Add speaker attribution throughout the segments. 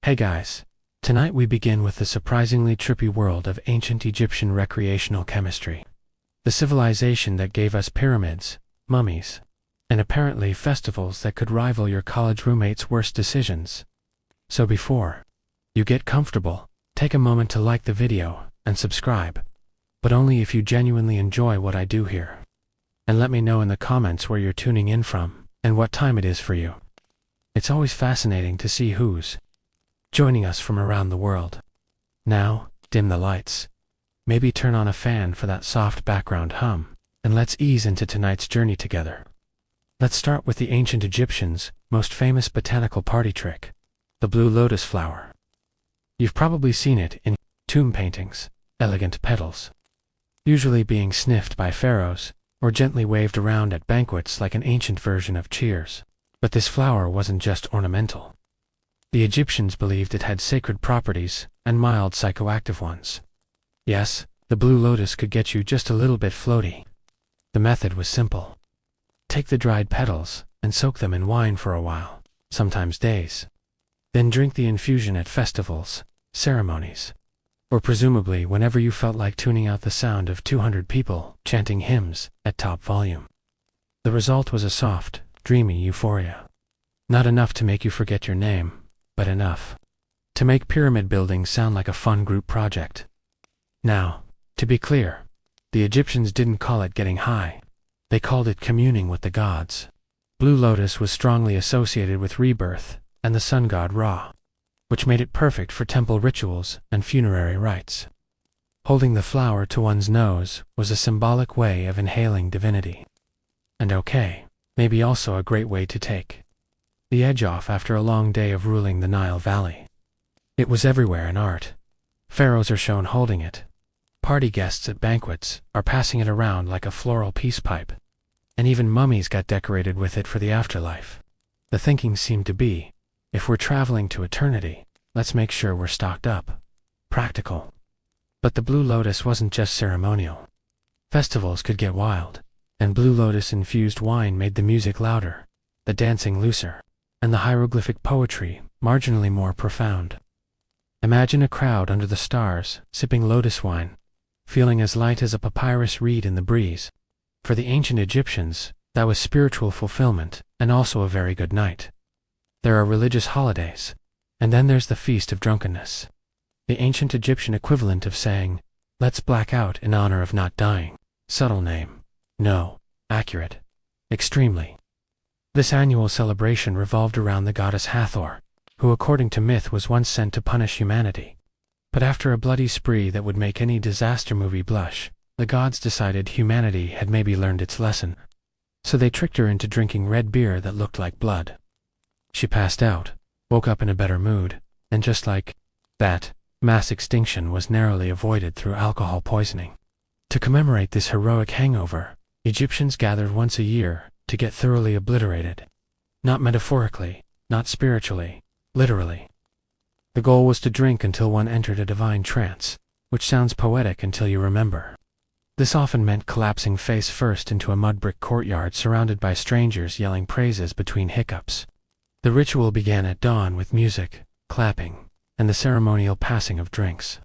Speaker 1: Hey guys, tonight we begin with the surprisingly trippy world of ancient Egyptian recreational chemistry. The civilization that gave us pyramids, mummies, and apparently festivals that could rival your college roommate's worst decisions. So before you get comfortable, take a moment to like the video and subscribe, but only if you genuinely enjoy what I do here. And let me know in the comments where you're tuning in from and what time it is for you. It's always fascinating to see who's joining us from around the world. Now, dim the lights. Maybe turn on a fan for that soft background hum, and let's ease into tonight's journey together. Let's start with the ancient Egyptians' most famous botanical party trick, the blue lotus flower. You've probably seen it in tomb paintings, elegant petals, usually being sniffed by pharaohs or gently waved around at banquets like an ancient version of cheers. But this flower wasn't just ornamental. The Egyptians believed it had sacred properties and mild psychoactive ones. Yes, the blue lotus could get you just a little bit floaty. The method was simple. Take the dried petals and soak them in wine for a while, sometimes days. Then drink the infusion at festivals, ceremonies, or presumably whenever you felt like tuning out the sound of 200 people chanting hymns at top volume. The result was a soft, dreamy euphoria. Not enough to make you forget your name, but enough to make pyramid building sound like a fun group project. Now, to be clear, the Egyptians didn't call it getting high. They called it communing with the gods. Blue lotus was strongly associated with rebirth and the sun god Ra, which made it perfect for temple rituals and funerary rites. Holding the flower to one's nose was a symbolic way of inhaling divinity. And okay, maybe also a great way to take the edge off after a long day of ruling the Nile Valley. It was everywhere in art. Pharaohs are shown holding it. Party guests at banquets are passing it around like a floral peace pipe. And even mummies got decorated with it for the afterlife. The thinking seemed to be, if we're traveling to eternity, let's make sure we're stocked up. Practical. But the blue lotus wasn't just ceremonial. Festivals could get wild, and blue lotus-infused wine made the music louder, the dancing looser, and the hieroglyphic poetry marginally more profound. Imagine a crowd under the stars, sipping lotus wine, feeling as light as a papyrus reed in the breeze. For the ancient Egyptians, that was spiritual fulfillment and also a very good night. There are religious holidays, and then there's the Feast of Drunkenness, the ancient Egyptian equivalent of saying, let's black out in honor of not dying. Subtle name. No, accurate. Extremely. This annual celebration revolved around the goddess Hathor, who according to myth was once sent to punish humanity. But after a bloody spree that would make any disaster movie blush, the gods decided humanity had maybe learned its lesson. So they tricked her into drinking red beer that looked like blood. She passed out, woke up in a better mood, and just like that, mass extinction was narrowly avoided through alcohol poisoning. To commemorate this heroic hangover, Egyptians gathered once a year to get thoroughly obliterated. Not metaphorically, not spiritually, literally. The goal was to drink until one entered a divine trance, which sounds poetic until you remember. This often meant collapsing face first into a mud brick courtyard surrounded by strangers yelling praises between hiccups. The ritual began at dawn with music, clapping, and the ceremonial passing of drinks.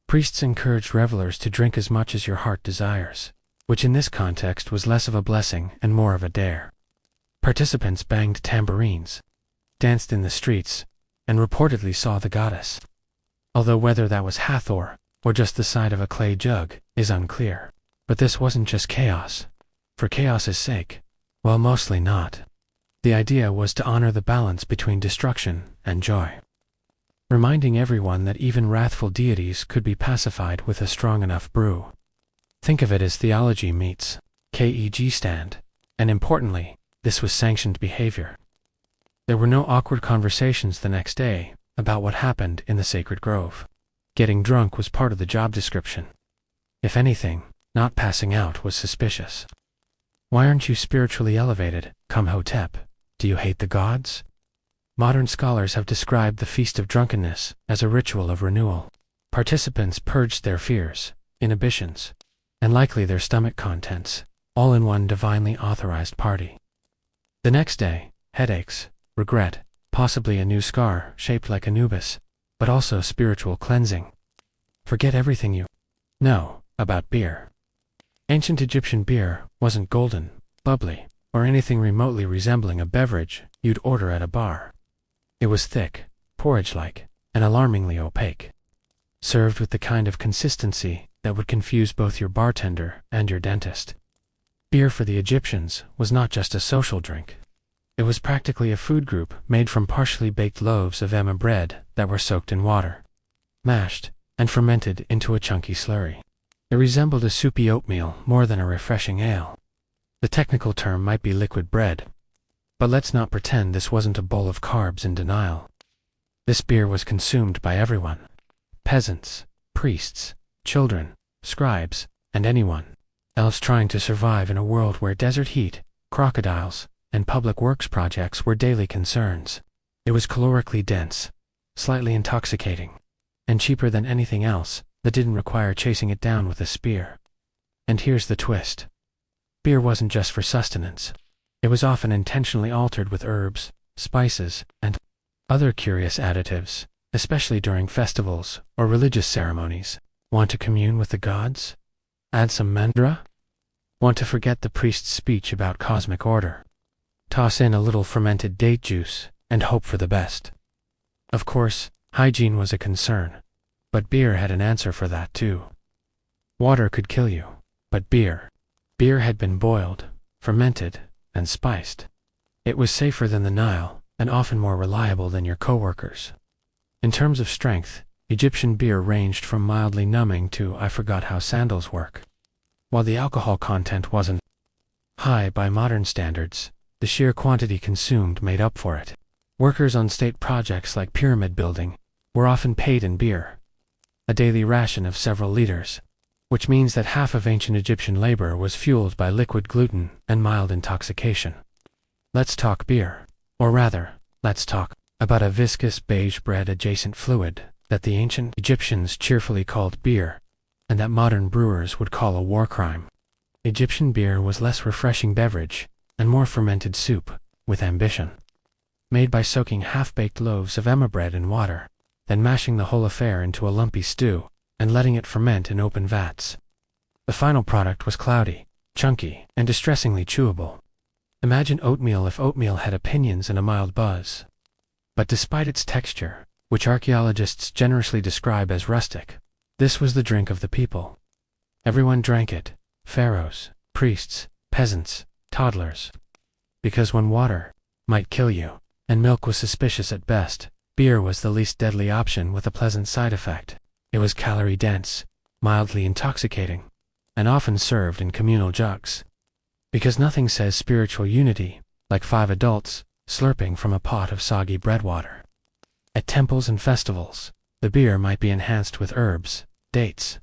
Speaker 1: Priests encouraged revelers to drink as much as your heart desires, which in this context was less of a blessing and more of a dare. Participants banged tambourines, danced in the streets, and reportedly saw the goddess. Although whether that was Hathor or just the side of a clay jug is unclear. But this wasn't just chaos. For chaos's sake, well, mostly not. The idea was to honor the balance between destruction and joy, reminding everyone that even wrathful deities could be pacified with a strong enough brew. Think of it as theology meets KEG stand, and importantly, this was sanctioned behavior. There were no awkward conversations the next day about what happened in the sacred grove. Getting drunk was part of the job description. If anything, not passing out was suspicious. Why aren't you spiritually elevated, Hotep? Do you hate the gods? Modern scholars have described the Feast of Drunkenness as a ritual of renewal. Participants purged their fears, inhibitions, and likely their stomach contents, all in one divinely authorized party. The next day, headaches, regret, possibly a new scar shaped like Anubis, but also spiritual cleansing. Forget everything you know about beer. Ancient Egyptian beer wasn't golden, bubbly, or anything remotely resembling a beverage you'd order at a bar. It was thick, porridge-like, and alarmingly opaque, served with the kind of consistency that would confuse both your bartender and your dentist. Beer for the Egyptians was not just a social drink. It was practically a food group made from partially baked loaves of emma bread that were soaked in water, mashed, and fermented into a chunky slurry. It resembled a soupy oatmeal more than a refreshing ale. The technical term might be liquid bread, but let's not pretend this wasn't a bowl of carbs in denial. This beer was consumed by everyone: peasants, priests, children, scribes, and anyone else trying to survive in a world where desert heat, crocodiles, and public works projects were daily concerns. It was calorically dense, slightly intoxicating, and cheaper than anything else that didn't require chasing it down with a spear. And here's the twist. Beer wasn't just for sustenance. It was often intentionally altered with herbs, spices, and other curious additives, especially during festivals or religious ceremonies. Want to commune with the gods? Add some mandra? Want to forget the priest's speech about cosmic order? Toss in a little fermented date juice and hope for the best. Of course, hygiene was a concern, but beer had an answer for that too. Water could kill you, but beer had been boiled, fermented, and spiced. It was safer than the Nile, and often more reliable than your coworkers. In terms of strength, Egyptian beer ranged from mildly numbing to I forgot how sandals work. While the alcohol content wasn't high by modern standards, the sheer quantity consumed made up for it. Workers on state projects like pyramid building were often paid in beer, a daily ration of several liters, which means that half of ancient Egyptian labor was fueled by liquid gluten and mild intoxication. Let's talk beer. Or rather, let's talk about a viscous beige bread-adjacent fluid that the ancient Egyptians cheerfully called beer, and that modern brewers would call a war crime. Egyptian beer was less refreshing beverage and more fermented soup with ambition, made by soaking half-baked loaves of emma bread in water, then mashing the whole affair into a lumpy stew and letting it ferment in open vats. The final product was cloudy, chunky, and distressingly chewable. Imagine oatmeal if oatmeal had opinions and a mild buzz. But despite its texture, which archaeologists generously describe as rustic, this was the drink of the people. Everyone drank it: pharaohs, priests, peasants, toddlers. Because when water might kill you, and milk was suspicious at best, beer was the least deadly option with a pleasant side effect. It was calorie-dense, mildly intoxicating, and often served in communal jugs. Because nothing says spiritual unity like 5 adults slurping from a pot of soggy bread water. At temples and festivals, the beer might be enhanced with herbs, dates,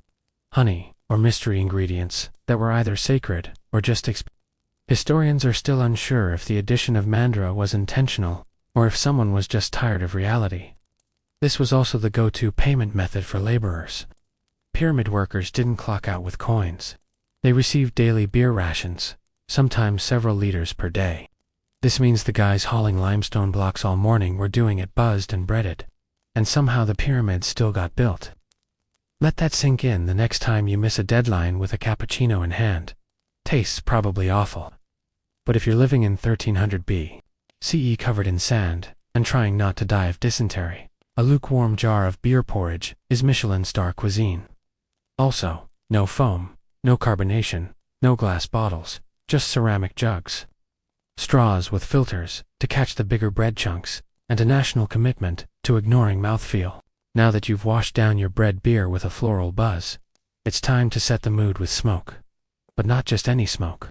Speaker 1: honey, or mystery ingredients that were either sacred or just Historians are still unsure if the addition of mandra was intentional or if someone was just tired of reality. This was also the go-to payment method for laborers. Pyramid workers didn't clock out with coins. They received daily beer rations, sometimes several liters per day. This means the guys hauling limestone blocks all morning were doing it buzzed and breaded, and somehow the pyramids still got built. Let that sink in the next time you miss a deadline with a cappuccino in hand. Tastes probably awful. But if you're living in 1300 BCE covered in sand, and trying not to die of dysentery, a lukewarm jar of beer porridge is Michelin star cuisine. Also, no foam, no carbonation, no glass bottles, just ceramic jugs. Straws with filters to catch the bigger bread chunks, and a national commitment to ignoring mouthfeel. Now that you've washed down your bread beer with a floral buzz, it's time to set the mood with smoke. But not just any smoke.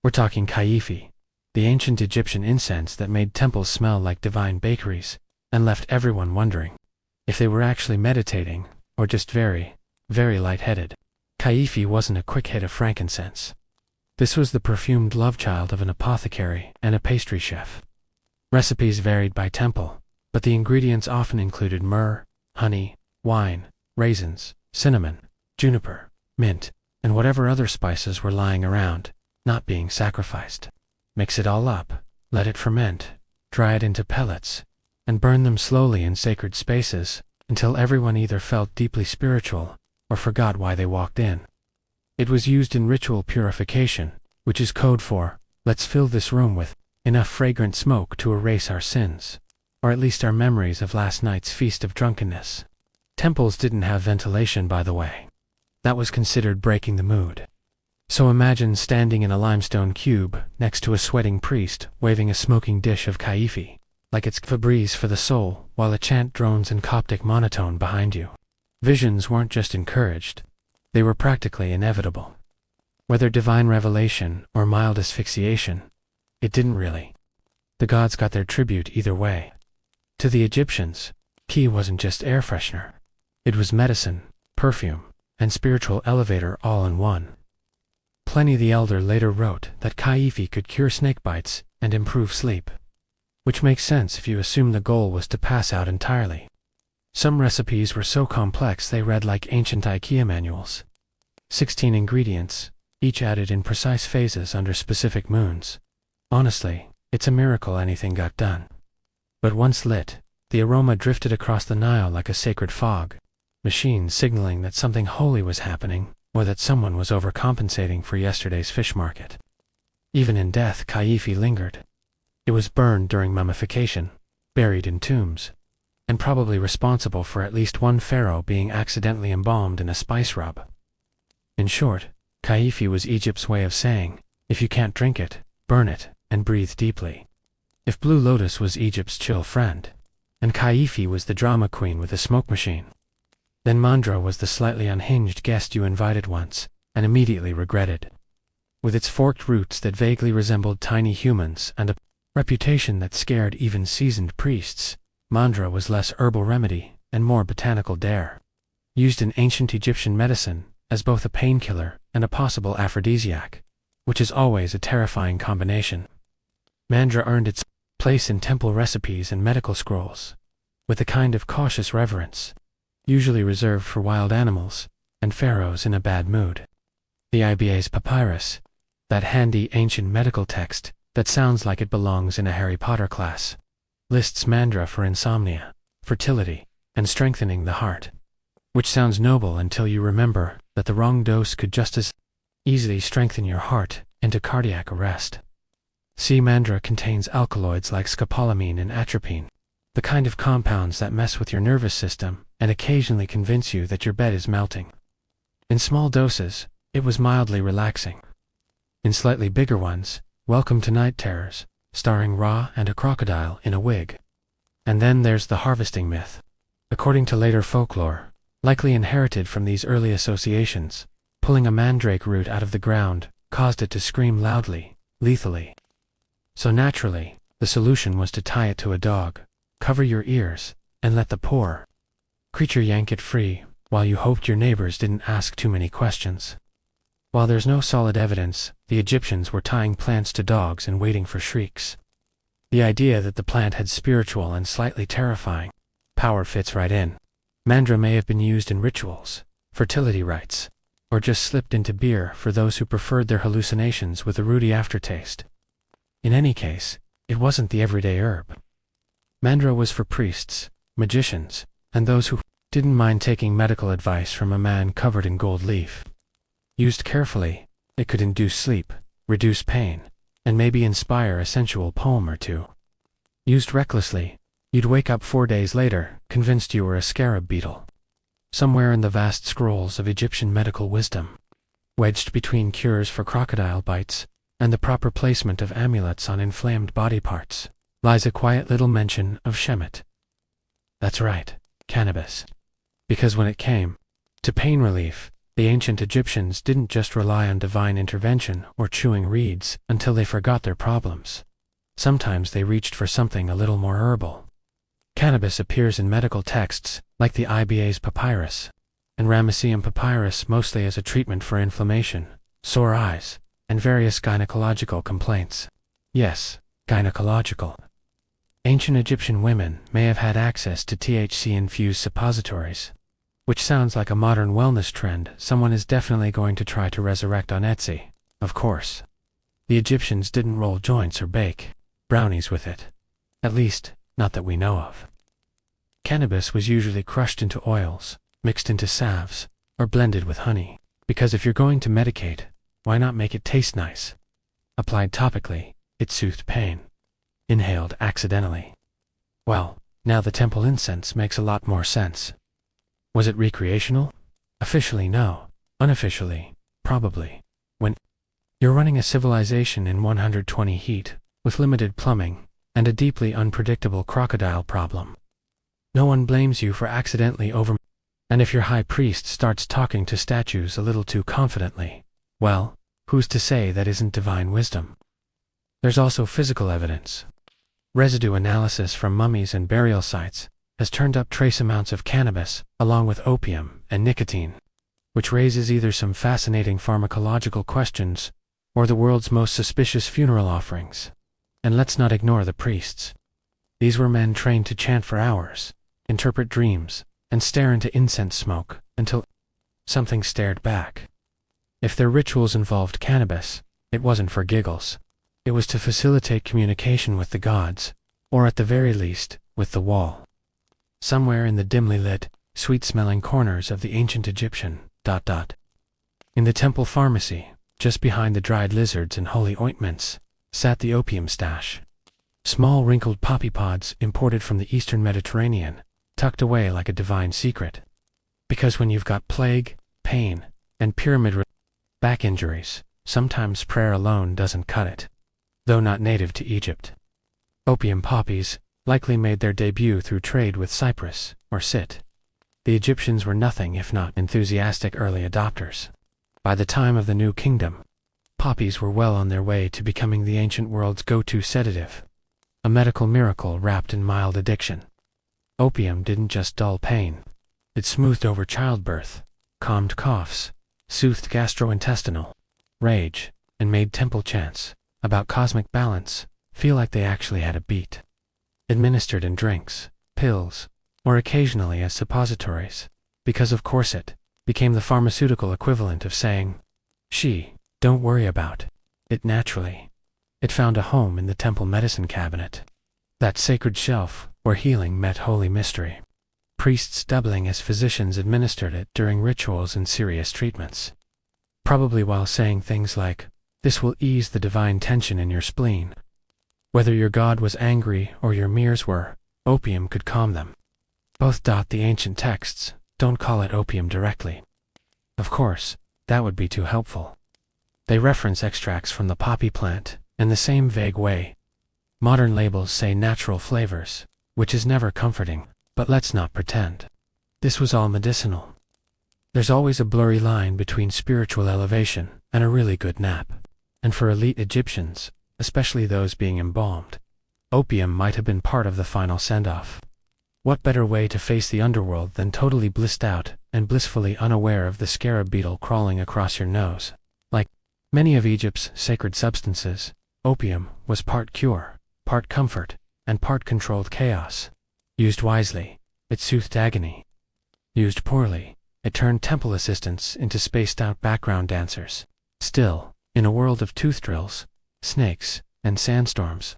Speaker 1: We're talking kaifi, the ancient Egyptian incense that made temples smell like divine bakeries, and left everyone wondering if they were actually meditating or just very, very lightheaded. Kaifi wasn't a quick hit of frankincense. This was the perfumed love child of an apothecary and a pastry chef. Recipes varied by temple, but the ingredients often included myrrh, honey, wine, raisins, cinnamon, juniper, mint, and whatever other spices were lying around, not being sacrificed. Mix it all up, let it ferment, dry it into pellets, and burned them slowly in sacred spaces, until everyone either felt deeply spiritual or forgot why they walked in. It was used in ritual purification, which is code for, let's fill this room with enough fragrant smoke to erase our sins, or at least our memories of last night's feast of drunkenness. Temples didn't have ventilation, by the way. That was considered breaking the mood. So imagine standing in a limestone cube next to a sweating priest waving a smoking dish of kaifi, like it's Febreze for the soul, while a chant drones in Coptic monotone behind you. Visions weren't just encouraged, they were practically inevitable. Whether divine revelation or mild asphyxiation, it didn't really. The gods got their tribute either way. To the Egyptians, ki wasn't just air freshener. It was medicine, perfume, and spiritual elevator all in one. Pliny the Elder later wrote that kaifi could cure snake bites and improve sleep, which makes sense if you assume the goal was to pass out entirely. Some recipes were so complex they read like ancient IKEA manuals. 16 ingredients, each added in precise phases under specific moons. Honestly, it's a miracle anything got done. But once lit, the aroma drifted across the Nile like a sacred fog, machines signaling that something holy was happening, or that someone was overcompensating for yesterday's fish market. Even in death, kaifi lingered. It was burned during mummification, buried in tombs, and probably responsible for at least one pharaoh being accidentally embalmed in a spice rub. In short, kaifi was Egypt's way of saying, if you can't drink it, burn it, and breathe deeply. If Blue Lotus was Egypt's chill friend, and kaifi was the drama queen with a smoke machine, then mandra was the slightly unhinged guest you invited once, and immediately regretted. With its forked roots that vaguely resembled tiny humans and a reputation that scared even seasoned priests, mandra was less herbal remedy and more botanical dare. Used in ancient Egyptian medicine as both a painkiller and a possible aphrodisiac, which is always a terrifying combination. Mandra earned its place in temple recipes and medical scrolls, with a kind of cautious reverence, usually reserved for wild animals and pharaohs in a bad mood. The IBA's papyrus, that handy ancient medical text that sounds like it belongs in a Harry Potter class, lists mandra for insomnia, fertility, and strengthening the heart, which sounds noble until you remember that the wrong dose could just as easily strengthen your heart into cardiac arrest. Sea mandra contains alkaloids like scopolamine and atropine, the kind of compounds that mess with your nervous system and occasionally convince you that your bed is melting. In small doses, it was mildly relaxing. In slightly bigger ones, welcome to night terrors, starring Ra and a crocodile in a wig. And then there's the harvesting myth. According to later folklore, likely inherited from these early associations, pulling a mandrake root out of the ground caused it to scream loudly, lethally. So naturally, the solution was to tie it to a dog, cover your ears, and let the poor creature yank it free, while you hoped your neighbors didn't ask too many questions. While there's no solid evidence, the Egyptians were tying plants to dogs and waiting for shrieks. The idea that the plant had spiritual and slightly terrifying power fits right in. Mandra may have been used in rituals, fertility rites, or just slipped into beer for those who preferred their hallucinations with a rooty aftertaste. In any case, it wasn't the everyday herb. Mandra was for priests, magicians, and those who didn't mind taking medical advice from a man covered in gold leaf. Used carefully, it could induce sleep, reduce pain, and maybe inspire a sensual poem or two. Used recklessly, you'd wake up 4 days later, convinced you were a scarab beetle. Somewhere in the vast scrolls of Egyptian medical wisdom, wedged between cures for crocodile bites and the proper placement of amulets on inflamed body parts, lies a quiet little mention of Shemet. That's right, cannabis. Because when it came to pain relief, the ancient Egyptians didn't just rely on divine intervention or chewing reeds until they forgot their problems. Sometimes they reached for something a little more herbal. Cannabis appears in medical texts, like the IBA's papyrus, and Ramesseum papyrus mostly as a treatment for inflammation, sore eyes, and various gynecological complaints. Yes, gynecological. Ancient Egyptian women may have had access to THC-infused suppositories, which sounds like a modern wellness trend someone is definitely going to try to resurrect on Etsy, of course. The Egyptians didn't roll joints or bake brownies with it. At least, not that we know of. Cannabis was usually crushed into oils, mixed into salves, or blended with honey, because if you're going to medicate, why not make it taste nice? Applied topically, it soothed pain. Inhaled accidentally. Well, now the temple incense makes a lot more sense. Was it recreational? Officially, no. Unofficially, probably. When you're running a civilization in 120 heat, with limited plumbing, and a deeply unpredictable crocodile problem, no one blames you for accidentally and if your high priest starts talking to statues a little too confidently, well, who's to say that isn't divine wisdom? There's also physical evidence. Residue analysis from mummies and burial sites has turned up trace amounts of cannabis, along with opium and nicotine, which raises either some fascinating pharmacological questions or the world's most suspicious funeral offerings. And let's not ignore the priests. These were men trained to chant for hours, interpret dreams, and stare into incense smoke until something stared back. If their rituals involved cannabis, it wasn't for giggles. It was to facilitate communication with the gods, or at the very least, with the wall. Somewhere in the dimly lit, sweet-smelling corners of the ancient Egyptian, in the temple pharmacy, just behind the dried lizards and holy ointments, sat the opium stash. Small wrinkled poppy pods imported from the eastern Mediterranean, tucked away like a divine secret. Because when you've got plague, pain, and pyramid back injuries, sometimes prayer alone doesn't cut it. Though not native to Egypt. Opium poppies likely made their debut through trade with Cyprus, or Sit. The Egyptians were nothing if not enthusiastic early adopters. By the time of the New Kingdom, poppies were well on their way to becoming the ancient world's go-to sedative, a medical miracle wrapped in mild addiction. Opium didn't just dull pain. It smoothed over childbirth, calmed coughs, soothed gastrointestinal rage, and made temple chants about cosmic balance feel like they actually had a beat. Administered in drinks, pills, or occasionally as suppositories, because of course it became the pharmaceutical equivalent of saying, don't worry about it naturally. It found a home in the temple medicine cabinet, that sacred shelf where healing met holy mystery. Priests doubling as physicians administered it during rituals and serious treatments, probably while saying things like, "This will ease the divine tension in your spleen." Whether your god was angry or your mirrors were, opium could calm them. Both. The ancient texts don't call it opium directly. Of course, that would be too helpful. They reference extracts from the poppy plant in the same vague way. Modern labels say natural flavors, which is never comforting, but let's not pretend this was all medicinal. There's always a blurry line between spiritual elevation and a really good nap. And for elite Egyptians, especially those being embalmed, opium might have been part of the final send-off. What better way to face the underworld than totally blissed out and blissfully unaware of the scarab beetle crawling across your nose? Like many of Egypt's sacred substances, opium was part cure, part comfort, and part controlled chaos. Used wisely, it soothed agony. Used poorly, it turned temple assistants into spaced-out background dancers. Still, in a world of tooth drills, snakes, and sandstorms,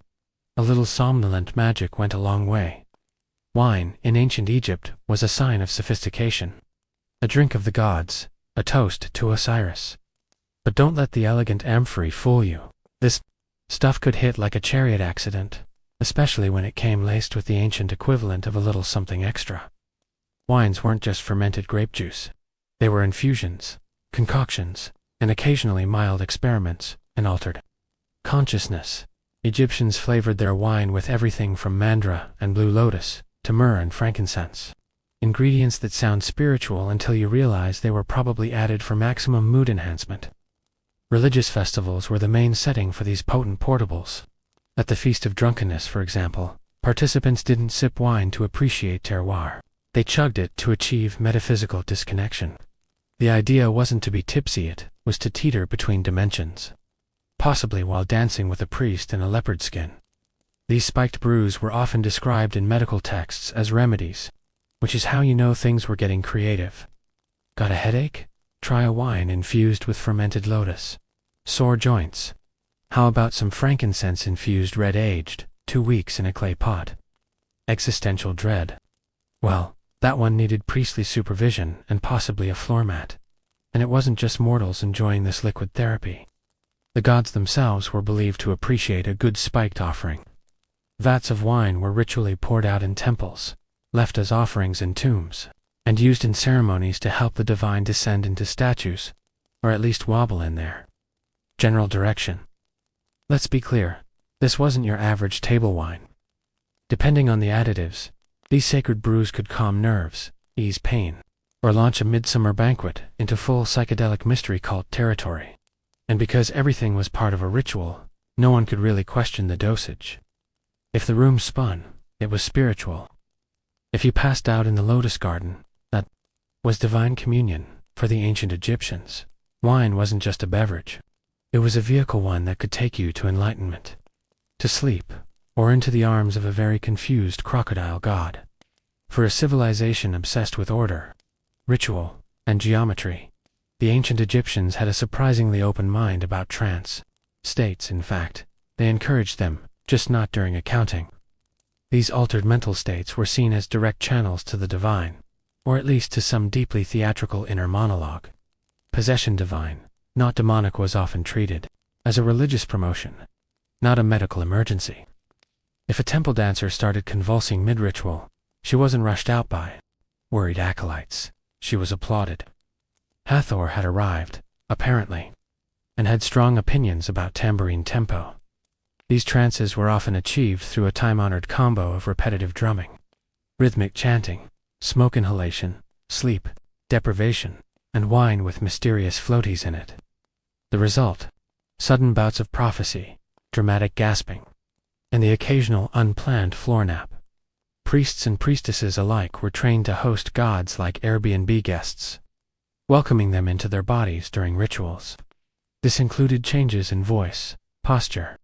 Speaker 1: a little somnolent magic went a long way. Wine, in ancient Egypt, was a sign of sophistication. A drink of the gods, a toast to Osiris. But don't let the elegant amphory fool you. This stuff could hit like a chariot accident, especially when it came laced with the ancient equivalent of a little something extra. Wines weren't just fermented grape juice. They were infusions, concoctions, and occasionally mild experiments in altered consciousness. Egyptians flavored their wine with everything from mandra and blue lotus to myrrh and frankincense. Ingredients that sound spiritual until you realize they were probably added for maximum mood enhancement. Religious festivals were the main setting for these potent portables. At the Feast of Drunkenness, for example, participants didn't sip wine to appreciate terroir. They chugged it to achieve metaphysical disconnection. The idea wasn't to be tipsy, it was to teeter between dimensions, possibly while dancing with a priest in a leopard skin. These spiked brews were often described in medical texts as remedies, which is how you know things were getting creative. Got a headache? Try a wine infused with fermented lotus. Sore joints? How about some frankincense infused red aged, 2 weeks in a clay pot? existential dread. Well, that one needed priestly supervision and possibly a floor mat. And it wasn't just mortals enjoying this liquid therapy. The gods themselves were believed to appreciate a good spiked offering. Vats of wine were ritually poured out in temples, left as offerings in tombs, and used in ceremonies to help the divine descend into statues, or at least wobble in there. General direction. Let's be clear, this wasn't your average table wine. Depending on the additives, these sacred brews could calm nerves, ease pain, or launch a midsummer banquet into full psychedelic mystery cult territory. And because everything was part of a ritual, no one could really question the dosage. If the room spun, it was spiritual. If you passed out in the lotus garden, that was divine communion for the ancient Egyptians. Wine wasn't just a beverage. It was a vehicle one that could take you to enlightenment, to sleep, or into the arms of a very confused crocodile god. For a civilization obsessed with order, ritual, and geometry, the ancient Egyptians had a surprisingly open mind about trance states. In fact, they encouraged them, just not during accounting. These altered mental states were seen as direct channels to the divine, or at least to some deeply theatrical inner monologue. Possession divine, not demonic, was often treated as a religious promotion, not a medical emergency. If a temple dancer started convulsing mid-ritual, she wasn't rushed out by worried acolytes. She was applauded. Hathor had arrived, apparently, and had strong opinions about tambourine tempo. These trances were often achieved through a time-honored combo of repetitive drumming, rhythmic chanting, smoke inhalation, sleep deprivation, and wine with mysterious floaties in it. The result: sudden bouts of prophecy, dramatic gasping, and the occasional unplanned floor nap. Priests and priestesses alike were trained to host gods like Airbnb guests, welcoming them into their bodies during rituals. This included changes in voice, posture,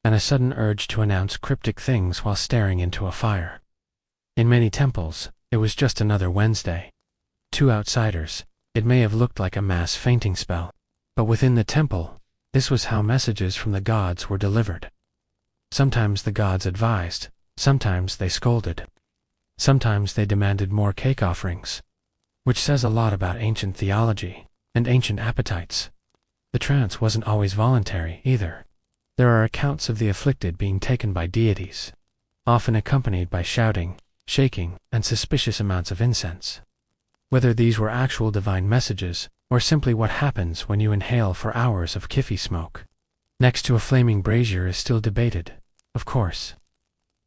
Speaker 1: and a sudden urge to announce cryptic things while staring into a fire. In many temples, it was just another Wednesday. To outsiders, it may have looked like a mass fainting spell, but within the temple, this was how messages from the gods were delivered. Sometimes the gods advised, sometimes they scolded. Sometimes they demanded more cake offerings, which says a lot about ancient theology and ancient appetites. The trance wasn't always voluntary either. There are accounts of the afflicted being taken by deities, often accompanied by shouting, shaking, and suspicious amounts of incense. Whether these were actual divine messages, or simply what happens when you inhale for hours of kiffy smoke next to a flaming brazier, is still debated, of course.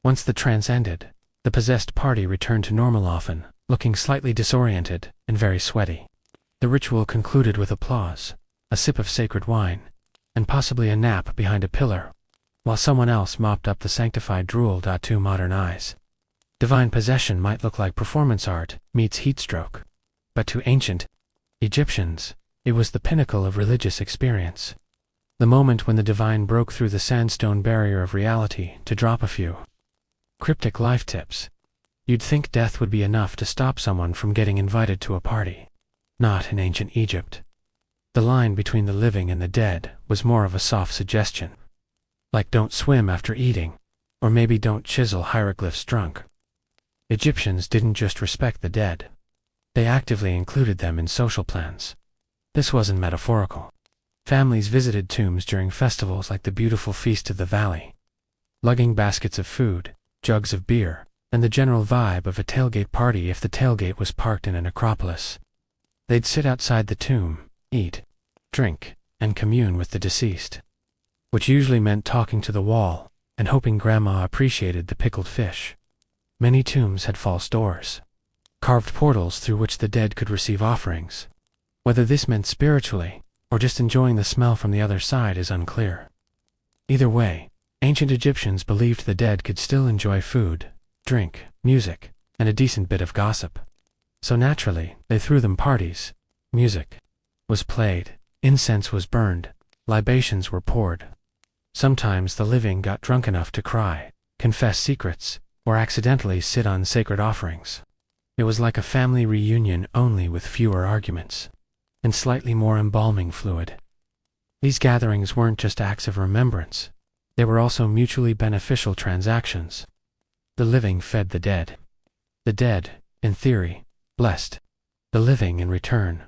Speaker 1: Once the trance ended, the possessed party returned to normal, often looking slightly disoriented and very sweaty. The ritual concluded with applause, a sip of sacred wine, and possibly a nap behind a pillar, while someone else mopped up the sanctified drool. To modern eyes, divine possession might look like performance art meets heatstroke, but to ancient Egyptians, it was the pinnacle of religious experience. The moment when the divine broke through the sandstone barrier of reality to drop a few cryptic life tips. You'd think death would be enough to stop someone from getting invited to a party. Not in ancient Egypt. The line between the living and the dead was more of a soft suggestion. Like don't swim after eating, or maybe don't chisel hieroglyphs drunk. Egyptians didn't just respect the dead. They actively included them in social plans. This wasn't metaphorical. Families visited tombs during festivals like the beautiful Feast of the Valley, lugging baskets of food, jugs of beer, and the general vibe of a tailgate party if the tailgate was parked in a necropolis. They'd sit outside the tomb, eat, drink, and commune with the deceased, which usually meant talking to the wall and hoping Grandma appreciated the pickled fish. Many tombs had false doors, carved portals through which the dead could receive offerings. Whether this meant spiritually or just enjoying the smell from the other side is unclear. Either way, ancient Egyptians believed the dead could still enjoy food, drink, music, and a decent bit of gossip. So naturally, they threw them parties. Music was played, incense was burned, libations were poured. Sometimes the living got drunk enough to cry, confess secrets, or accidentally sit on sacred offerings. It was like a family reunion, only with fewer arguments and slightly more embalming fluid. These gatherings weren't just acts of remembrance. They were also mutually beneficial transactions. The living fed the dead. The dead, in theory, blessed the living in return.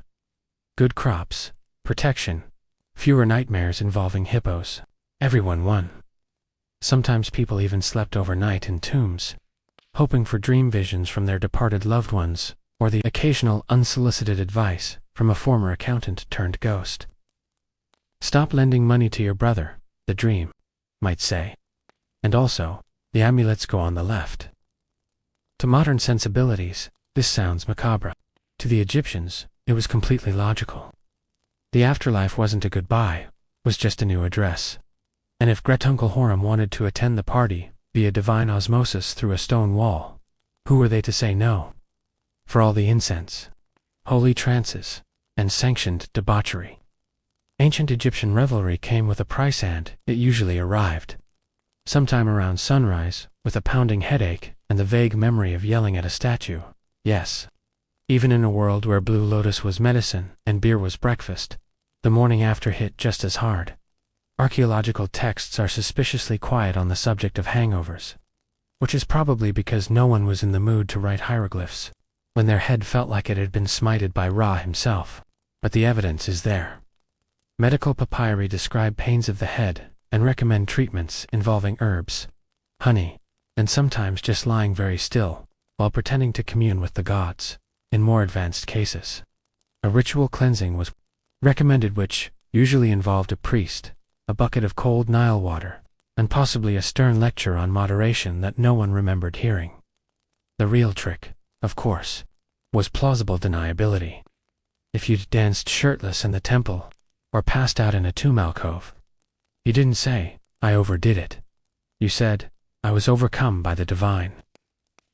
Speaker 1: Good crops, protection, fewer nightmares involving hippos. Everyone won. Sometimes people even slept overnight in tombs, hoping for dream visions from their departed loved ones, or the occasional unsolicited advice from a former accountant turned ghost. Stop lending money to your brother, the dream might say. And also, the amulets go on the left. To modern sensibilities, this sounds macabre. To the Egyptians, it was completely logical. The afterlife wasn't a goodbye, was just a new address. And if Gretuncle Horam wanted to attend the party via divine osmosis through a stone wall, who were they to say no? For all the incense, holy trances, and sanctioned debauchery. Ancient Egyptian revelry came with a price, and it usually arrived sometime around sunrise, with a pounding headache and the vague memory of yelling at a statue. Yes. Even in a world where Blue Lotus was medicine and beer was breakfast, the morning after hit just as hard. Archaeological texts are suspiciously quiet on the subject of hangovers, which is probably because no one was in the mood to write hieroglyphs when their head felt like it had been smited by Ra himself. But the evidence is there. Medical papyri describe pains of the head and recommend treatments involving herbs, honey, and sometimes just lying very still while pretending to commune with the gods. In more advanced cases, a ritual cleansing was recommended, which usually involved a priest, a bucket of cold Nile water, and possibly a stern lecture on moderation that no one remembered hearing. The real trick, of course, was plausible deniability. If you'd danced shirtless in the temple, or passed out in a tomb alcove, you didn't say, "I overdid it." You said, "I was overcome by the divine."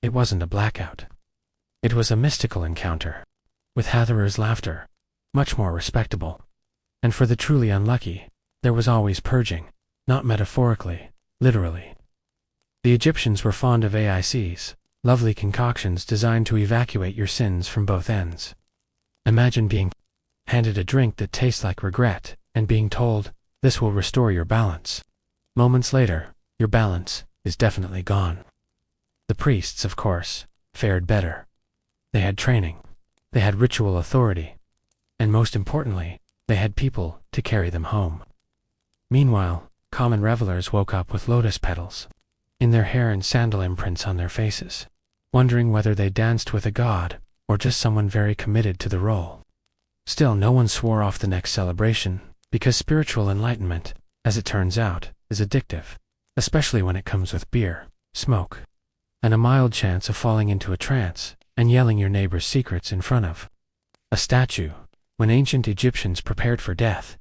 Speaker 1: It wasn't a blackout. It was a mystical encounter, with Hatherer's laughter, much more respectable. And for the truly unlucky, there was always purging, not metaphorically, literally. The Egyptians were fond of AICs, lovely concoctions designed to evacuate your sins from both ends. Imagine being handed a drink that tastes like regret, and being told, "This will restore your balance." Moments later, your balance is definitely gone. The priests, of course, fared better. They had training, they had ritual authority, and most importantly, they had people to carry them home. Meanwhile, common revelers woke up with lotus petals in their hair and sandal imprints on their faces, wondering whether they danced with a god or just someone very committed to the role. Still, no one swore off the next celebration, because spiritual enlightenment, as it turns out, is addictive, especially when it comes with beer, smoke, and a mild chance of falling into a trance and yelling your neighbor's secrets in front of a statue. When ancient Egyptians prepared for death,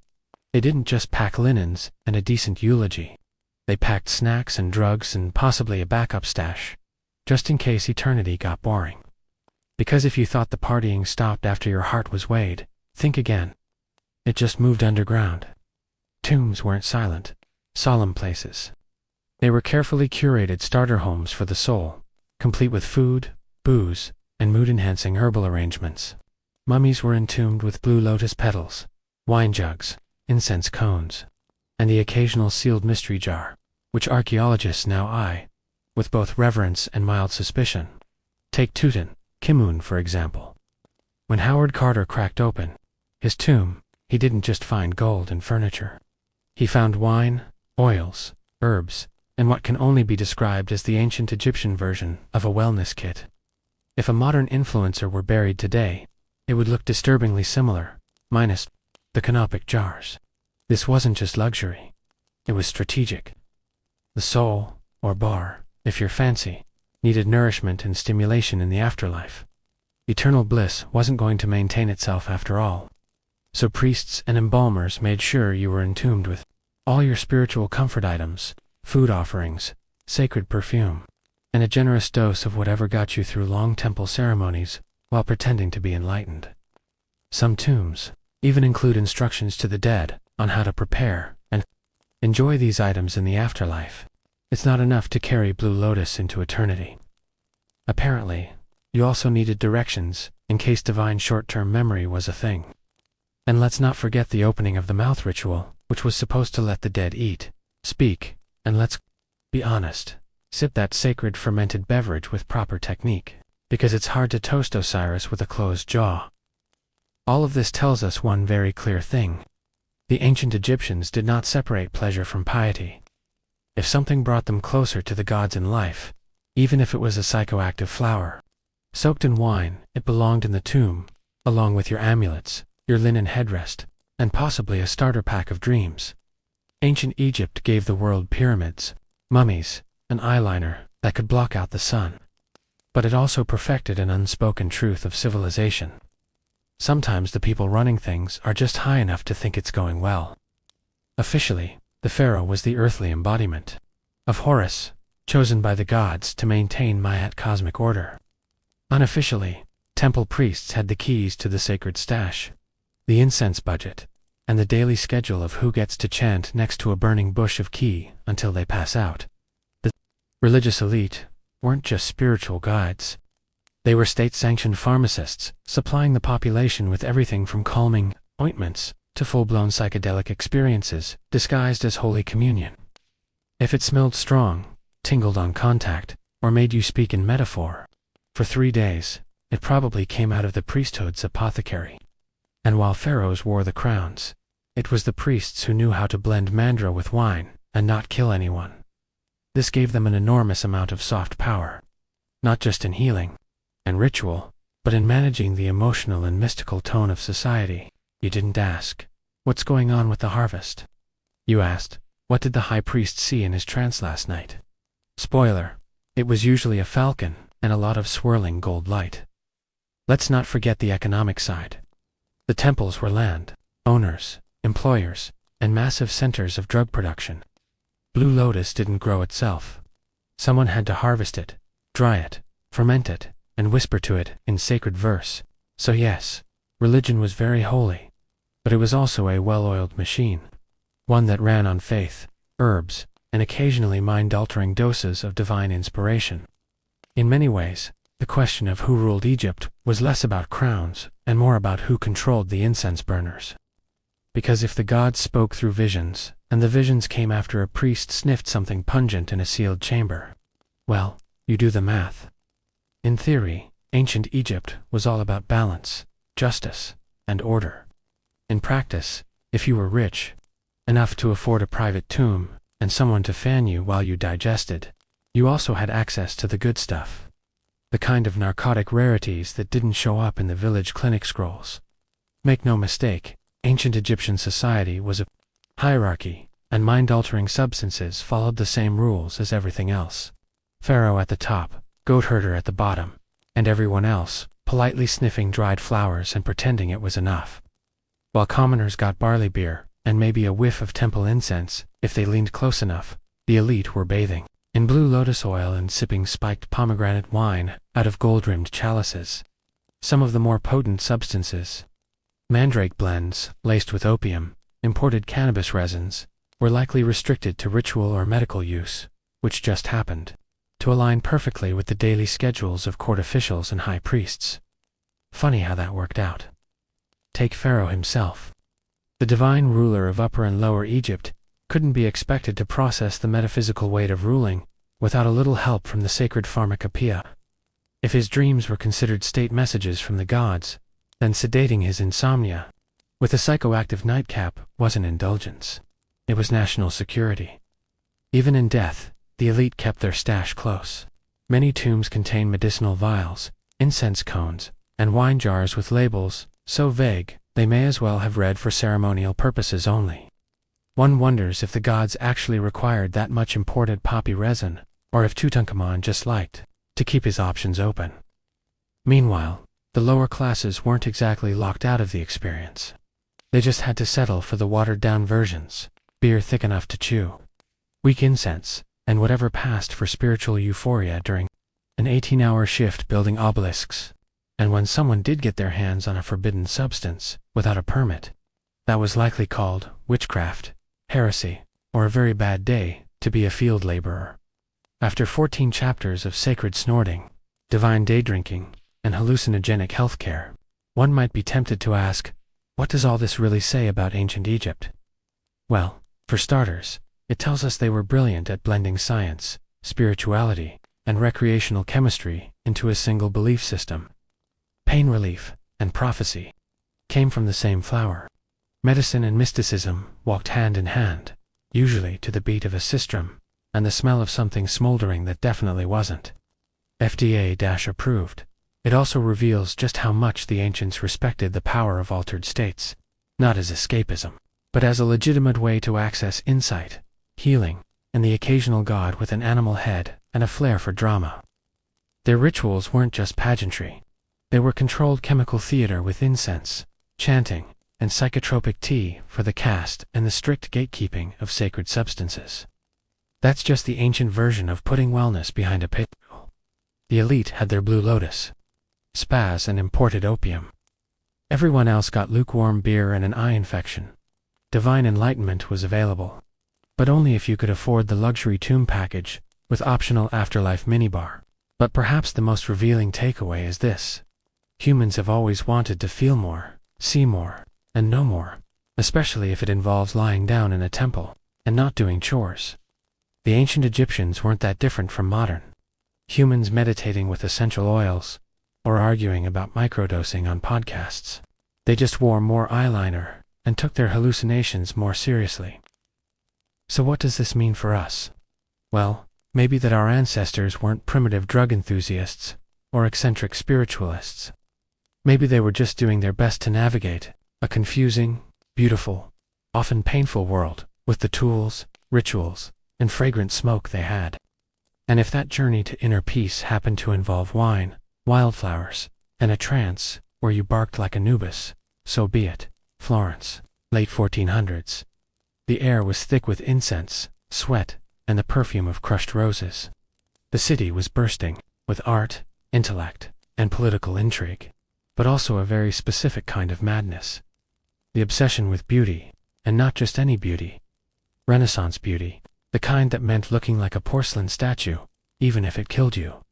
Speaker 1: they didn't just pack linens and a decent eulogy. They packed snacks and drugs and possibly a backup stash, just in case eternity got boring. Because if you thought the partying stopped after your heart was weighed, think again. It just moved underground. Tombs weren't silent, solemn places. They were carefully curated starter homes for the soul, complete with food, booze, and mood-enhancing herbal arrangements. Mummies were entombed with blue lotus petals, wine jugs, incense cones, and the occasional sealed mystery jar, which archaeologists now eye with both reverence and mild suspicion. Take Tutankhamun, for example. When Howard Carter cracked open his tomb, he didn't just find gold and furniture. He found wine, oils, herbs, and what can only be described as the ancient Egyptian version of a wellness kit. If a modern influencer were buried today, it would look disturbingly similar, minus the canopic jars. This wasn't just luxury. It was strategic. The soul, or bar, if you're fancy, needed nourishment and stimulation in the afterlife. Eternal bliss wasn't going to maintain itself after all. So priests and embalmers made sure you were entombed with all your spiritual comfort items, food offerings, sacred perfume, and a generous dose of whatever got you through long temple ceremonies while pretending to be enlightened. Some tombs even include instructions to the dead on how to prepare and enjoy these items in the afterlife. It's not enough to carry Blue Lotus into eternity. Apparently, you also needed directions in case divine short-term memory was a thing. And let's not forget the opening of the mouth ritual, which was supposed to let the dead eat, speak, and let's be honest, Sip that sacred fermented beverage with proper technique, because it's hard to toast Osiris with a closed jaw. All of this tells us one very clear thing. The ancient Egyptians did not separate pleasure from piety. If something brought them closer to the gods in life, even if it was a psychoactive flower, soaked in wine, it belonged in the tomb, along with your amulets, your linen headrest, and possibly a starter pack of dreams. Ancient Egypt gave the world pyramids, mummies, an eyeliner that could block out the sun. But it also perfected an unspoken truth of civilization. Sometimes the people running things are just high enough to think it's going well. Officially, the pharaoh was the earthly embodiment of Horus, chosen by the gods to maintain Ma'at cosmic order. Unofficially, temple priests had the keys to the sacred stash, the incense budget, and the daily schedule of who gets to chant next to a burning bush of ki until they pass out. The religious elite weren't just spiritual guides. They were state-sanctioned pharmacists, supplying the population with everything from calming ointments to full-blown psychedelic experiences disguised as Holy Communion. If it smelled strong, tingled on contact, or made you speak in metaphor, for 3 days, it probably came out of the priesthood's apothecary. And while pharaohs wore the crowns, it was the priests who knew how to blend mandra with wine and not kill anyone. This gave them an enormous amount of soft power, not just in healing and ritual, but in managing the emotional and mystical tone of society. You didn't ask, "What's going on with the harvest?" You asked, "What did the high priest see in his trance last night?" Spoiler, it was usually a falcon and a lot of swirling gold light. Let's not forget the economic side. The temples were land owners, employers, and massive centers of drug production. Blue lotus didn't grow itself. Someone had to harvest it, dry it, ferment it, and whisper to it in sacred verse. So yes, religion was very holy, but it was also a well-oiled machine, one that ran on faith, herbs, and occasionally mind-altering doses of divine inspiration. In many ways, the question of who ruled Egypt was less about crowns and more about who controlled the incense burners. Because if the gods spoke through visions, and the visions came after a priest sniffed something pungent in a sealed chamber, well, you do the math. In theory, ancient Egypt was all about balance, justice, and order. In practice, if you were rich, enough to afford a private tomb, and someone to fan you while you digested, you also had access to the good stuff. The kind of narcotic rarities that didn't show up in the village clinic scrolls. Make no mistake, ancient Egyptian society was a hierarchy, and mind-altering substances followed the same rules as everything else. Pharaoh at the top, goat herder at the bottom, and everyone else, politely sniffing dried flowers and pretending it was enough. While commoners got barley beer, and maybe a whiff of temple incense, if they leaned close enough, the elite were bathing in blue lotus oil and sipping spiked pomegranate wine out of gold-rimmed chalices. Some of the more potent substances, mandrake blends laced with opium, imported cannabis resins, were likely restricted to ritual or medical use, which just happened to align perfectly with the daily schedules of court officials and high priests. Funny how that worked out. Take Pharaoh himself. The divine ruler of Upper and Lower Egypt couldn't be expected to process the metaphysical weight of ruling without a little help from the sacred pharmacopoeia. If his dreams were considered state messages from the gods, then sedating his insomnia with a psychoactive nightcap wasn't indulgence. It was national security. Even in death, the elite kept their stash close. Many tombs contain medicinal vials, incense cones, and wine jars with labels so vague they may as well have read for ceremonial purposes only. One wonders if the gods actually required that much imported poppy resin, or if Tutankhamun just liked to keep his options open. Meanwhile, the lower classes weren't exactly locked out of the experience. They just had to settle for the watered-down versions, beer thick enough to chew, weak incense, and whatever passed for spiritual euphoria during an 18-hour shift building obelisks. And when someone did get their hands on a forbidden substance without a permit, that was likely called witchcraft, heresy, or a very bad day to be a field laborer. After 14 chapters of sacred snorting, divine day drinking, and hallucinogenic healthcare, one might be tempted to ask, what does all this really say about ancient Egypt? Well, for starters, it tells us they were brilliant at blending science, spirituality, and recreational chemistry into a single belief system. Pain relief and prophecy came from the same flower. Medicine and mysticism walked hand in hand, usually to the beat of a sistrum and the smell of something smoldering that definitely wasn't FDA-approved. It also reveals just how much the ancients respected the power of altered states, not as escapism, but as a legitimate way to access insight, healing, and the occasional god with an animal head and a flair for drama. Their rituals weren't just pageantry. They were controlled chemical theater with incense, chanting, and psychotropic tea for the caste and the strict gatekeeping of sacred substances. That's just the ancient version of putting wellness behind a paywall. The elite had their blue lotus, spas, and imported opium. Everyone else got lukewarm beer and an eye infection. Divine enlightenment was available, but only if you could afford the luxury tomb package with optional afterlife minibar. But perhaps the most revealing takeaway is this: humans have always wanted to feel more, see more, and know more, especially if it involves lying down in a temple and not doing chores. The ancient Egyptians weren't that different from modern humans meditating with essential oils or arguing about microdosing on podcasts. They just wore more eyeliner and took their hallucinations more seriously. So what does this mean for us? Well, maybe that our ancestors weren't primitive drug enthusiasts or eccentric spiritualists. Maybe they were just doing their best to navigate a confusing, beautiful, often painful world with the tools, rituals, and fragrant smoke they had. And if that journey to inner peace happened to involve wine, wildflowers, and a trance where you barked like Anubis, so be it. Florence, late 1400s. The air was thick with incense, sweat, and the perfume of crushed roses. The city was bursting with art, intellect, and political intrigue, but also a very specific kind of madness. The obsession with beauty, and not just any beauty. Renaissance beauty, the kind that meant looking like a porcelain statue, even if it killed you.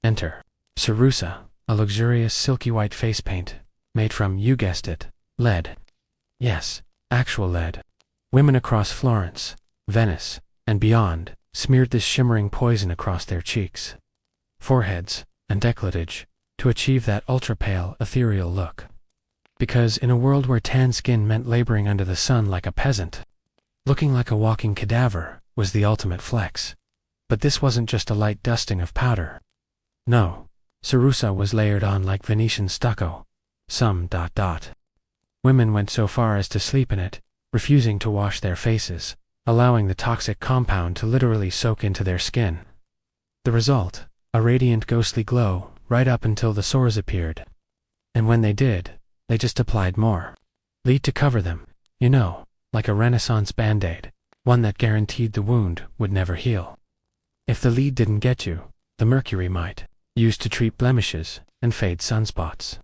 Speaker 1: Enter cerussa, a luxurious silky white face paint, made from, you guessed it, lead. Yes, actual lead. Women across Florence, Venice, and beyond smeared this shimmering poison across their cheeks, foreheads, and décolletage to achieve that ultra-pale, ethereal look. Because in a world where tan skin meant laboring under the sun like a peasant, looking like a walking cadaver was the ultimate flex. But this wasn't just a light dusting of powder. No, cerussa was layered on like Venetian stucco. Women went so far as to sleep in it, refusing to wash their faces, allowing the toxic compound to literally soak into their skin. The result, a radiant ghostly glow right up until the sores appeared. And when they did, they just applied more lead to cover them, like a Renaissance band-aid, one that guaranteed the wound would never heal. If the lead didn't get you, the mercury might, used to treat blemishes and fade sunspots.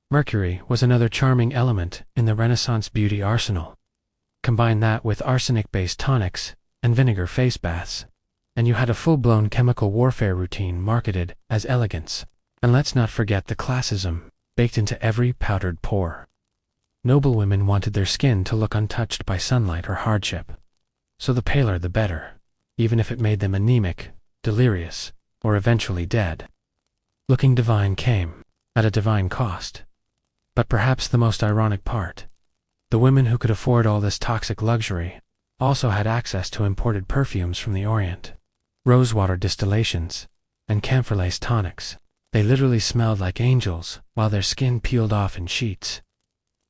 Speaker 1: Mercury was another charming element in the Renaissance beauty arsenal. Combine that with arsenic-based tonics and vinegar face baths, and you had a full-blown chemical warfare routine marketed as elegance. And let's not forget the classism baked into every powdered pore. Noble women wanted their skin to look untouched by sunlight or hardship. So the paler the better, even if it made them anemic, delirious, or eventually dead. Looking divine came at a divine cost. But perhaps the most ironic part, the women who could afford all this toxic luxury also had access to imported perfumes from the Orient, rosewater distillations, and camphor-lace tonics. They literally smelled like angels while their skin peeled off in sheets.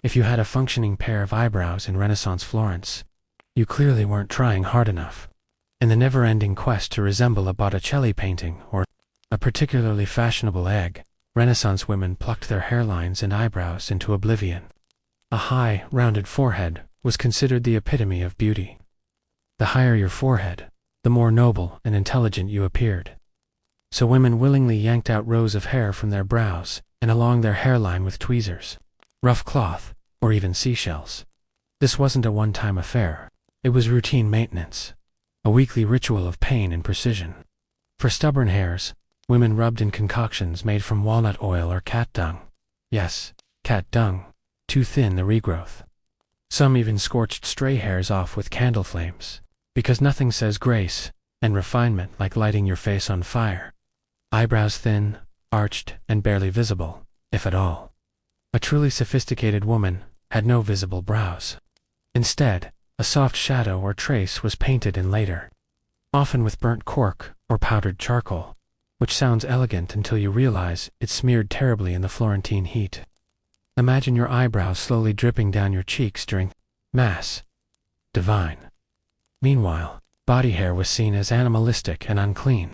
Speaker 1: If you had a functioning pair of eyebrows in Renaissance Florence, you clearly weren't trying hard enough. In the never-ending quest to resemble a Botticelli painting or a particularly fashionable egg, Renaissance women plucked their hairlines and eyebrows into oblivion. A high, rounded forehead was considered the epitome of beauty. The higher your forehead, the more noble and intelligent you appeared. So women willingly yanked out rows of hair from their brows and along their hairline with tweezers, rough cloth, or even seashells. This wasn't a one-time affair. It was routine maintenance, a weekly ritual of pain and precision. For stubborn hairs, women rubbed in concoctions made from walnut oil or cat dung. Yes, cat dung, to thin the regrowth. Some even scorched stray hairs off with candle flames, because nothing says grace and refinement like lighting your face on fire. Eyebrows thin, arched, and barely visible, if at all. A truly sophisticated woman had no visible brows. Instead, a soft shadow or trace was painted in later, often with burnt cork or powdered charcoal, which sounds elegant until you realize it smeared terribly in the Florentine heat. Imagine your eyebrows slowly dripping down your cheeks during Mass. Divine. Meanwhile, body hair was seen as animalistic and unclean.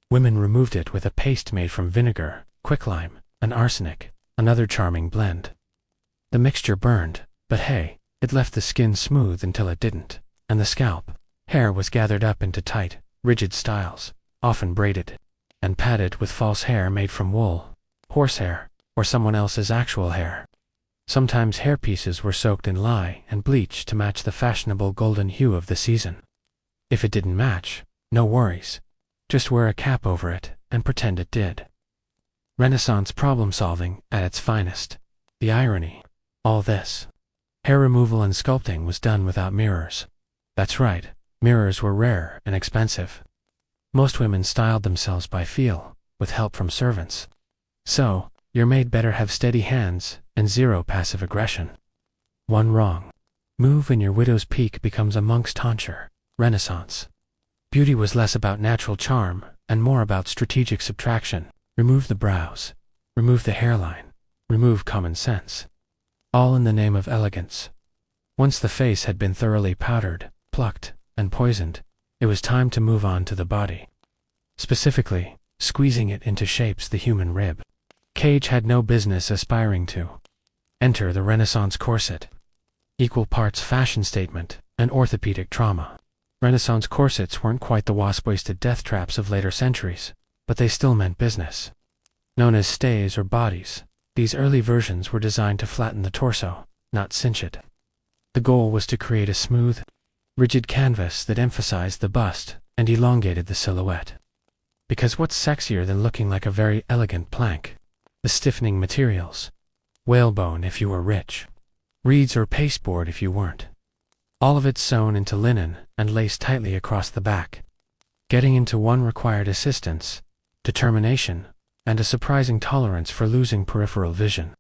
Speaker 1: Women removed it with a paste made from vinegar, quicklime, and arsenic, another charming blend. The mixture burned, but hey, it left the skin smooth until it didn't, and the scalp, hair was gathered up into tight, rigid styles, often braided, and padded with false hair made from wool, horsehair, or someone else's actual hair. Sometimes hairpieces were soaked in lye and bleach to match the fashionable golden hue of the season. If it didn't match, no worries. Just wear a cap over it and pretend it did. Renaissance problem-solving at its finest. The irony. All this. Hair removal and sculpting was done without mirrors. That's right, mirrors were rare and expensive. Most women styled themselves by feel, with help from servants. So, your maid better have steady hands and zero passive aggression. One wrong move and your widow's peak becomes a monk's tonsure. Renaissance. Beauty was less about natural charm and more about strategic subtraction. Remove the brows, remove the hairline, remove common sense. All in the name of elegance. Once the face had been thoroughly powdered, plucked, and poisoned, it was time to move on to the body. Specifically, squeezing it into shapes the human rib. Cage had no business aspiring to. Enter the Renaissance corset. Equal parts fashion statement and orthopedic trauma. Renaissance corsets weren't quite the wasp-waisted death traps of later centuries, but they still meant business. Known as stays or bodies, these early versions were designed to flatten the torso, not cinch it. The goal was to create a smooth, rigid canvas that emphasized the bust and elongated the silhouette. Because what's sexier than looking like a very elegant plank? The stiffening materials. Whalebone if you were rich. Reeds or pasteboard if you weren't. All of it sewn into linen and laced tightly across the back. Getting into one required assistance, determination, and a surprising tolerance for losing peripheral vision.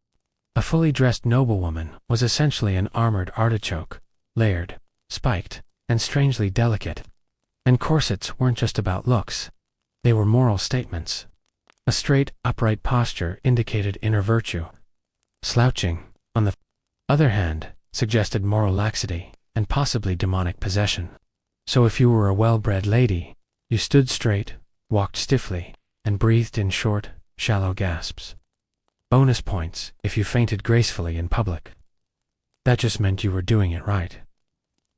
Speaker 1: A fully dressed noblewoman was essentially an armored artichoke, layered, spiked, and strangely delicate. And corsets weren't just about looks. They were moral statements. A straight, upright posture indicated inner virtue. Slouching, on the other hand, suggested moral laxity and possibly demonic possession. So if you were a well-bred lady, you stood straight, walked stiffly, and breathed in short, shallow gasps. Bonus points if you fainted gracefully in public. That just meant you were doing it right.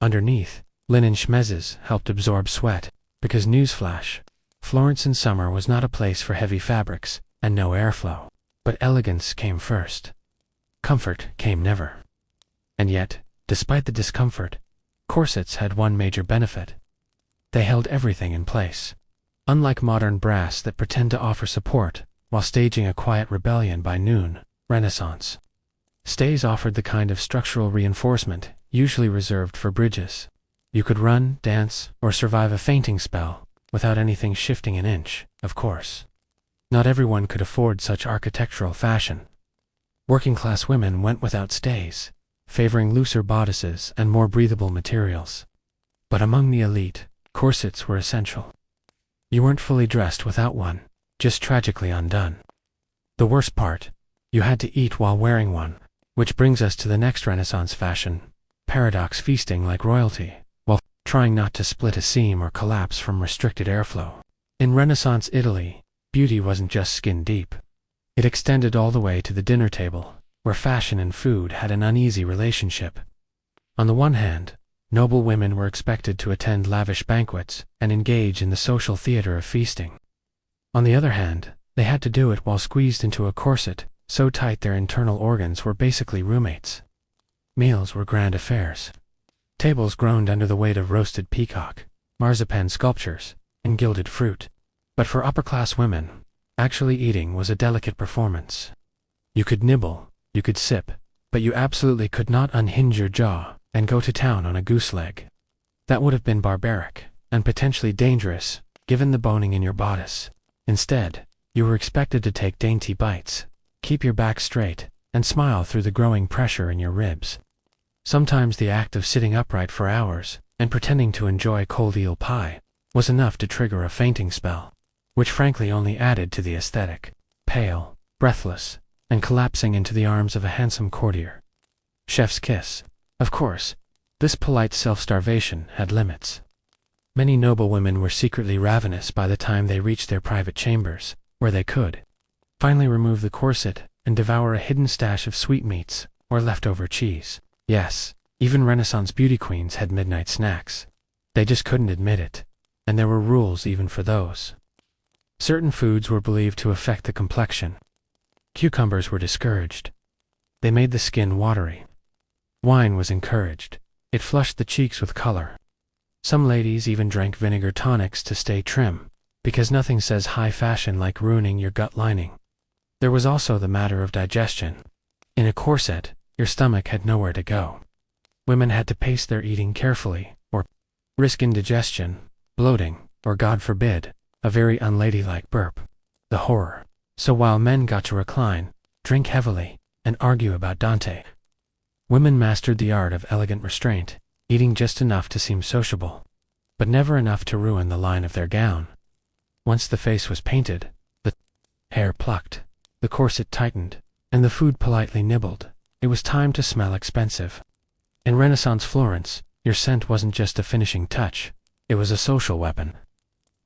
Speaker 1: Underneath, linen schmezzes helped absorb sweat, because newsflash, Florence in summer was not a place for heavy fabrics and no airflow, but elegance came first. Comfort came never. And yet, despite the discomfort, corsets had one major benefit. They held everything in place. Unlike modern brass that pretend to offer support while staging a quiet rebellion by noon, Renaissance stays offered the kind of structural reinforcement usually reserved for bridges. You could run, dance, or survive a fainting spell without anything shifting an inch, of course. Not everyone could afford such architectural fashion. Working-class women went without stays, favoring looser bodices and more breathable materials. But among the elite, corsets were essential. You weren't fully dressed without one, just tragically undone. The worst part, you had to eat while wearing one, which brings us to the next Renaissance fashion, paradox feasting like royalty, while trying not to split a seam or collapse from restricted airflow. In Renaissance Italy, beauty wasn't just skin deep. It extended all the way to the dinner table, where fashion and food had an uneasy relationship. On the one hand, noble women were expected to attend lavish banquets and engage in the social theater of feasting. On the other hand, they had to do it while squeezed into a corset so tight their internal organs were basically roommates. Meals were grand affairs. Tables groaned under the weight of roasted peacock, marzipan sculptures, and gilded fruit. But for upper-class women, actually eating was a delicate performance. You could nibble, you could sip, but you absolutely could not unhinge your jaw and go to town on a goose leg. That would have been barbaric, and potentially dangerous, given the boning in your bodice. Instead, you were expected to take dainty bites, keep your back straight, and smile through the growing pressure in your ribs. Sometimes the act of sitting upright for hours and pretending to enjoy cold eel pie was enough to trigger a fainting spell, which frankly only added to the aesthetic. Pale, breathless, and collapsing into the arms of a handsome courtier. Chef's kiss. Of course, this polite self-starvation had limits. Many noble women were secretly ravenous by the time they reached their private chambers, where they could finally remove the corset and devour a hidden stash of sweetmeats or leftover cheese. Yes, even Renaissance beauty queens had midnight snacks. They just couldn't admit it, and there were rules even for those. Certain foods were believed to affect the complexion. Cucumbers were discouraged. They made the skin watery. Wine was encouraged. It flushed the cheeks with color. Some ladies even drank vinegar tonics to stay trim, because nothing says high fashion like ruining your gut lining. There was also the matter of digestion. In a corset, your stomach had nowhere to go. Women had to pace their eating carefully, or risk indigestion, bloating, or God forbid, a very unladylike burp. The horror. So while men got to recline, drink heavily, and argue about Dante, women mastered the art of elegant restraint, eating just enough to seem sociable, but never enough to ruin the line of their gown. Once the face was painted, the hair plucked, the corset tightened, and the food politely nibbled, it was time to smell expensive. In Renaissance Florence, your scent wasn't just a finishing touch, it was a social weapon.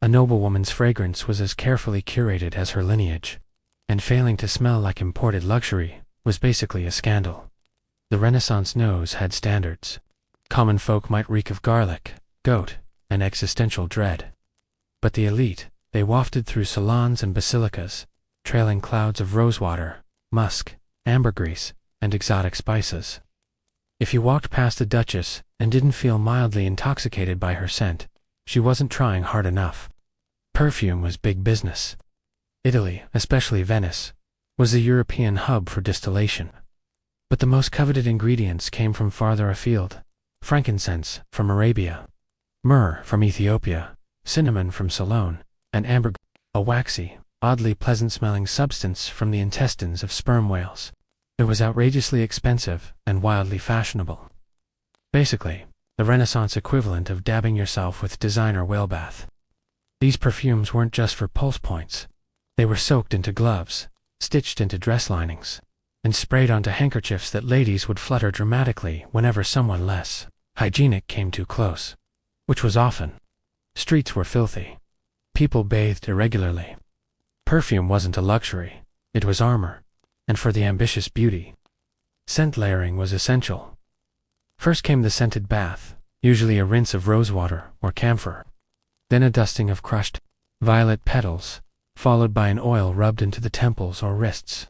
Speaker 1: A noblewoman's fragrance was as carefully curated as her lineage, and failing to smell like imported luxury was basically a scandal. The Renaissance nose had standards. Common folk might reek of garlic, goat, and existential dread. But the elite, they wafted through salons and basilicas, trailing clouds of rosewater, musk, ambergris, and exotic spices. If you walked past a duchess and didn't feel mildly intoxicated by her scent, she wasn't trying hard enough. Perfume was big business. Italy, especially Venice, was the European hub for distillation. But the most coveted ingredients came from farther afield. Frankincense from Arabia, myrrh from Ethiopia, cinnamon from Ceylon, and ambergris, a waxy, oddly pleasant-smelling substance from the intestines of sperm whales. It was outrageously expensive and wildly fashionable. Basically, the Renaissance equivalent of dabbing yourself with designer whale bath. These perfumes weren't just for pulse points. They were soaked into gloves, stitched into dress linings, and sprayed onto handkerchiefs that ladies would flutter dramatically whenever someone less hygienic came too close, which was often. Streets were filthy. People bathed irregularly. Perfume wasn't a luxury, it was armor, and for the ambitious beauty, scent layering was essential. First came the scented bath, usually a rinse of rosewater or camphor, then a dusting of crushed violet petals, followed by an oil rubbed into the temples or wrists,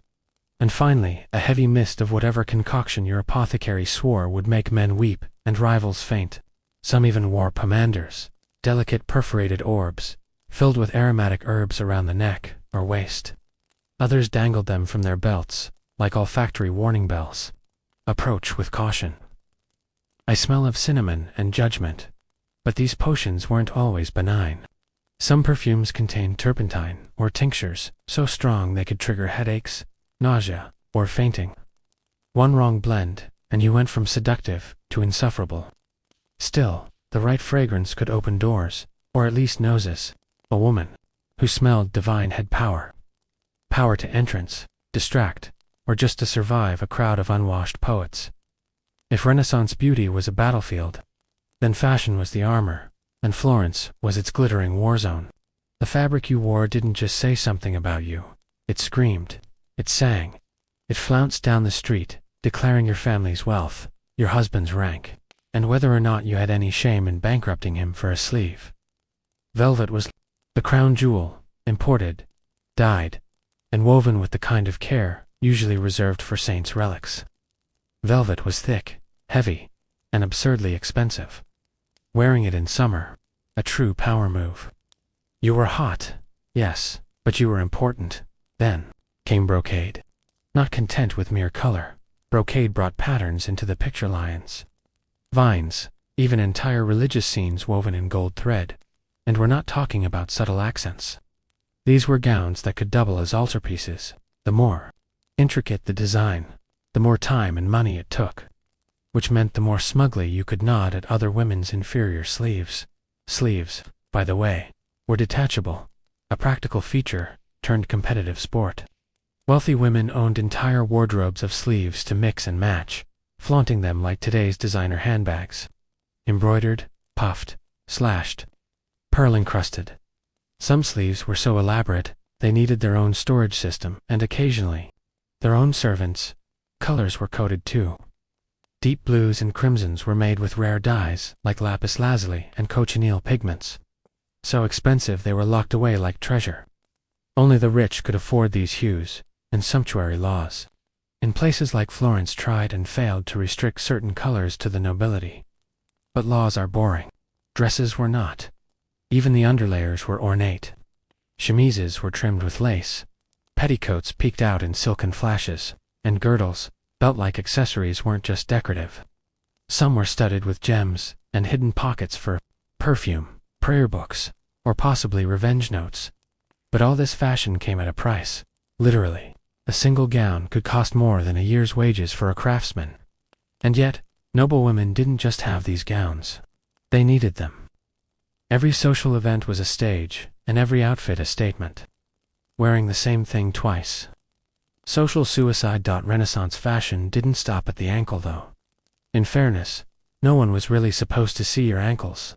Speaker 1: and finally a heavy mist of whatever concoction your apothecary swore would make men weep and rivals faint. Some even wore pomanders, delicate perforated orbs, filled with aromatic herbs around the neck or waist. Others dangled them from their belts, like olfactory warning bells. Approach with caution. I smell of cinnamon and judgment, but these potions weren't always benign. Some perfumes contained turpentine or tinctures so strong they could trigger headaches, nausea, or fainting. One wrong blend, and you went from seductive to insufferable. Still, the right fragrance could open doors, or at least noses. A woman who smelled divine had power. Power to entrance, distract, or just to survive a crowd of unwashed poets. If Renaissance beauty was a battlefield, then fashion was the armor, and Florence was its glittering war zone. The fabric you wore didn't just say something about you, it screamed, it sang, it flounced down the street, declaring your family's wealth, your husband's rank, and whether or not you had any shame in bankrupting him for a sleeve. Velvet was the crown jewel, imported, dyed, and woven with the kind of care usually reserved for saints' relics. Velvet was thick, heavy, and absurdly expensive. Wearing it in summer, a true power move. You were hot, yes, but you were important. Then came brocade. Not content with mere color, brocade brought patterns into the picture lions. Vines, even entire religious scenes woven in gold thread, And we're not talking about subtle accents. These were gowns that could double as altarpieces. The more intricate the design, the more time and money it took, which meant the more smugly you could nod at other women's inferior sleeves. Sleeves, by the way, were detachable, a practical feature turned competitive sport. Wealthy women owned entire wardrobes of sleeves to mix and match, flaunting them like today's designer handbags. Embroidered, puffed, slashed, pearl-encrusted. Some sleeves were so elaborate, they needed their own storage system, and occasionally, their own servants. Colors were coded too. Deep blues and crimsons were made with rare dyes, like lapis lazuli and cochineal pigments. So expensive they were locked away like treasure. Only the rich could afford these hues, and sumptuary laws in places like Florence tried and failed to restrict certain colors to the nobility. But laws are boring. Dresses were not. Even the underlayers were ornate. Chemises were trimmed with lace. Petticoats peeked out in silken flashes, and girdles, belt-like accessories weren't just decorative. Some were studded with gems and hidden pockets for perfume, prayer books, or possibly revenge notes. But all this fashion came at a price. Literally, a single gown could cost more than a year's wages for a craftsman. And yet, noble women didn't just have these gowns. They needed them. Every social event was a stage, and every outfit a statement. Wearing the same thing twice. Social suicide. Renaissance fashion didn't stop at the ankle though. In fairness, no one was really supposed to see your ankles.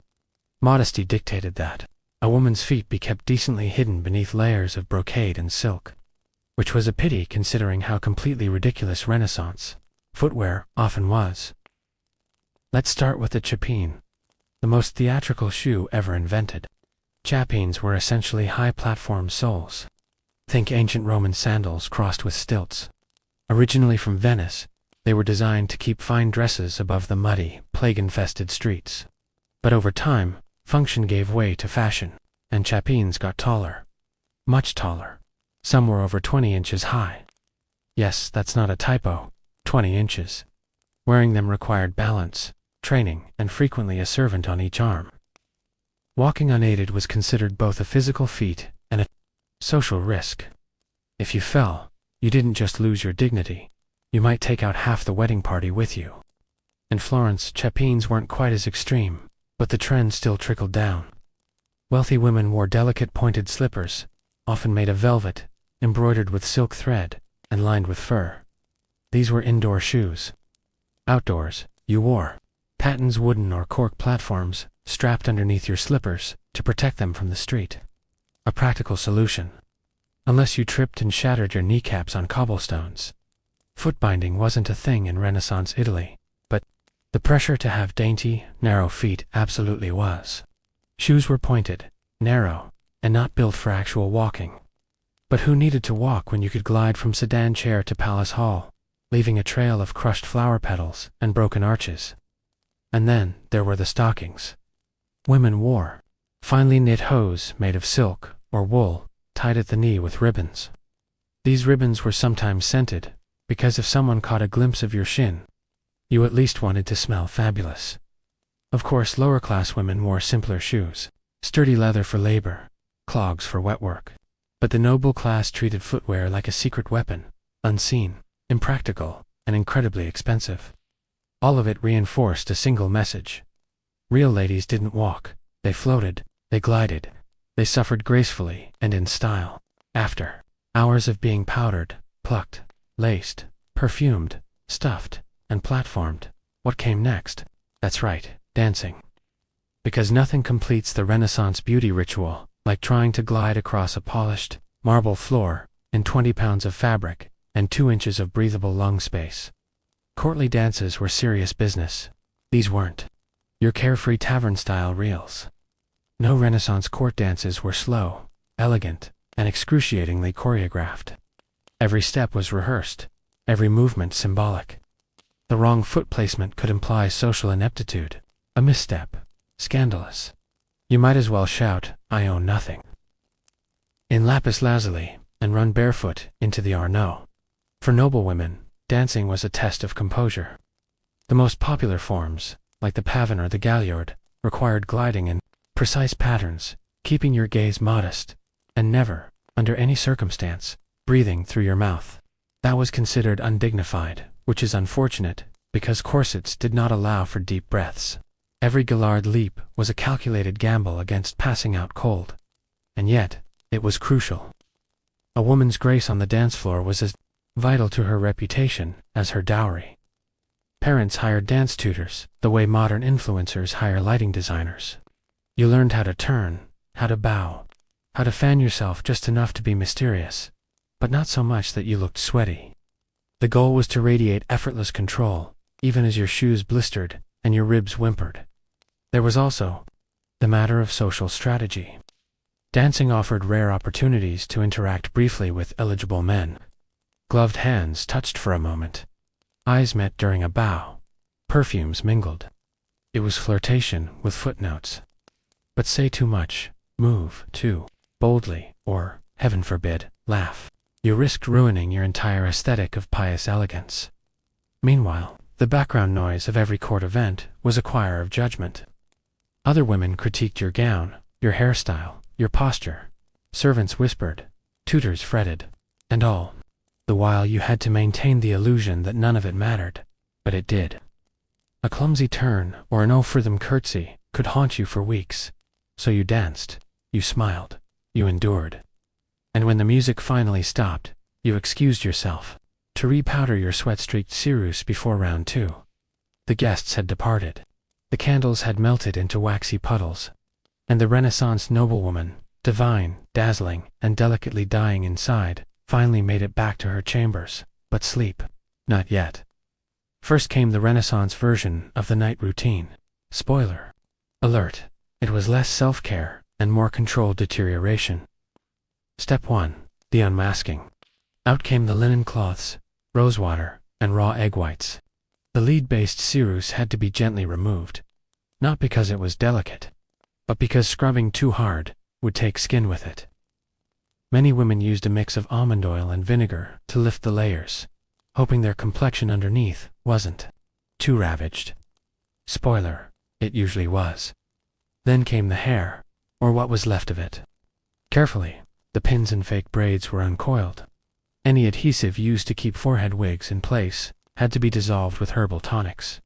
Speaker 1: Modesty dictated that a woman's feet be kept decently hidden beneath layers of brocade and silk, which was a pity considering how completely ridiculous Renaissance footwear often was. Let's start with the chapine, the most theatrical shoe ever invented. Chapines were essentially high platform soles. Think ancient Roman sandals crossed with stilts. Originally from Venice, they were designed to keep fine dresses above the muddy, plague-infested streets. But over time, function gave way to fashion, and chapines got taller. Much taller. Some were over 20 inches high. Yes, that's not a typo. 20 inches. Wearing them required balance, training, and frequently a servant on each arm. Walking unaided was considered both a physical feat and a social risk. If you fell, you didn't just lose your dignity, you might take out half the wedding party with you. In Florence, chapines weren't quite as extreme, but the trend still trickled down. Wealthy women wore delicate pointed slippers, often made of velvet, embroidered with silk thread, and lined with fur. These were indoor shoes. Outdoors, you wore pattens wooden or cork platforms strapped underneath your slippers to protect them from the street. A practical solution. Unless you tripped and shattered your kneecaps on cobblestones. Foot binding wasn't a thing in Renaissance Italy, but the pressure to have dainty, narrow feet absolutely was. Shoes were pointed, narrow, and not built for actual walking. But who needed to walk when you could glide from sedan chair to palace hall, leaving a trail of crushed flower petals and broken arches? And then there were the stockings. Women wore finely knit hose made of silk or wool, tied at the knee with ribbons. These ribbons were sometimes scented, because if someone caught a glimpse of your shin, you at least wanted to smell fabulous. Of course, lower-class women wore simpler shoes, sturdy leather for labor, clogs for wet work. But the noble class treated footwear like a secret weapon, unseen, impractical, and incredibly expensive. All of it reinforced a single message. Real ladies didn't walk, they floated, they glided, they suffered gracefully and in style. After hours of being powdered, plucked, laced, perfumed, stuffed, and platformed, what came next? That's right, dancing. Because nothing completes the Renaissance beauty ritual like trying to glide across a polished, marble floor in 20 pounds of fabric and 2 inches of breathable lung space. Courtly dances were serious business. These weren't your carefree tavern-style reels. No, Renaissance court dances were slow, elegant, and excruciatingly choreographed. Every step was rehearsed, every movement symbolic. The wrong foot placement could imply social ineptitude, a misstep, scandalous. You might as well shout, "I own nothing," in lapis lazuli, and run barefoot into the Arno. For noble women, dancing was a test of composure. The most popular forms, like the pavane or the galliard, required gliding in precise patterns, keeping your gaze modest, and never, under any circumstance, breathing through your mouth. That was considered undignified, which is unfortunate, because corsets did not allow for deep breaths. Every Gillard leap was a calculated gamble against passing out cold. And yet, it was crucial. A woman's grace on the dance floor was as vital to her reputation as her dowry. Parents hired dance tutors, the way modern influencers hire lighting designers. You learned how to turn, how to bow, how to fan yourself just enough to be mysterious, but not so much that you looked sweaty. The goal was to radiate effortless control, even as your shoes blistered and your ribs whimpered. There was also the matter of social strategy. Dancing offered rare opportunities to interact briefly with eligible men. Gloved hands touched for a moment. Eyes met during a bow. Perfumes mingled. It was flirtation with footnotes. But say too much, move too boldly, or, heaven forbid, laugh. You risked ruining your entire aesthetic of pious elegance. Meanwhile, the background noise of every court event was a choir of judgment. Other women critiqued your gown, your hairstyle, your posture. Servants whispered, tutors fretted, and all the while you had to maintain the illusion that none of it mattered, but it did. A clumsy turn or an off-rhythm curtsy could haunt you for weeks, so you danced, you smiled, you endured. And when the music finally stopped, you excused yourself to repowder your sweat-streaked cirrus before round 2. The guests had departed. The candles had melted into waxy puddles, and the Renaissance noblewoman, divine, dazzling, and delicately dying inside, finally made it back to her chambers, but sleep, not yet. First came the Renaissance version of the night routine. Spoiler alert, it was less self-care and more controlled deterioration. Step 1. The unmasking. Out came the linen cloths, rosewater, and raw egg whites. The lead-based cirrus had to be gently removed, not because it was delicate, but because scrubbing too hard would take skin with it. Many women used a mix of almond oil and vinegar to lift the layers, hoping their complexion underneath wasn't too ravaged. Spoiler, it usually was. Then came the hair, or what was left of it. Carefully, the pins and fake braids were uncoiled. Any adhesive used to keep forehead wigs in place had to be dissolved with herbal tonics.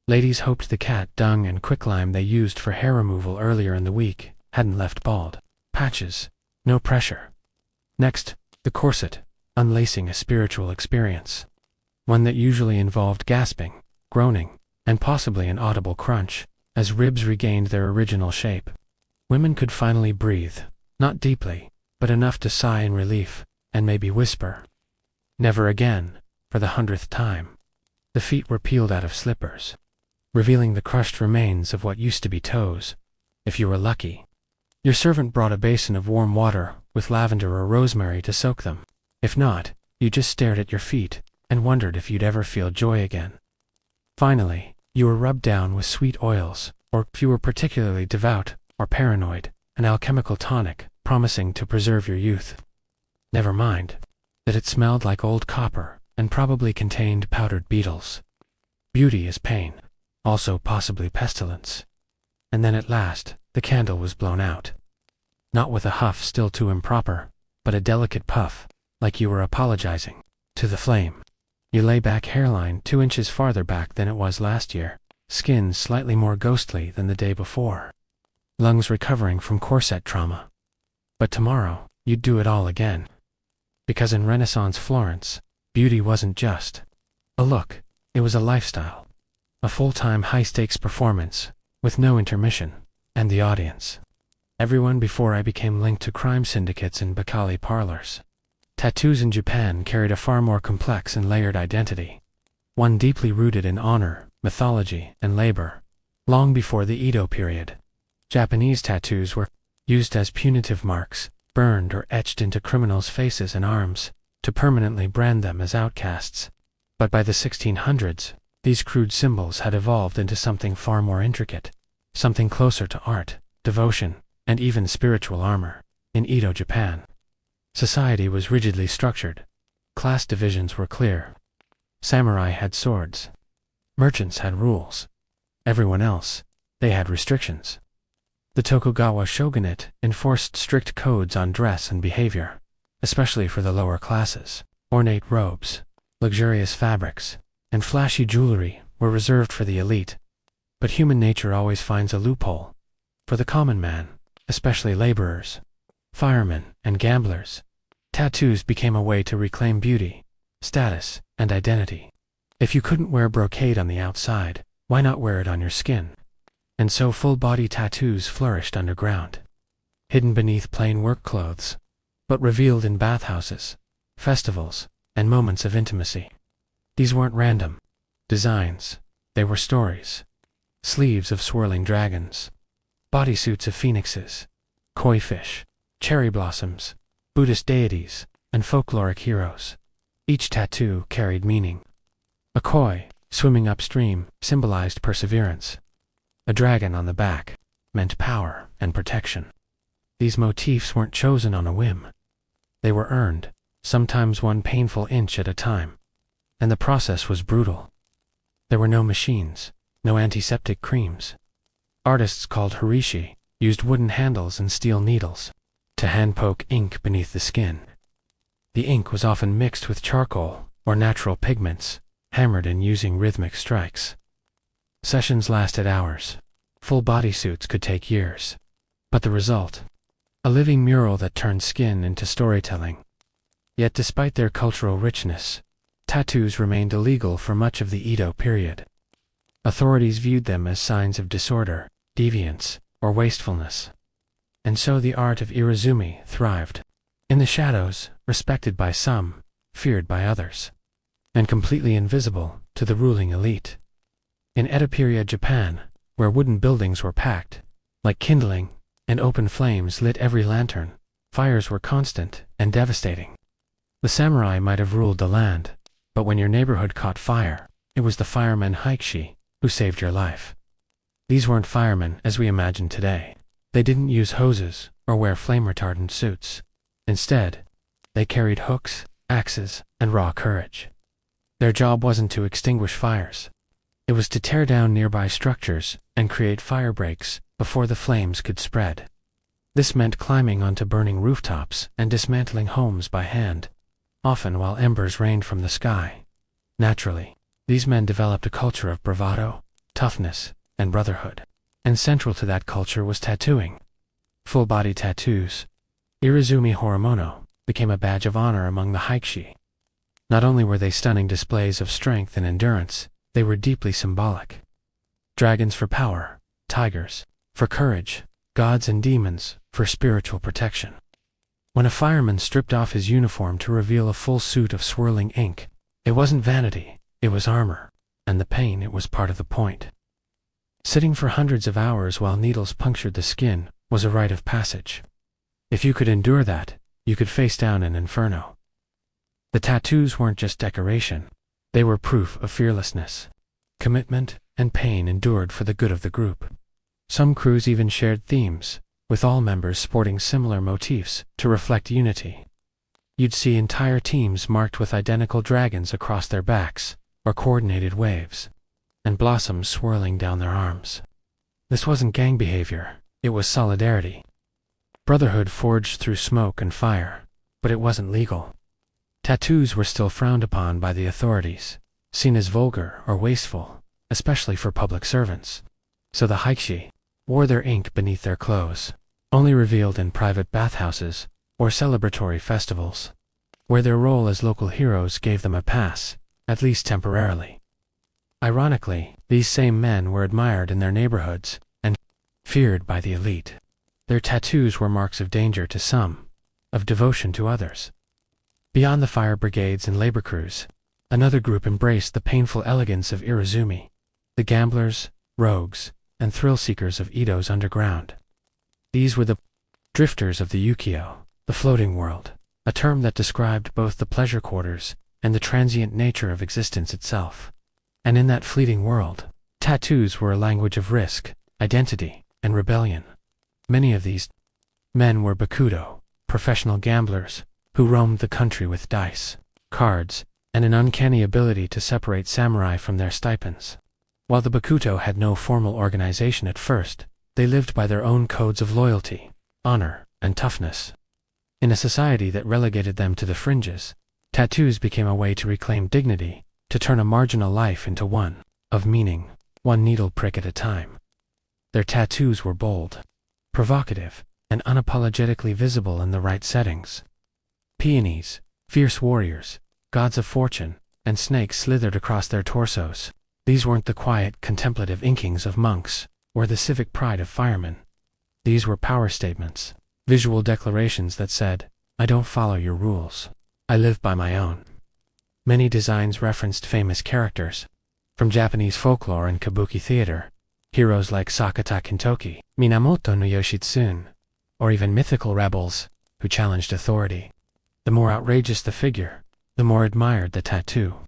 Speaker 1: Ladies hoped the cat dung and quicklime they used for hair removal earlier in the week hadn't left bald patches. No pressure. Next, the corset, unlacing a spiritual experience. One that usually involved gasping, groaning, and possibly an audible crunch, as ribs regained their original shape. Women could finally breathe, not deeply, but enough to sigh in relief, and maybe whisper. Never again, for the 100th time. The feet were peeled out of slippers, revealing the crushed remains of what used to be toes, if you were lucky. Your servant brought a basin of warm water with lavender or rosemary to soak them. If not, you just stared at your feet and wondered if you'd ever feel joy again. Finally, you were rubbed down with sweet oils, or if you were particularly devout or paranoid, an alchemical tonic promising to preserve your youth. Never mind that it smelled like old copper and probably contained powdered beetles. Beauty is pain, also possibly pestilence. And then at last, the candle was blown out. Not with a huff still too improper, but a delicate puff, like you were apologizing to the flame. You lay back, hairline 2 inches farther back than it was last year, skin slightly more ghostly than the day before, lungs recovering from corset trauma. But tomorrow, you'd do it all again. Because in Renaissance Florence, beauty wasn't just a look, it was a lifestyle. A full-time high-stakes performance, with no intermission, and the audience. Everyone before I became linked to crime syndicates and bacali parlors. Tattoos in Japan carried a far more complex and layered identity, one deeply rooted in honor, mythology, and labor. Long before the Edo period, Japanese tattoos were used as punitive marks, burned or etched into criminals' faces and arms, to permanently brand them as outcasts. But by the 1600s, these crude symbols had evolved into something far more intricate, something closer to art, devotion, and even spiritual armor. In Edo, Japan, society was rigidly structured. Class divisions were clear. Samurai had swords. Merchants had rules. Everyone else, they had restrictions. The Tokugawa shogunate enforced strict codes on dress and behavior, especially for the lower classes. Ornate robes, luxurious fabrics, and flashy jewelry were reserved for the elite, but human nature always finds a loophole. For the common man, especially laborers, firemen, and gamblers, tattoos became a way to reclaim beauty, status, and identity. If you couldn't wear brocade on the outside, why not wear it on your skin? And so full-body tattoos flourished underground, hidden beneath plain work clothes, but revealed in bathhouses, festivals, and moments of intimacy. These weren't random designs, they were stories. Sleeves of swirling dragons, bodysuits of phoenixes, koi fish, cherry blossoms, Buddhist deities, and folkloric heroes. Each tattoo carried meaning. A koi, swimming upstream, symbolized perseverance. A dragon on the back meant power and protection. These motifs weren't chosen on a whim. They were earned, sometimes one painful inch at a time. And the process was brutal. There were no machines, no antiseptic creams. Artists called horishi used wooden handles and steel needles to hand-poke ink beneath the skin. The ink was often mixed with charcoal or natural pigments, hammered in using rhythmic strikes. Sessions lasted hours. Full bodysuits could take years. But the result? A living mural that turned skin into storytelling. Yet despite their cultural richness, tattoos remained illegal for much of the Edo period. Authorities viewed them as signs of disorder, deviance, or wastefulness. And so the art of irizumi thrived. In the shadows, respected by some, feared by others, and completely invisible to the ruling elite. In Edo period Japan, where wooden buildings were packed, like kindling, and open flames lit every lantern, fires were constant and devastating. The samurai might have ruled the land, but when your neighborhood caught fire, it was the fireman Haikishi who saved your life. These weren't firemen as we imagine today. They didn't use hoses or wear flame-retardant suits. Instead, they carried hooks, axes, and raw courage. Their job wasn't to extinguish fires. It was to tear down nearby structures and create fire breaks before the flames could spread. This meant climbing onto burning rooftops and dismantling homes by hand, often while embers rained from the sky. Naturally, these men developed a culture of bravado, toughness, and brotherhood. And central to that culture was tattooing. Full-body tattoos, irizumi horomono, became a badge of honor among the Haikishi. Not only were they stunning displays of strength and endurance, they were deeply symbolic. Dragons for power, tigers for courage, gods and demons for spiritual protection. When a fireman stripped off his uniform to reveal a full suit of swirling ink, it wasn't vanity, it was armor, and the pain, it was part of the point. Sitting for hundreds of hours while needles punctured the skin was a rite of passage. If you could endure that, you could face down an inferno. The tattoos weren't just decoration, they were proof of fearlessness. Commitment and pain endured for the good of the group. Some crews even shared themes, with all members sporting similar motifs to reflect unity. You'd see entire teams marked with identical dragons across their backs, or coordinated waves, and blossoms swirling down their arms. This wasn't gang behavior, it was solidarity. Brotherhood forged through smoke and fire, but it wasn't legal. Tattoos were still frowned upon by the authorities, seen as vulgar or wasteful, especially for public servants. So the Haikishi wore their ink beneath their clothes, only revealed in private bathhouses or celebratory festivals, where their role as local heroes gave them a pass, at least temporarily. Ironically, these same men were admired in their neighborhoods and feared by the elite. Their tattoos were marks of danger to some, of devotion to others. Beyond the fire brigades and labor crews, another group embraced the painful elegance of irizumi, the gamblers, rogues, and thrill-seekers of Edo's underground. These were the drifters of the ukiyo, the floating world, a term that described both the pleasure quarters and the transient nature of existence itself. And in that fleeting world, tattoos were a language of risk, identity, and rebellion. Many of these men were bakudo, professional gamblers, who roamed the country with dice, cards, and an uncanny ability to separate samurai from their stipends. While the bakuto had no formal organization at first, They lived by their own codes of loyalty, honor, and toughness. In a society that relegated them to the fringes, tattoos became a way to reclaim dignity, to turn a marginal life into one of meaning, one needle prick at a time. Their tattoos were bold, provocative, and unapologetically visible in the right settings. Peonies, fierce warriors, gods of fortune, and snakes slithered across their torsos. These weren't the quiet, contemplative inkings of monks, or the civic pride of firemen. These were power statements, visual declarations that said, "I don't follow your rules. I live by my own." Many designs referenced famous characters. From Japanese folklore and kabuki theater, heroes like Sakata Kintoki, Minamoto no Yoshitsune, or even mythical rebels who challenged authority. The more outrageous the figure, the more admired the tattoo.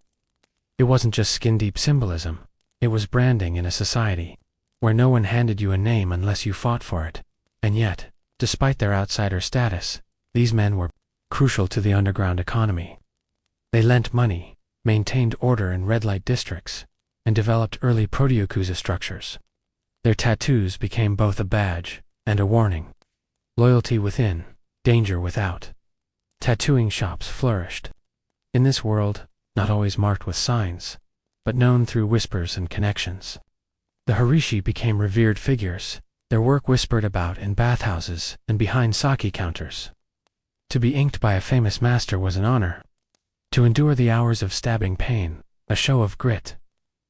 Speaker 1: It wasn't just skin-deep symbolism, it was branding in a society where no one handed you a name unless you fought for it. And yet, despite their outsider status, these men were crucial to the underground economy. They lent money, maintained order in red-light districts, and developed early proto-yakuza structures. Their tattoos became both a badge and a warning. Loyalty within, danger without. Tattooing shops flourished. In this world, not always marked with signs, but known through whispers and connections. The Harishi became revered figures, their work whispered about in bathhouses and behind sake counters. To be inked by a famous master was an honor. To endure the hours of stabbing pain, a show of grit.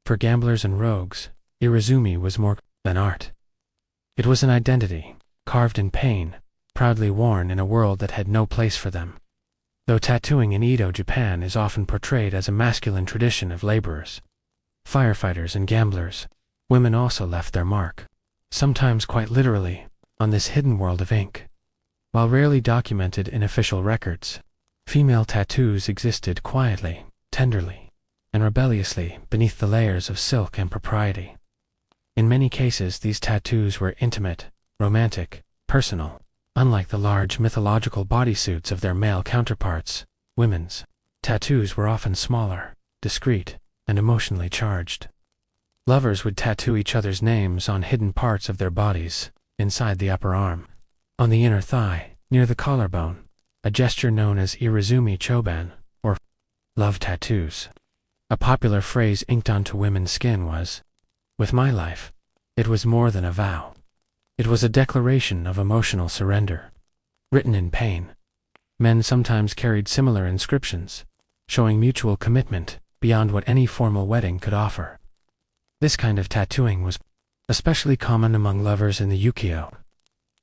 Speaker 1: For gamblers and rogues, Irizumi was more than art. It was an identity, carved in pain, proudly worn in a world that had no place for them. Though tattooing in Edo, Japan is often portrayed as a masculine tradition of laborers, firefighters, and gamblers, women also left their mark, sometimes quite literally, on this hidden world of ink. While rarely documented in official records, female tattoos existed quietly, tenderly, and rebelliously beneath the layers of silk and propriety. In many cases, these tattoos were intimate, romantic, personal. Unlike the large mythological bodysuits of their male counterparts, women's tattoos were often smaller, discreet, and emotionally charged. Lovers would tattoo each other's names on hidden parts of their bodies, inside the upper arm, on the inner thigh, near the collarbone, a gesture known as Irizumi Choban, or love tattoos. A popular phrase inked onto women's skin was, "With my life, it was more than a vow." It was a declaration of emotional surrender, written in pain. Men sometimes carried similar inscriptions, showing mutual commitment beyond what any formal wedding could offer. This kind of tattooing was especially common among lovers in the ukiyo,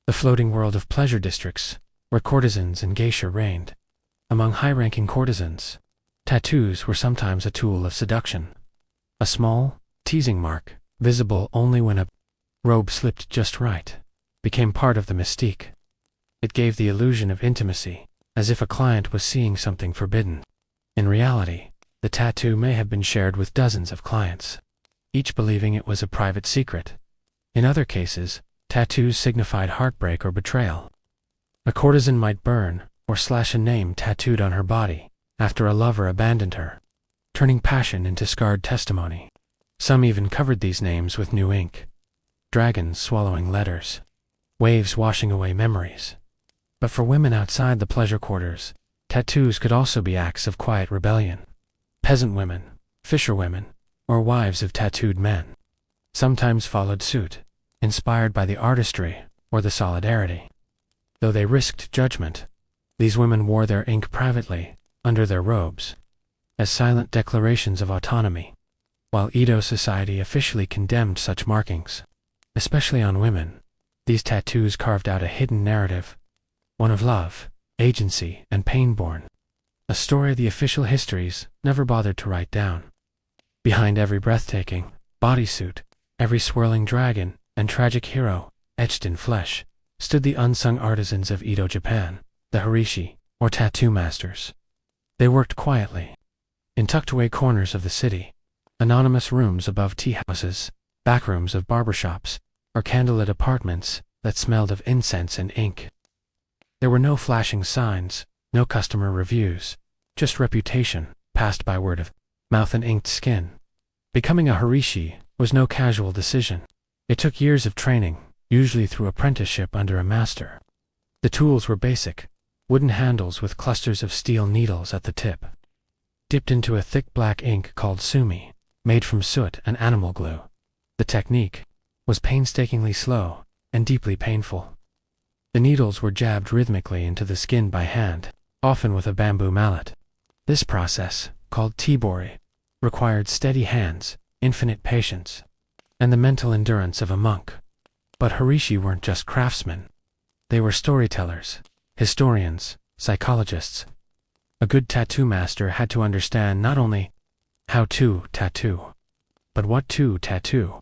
Speaker 1: the floating world of pleasure districts, where courtesans and geisha reigned. Among high-ranking courtesans, tattoos were sometimes a tool of seduction. A small, teasing mark, visible only when a robe slipped just right, became part of the mystique. It gave the illusion of intimacy, as if a client was seeing something forbidden. In reality, the tattoo may have been shared with dozens of clients, each believing it was a private secret. In other cases, tattoos signified heartbreak or betrayal. A courtesan might burn or slash a name tattooed on her body after a lover abandoned her, turning passion into scarred testimony. Some even covered these names with new ink. Dragons swallowing letters, waves washing away memories. But for women outside the pleasure quarters, tattoos could also be acts of quiet rebellion. Peasant women, fisherwomen, or wives of tattooed men sometimes followed suit, inspired by the artistry or the solidarity. Though they risked judgment, these women wore their ink privately, under their robes, as silent declarations of autonomy, while Edo society officially condemned such markings. Especially on women, these tattoos carved out a hidden narrative, one of love, agency, and pain born, a story the official histories never bothered to write down. Behind every breathtaking bodysuit, every swirling dragon and tragic hero, etched in flesh, stood the unsung artisans of Edo, Japan, the Harishi, or tattoo masters. They worked quietly, in tucked-away corners of the city, anonymous rooms above tea houses, back rooms of barbershops, or candlelit apartments that smelled of incense and ink. There were no flashing signs, no customer reviews, just reputation, passed by word of mouth and inked skin. Becoming a Harishi was no casual decision. It took years of training, usually through apprenticeship under a master. The tools were basic, wooden handles with clusters of steel needles at the tip, dipped into a thick black ink called sumi, made from soot and animal glue. The technique was painstakingly slow and deeply painful. The needles were jabbed rhythmically into the skin by hand, often with a bamboo mallet. This process, called tibori, required steady hands, infinite patience, and the mental endurance of a monk. But harishi weren't just craftsmen. They were storytellers, historians, psychologists. A good tattoo master had to understand not only how to tattoo, but what to tattoo.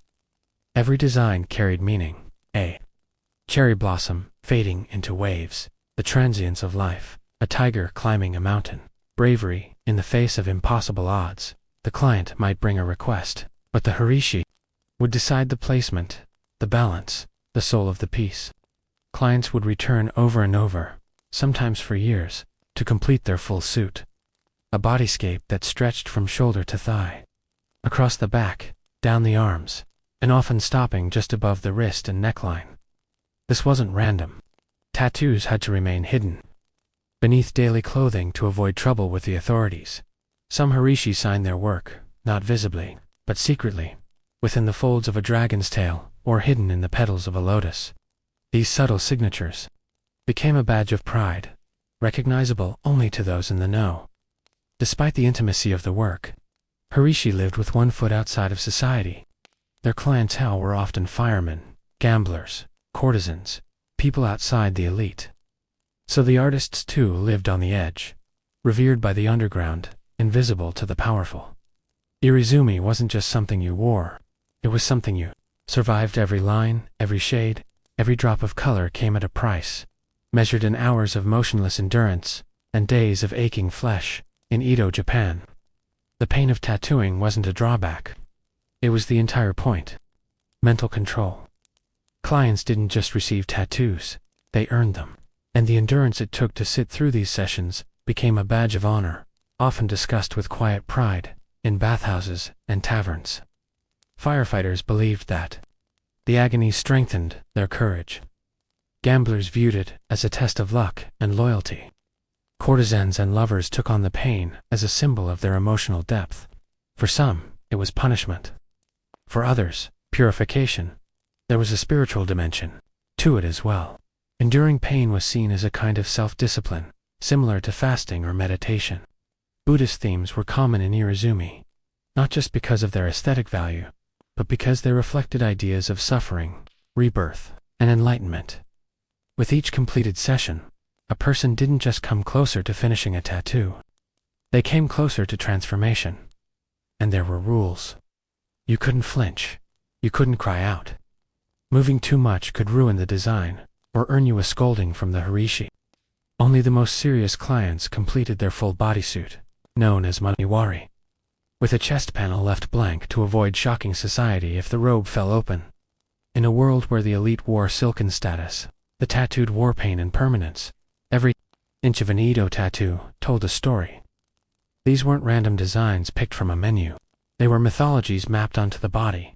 Speaker 1: Every design carried meaning. A cherry blossom fading into waves, the transience of life, a tiger climbing a mountain, bravery in the face of impossible odds. The client might bring a request, but the harishi would decide the placement, the balance, the soul of the piece. Clients would return over and over, sometimes for years, to complete their full suit. A bodyscape that stretched from shoulder to thigh, across the back, down the arms, and often stopping just above the wrist and neckline. This wasn't random. Tattoos had to remain hidden beneath daily clothing to avoid trouble with the authorities. Some harishi signed their work, not visibly, but secretly, within the folds of a dragon's tail or hidden in the petals of a lotus. These subtle signatures became a badge of pride, recognizable only to those in the know. Despite the intimacy of the work, harishi lived with one foot outside of society. Their clientele were often firemen, gamblers, courtesans, people outside the elite. So the artists too lived on the edge, revered by the underground, invisible to the powerful. Irizumi wasn't just something you wore, it was something you survived. Every line, every shade, every drop of color came at a price, measured in hours of motionless endurance and days of aching flesh. In Edo, Japan, the pain of tattooing wasn't a drawback. It was the entire point. Mental control. Clients didn't just receive tattoos, they earned them. And the endurance it took to sit through these sessions became a badge of honor, often discussed with quiet pride in bathhouses and taverns. Firefighters believed that the agony strengthened their courage. Gamblers viewed it as a test of luck and loyalty. Courtesans and lovers took on the pain as a symbol of their emotional depth. For some, it was punishment. For others, purification. There was a spiritual dimension to it as well. Enduring pain was seen as a kind of self-discipline, similar to fasting or meditation. Buddhist themes were common in Irizumi, not just because of their aesthetic value, but because they reflected ideas of suffering, rebirth, and enlightenment. With each completed session, a person didn't just come closer to finishing a tattoo. They came closer to transformation. And there were rules. You couldn't flinch. You couldn't cry out. Moving too much could ruin the design, or earn you a scolding from the harishi. Only the most serious clients completed their full bodysuit, known as maniwari, with a chest panel left blank to avoid shocking society if the robe fell open. In a world where the elite wore silken status, the tattooed wore pain and permanence. Every inch of an Edo tattoo told a story. These weren't random designs picked from a menu. They were mythologies mapped onto the body,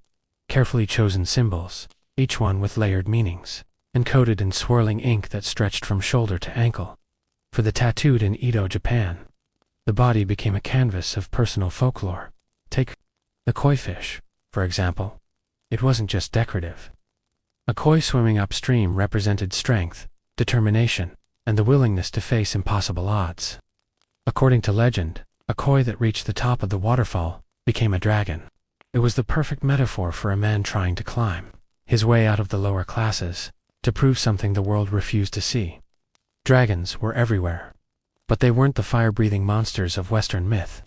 Speaker 1: carefully chosen symbols, each one with layered meanings, encoded in swirling ink that stretched from shoulder to ankle. For the tattooed in Edo, Japan, the body became a canvas of personal folklore. Take the koi fish, for example. It wasn't just decorative. A koi swimming upstream represented strength, determination, and the willingness to face impossible odds. According to legend, a koi that reached the top of the waterfall became a dragon. It was the perfect metaphor for a man trying to climb his way out of the lower classes, to prove something the world refused to see. Dragons were everywhere, but they weren't the fire-breathing monsters of Western myth.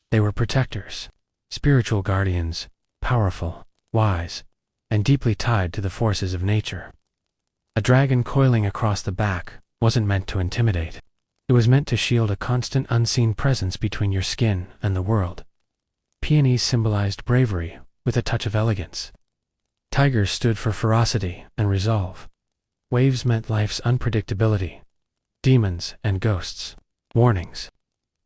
Speaker 1: They were protectors, spiritual guardians, powerful, wise, and deeply tied to the forces of nature. A dragon coiling across the back wasn't meant to intimidate. It was meant to shield a constant unseen presence between your skin and the world. Peonies symbolized bravery with a touch of elegance. Tigers stood for ferocity and resolve. Waves meant life's unpredictability. Demons and ghosts, warnings.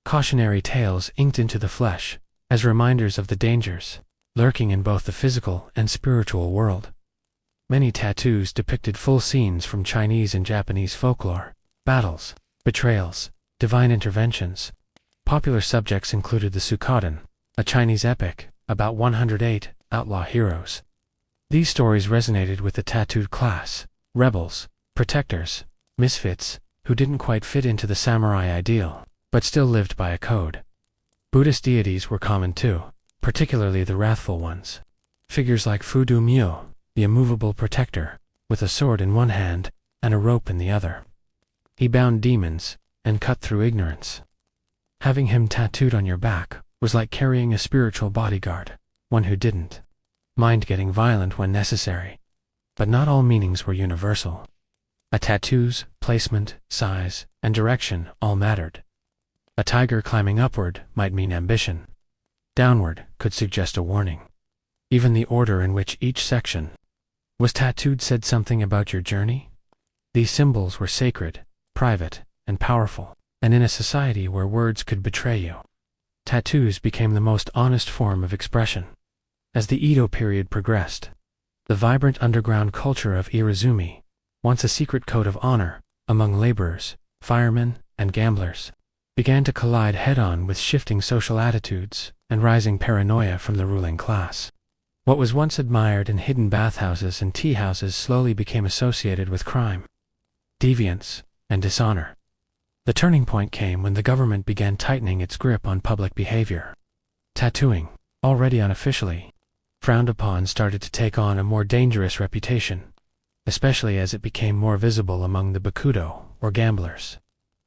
Speaker 1: Cautionary tales inked into the flesh as reminders of the dangers lurking in both the physical and spiritual world. Many tattoos depicted full scenes from Chinese and Japanese folklore, battles, betrayals, divine interventions. Popular subjects included the Suikoden, a Chinese epic about 108 outlaw heroes. These stories resonated with the tattooed class, rebels, protectors, misfits, who didn't quite fit into the samurai ideal, but still lived by a code. Buddhist deities were common too, particularly the wrathful ones. Figures like Fudu Myo, the immovable protector, with a sword in one hand and a rope in the other. He bound demons and cut through ignorance. Having him tattooed on your back was like carrying a spiritual bodyguard, one who didn't mind getting violent when necessary. But not all meanings were universal. A tattoo's placement, size, and direction all mattered. A tiger climbing upward might mean ambition. Downward could suggest a warning. Even the order in which each section was tattooed said something about your journey. These symbols were sacred, private, and powerful, and in a society where words could betray you, tattoos became the most honest form of expression. As the Edo period progressed, the vibrant underground culture of Irizumi, once a secret code of honor among laborers, firemen, and gamblers, began to collide head-on with shifting social attitudes and rising paranoia from the ruling class. What was once admired in hidden bathhouses and tea houses slowly became associated with crime, deviance, and dishonor. The turning point came when the government began tightening its grip on public behavior. Tattooing, already unofficially frowned upon, started to take on a more dangerous reputation, especially as it became more visible among the bakudo, or gamblers,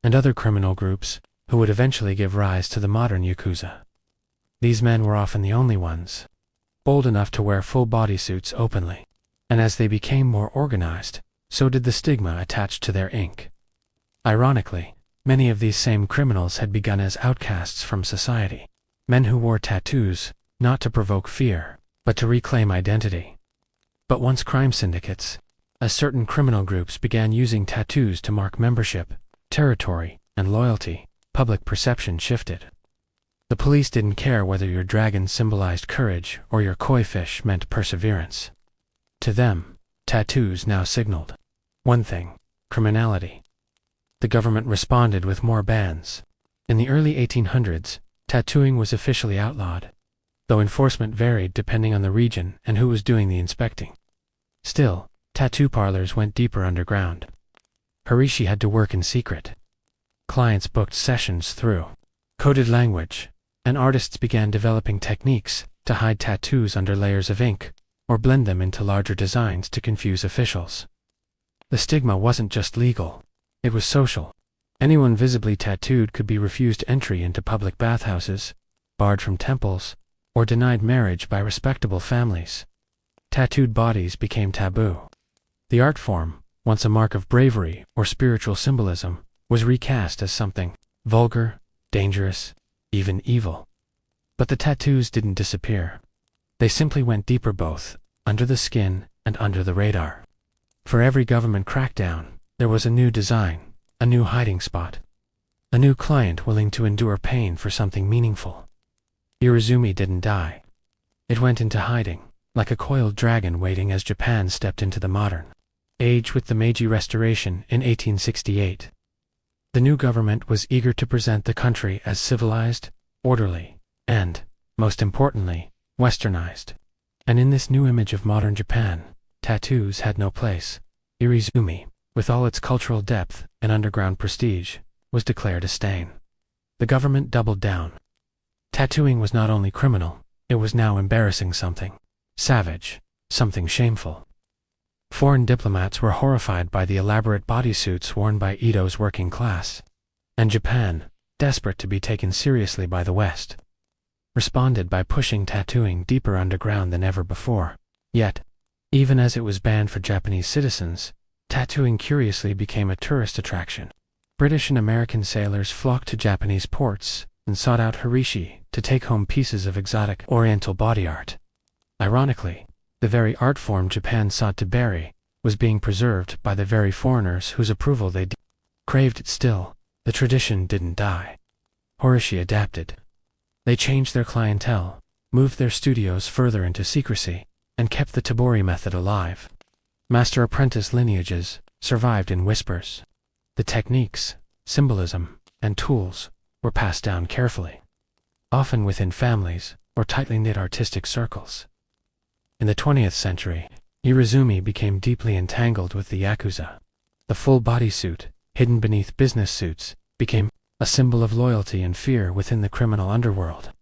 Speaker 1: and other criminal groups who would eventually give rise to the modern yakuza. These men were often the only ones bold enough to wear full bodysuits openly, and as they became more organized, so did the stigma attached to their ink. Ironically, many of these same criminals had begun as outcasts from society, men who wore tattoos not to provoke fear, but to reclaim identity. But once crime syndicates, as certain criminal groups began using tattoos to mark membership, territory, and loyalty, public perception shifted. The police didn't care whether your dragon symbolized courage or your koi fish meant perseverance. To them, tattoos now signaled one thing: criminality. The government responded with more bans. In the early 1800s, tattooing was officially outlawed, though enforcement varied depending on the region and who was doing the inspecting. Still, tattoo parlors went deeper underground. Harishi had to work in secret. Clients booked sessions through coded language, and artists began developing techniques to hide tattoos under layers of ink, or blend them into larger designs to confuse officials. The stigma wasn't just legal, it was social. Anyone visibly tattooed could be refused entry into public bathhouses, barred from temples, or denied marriage by respectable families. Tattooed bodies became taboo. The art form, once a mark of bravery or spiritual symbolism, was recast as something vulgar, dangerous, even evil. But the tattoos didn't disappear. They simply went deeper, both under the skin and under the radar. For every government crackdown, there was a new design, a new hiding spot, a new client willing to endure pain for something meaningful. Irizumi didn't die. It went into hiding, like a coiled dragon waiting as Japan stepped into the modern age with the Meiji Restoration in 1868. The new government was eager to present the country as civilized, orderly, and, most importantly, westernized. And in this new image of modern Japan, tattoos had no place. Irizumi, with all its cultural depth and underground prestige, was declared a stain. The government doubled down. Tattooing was not only criminal, it was now embarrassing, something savage, something shameful. Foreign diplomats were horrified by the elaborate bodysuits worn by Edo's working class, and Japan, desperate to be taken seriously by the West, responded by pushing tattooing deeper underground than ever before. Yet, even as it was banned for Japanese citizens, tattooing curiously became a tourist attraction. British and American sailors flocked to Japanese ports and sought out Harishi to take home pieces of exotic Oriental body art. Ironically, the very art form Japan sought to bury was being preserved by the very foreigners whose approval they craved. Still, the tradition didn't die. Harishi adapted. They changed their clientele, moved their studios further into secrecy, and kept the Tabori method alive. Master-apprentice lineages survived in whispers. The techniques, symbolism, and tools were passed down carefully, often within families or tightly knit artistic circles. In the 20th century, Irezumi became deeply entangled with the Yakuza. The full bodysuit, hidden beneath business suits, became a symbol of loyalty and fear within the criminal underworld.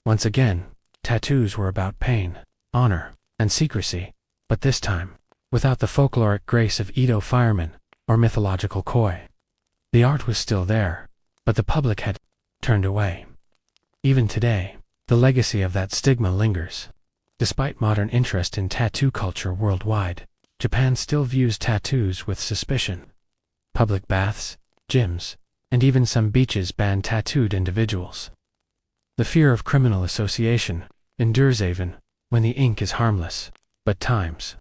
Speaker 1: Once again, tattoos were about pain, honor, and secrecy, but this time, without the folkloric grace of Edo firemen or mythological koi. The art was still there, but the public had turned away. Even today, the legacy of that stigma lingers. Despite modern interest in tattoo culture worldwide, Japan still views tattoos with suspicion. Public baths, gyms, and even some beaches ban tattooed individuals. The fear of criminal association endures even when the ink is harmless, but times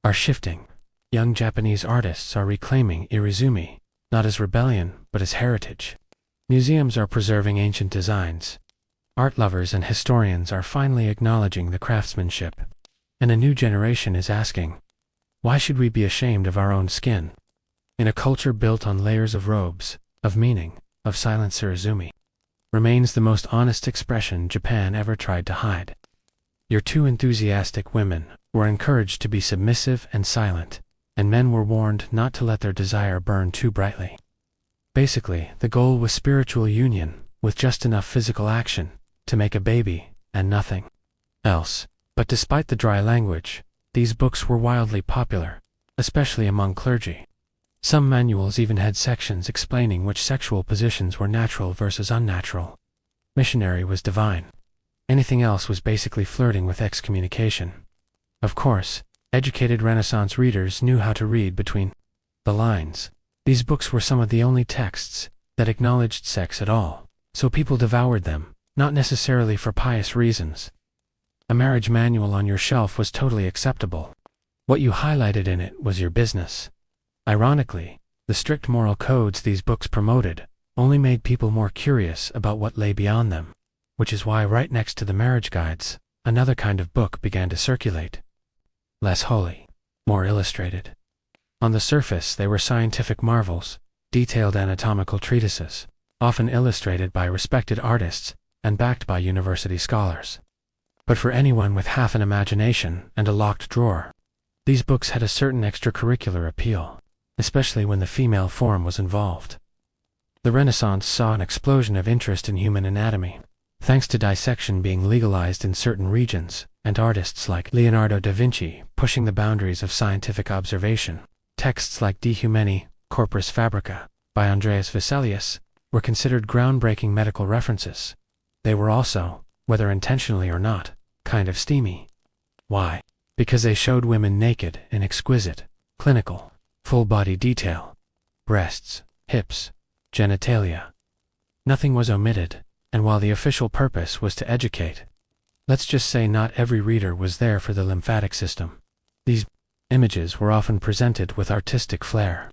Speaker 1: are shifting. Young Japanese artists are reclaiming Irezumi, not as rebellion, but as heritage. Museums are preserving ancient designs. Art lovers and historians are finally acknowledging the craftsmanship. And a new generation is asking, why should we be ashamed of our own skin? In a culture built on layers of robes, of meaning, of silence, Irezumi remains the most honest expression Japan ever tried to hide. Your two enthusiastic women were encouraged to be submissive and silent, and men were warned not to let their desire burn too brightly. Basically, the goal was spiritual union, with just enough physical action to make a baby, and nothing else. But despite the dry language, these books were wildly popular, especially among clergy. Some manuals even had sections explaining which sexual positions were natural versus unnatural. Missionary was divine. Anything else was basically flirting with excommunication. Of course, educated Renaissance readers knew how to read between the lines. These books were some of the only texts that acknowledged sex at all, so people devoured them, not necessarily for pious reasons. A marriage manual on your shelf was totally acceptable. What you highlighted in it was your business. Ironically, the strict moral codes these books promoted only made people more curious about what lay beyond them, which is why right next to the marriage guides, another kind of book began to circulate. Less holy, more illustrated. On the surface they were scientific marvels, detailed anatomical treatises, often illustrated by respected artists and backed by university scholars. But for anyone with half an imagination and a locked drawer, these books had a certain extracurricular appeal, especially when the female form was involved. The Renaissance saw an explosion of interest in human anatomy, thanks to dissection being legalized in certain regions, and artists like Leonardo da Vinci pushing the boundaries of scientific observation. Texts like De Humani Corporis Fabrica by Andreas Vesalius were considered groundbreaking medical references. They were also, whether intentionally or not, kind of steamy. Why? Because they showed women naked in exquisite, clinical, full-body detail. Breasts, hips, genitalia. Nothing was omitted, and while the official purpose was to educate, let's just say not every reader was there for the lymphatic system. These images were often presented with artistic flair.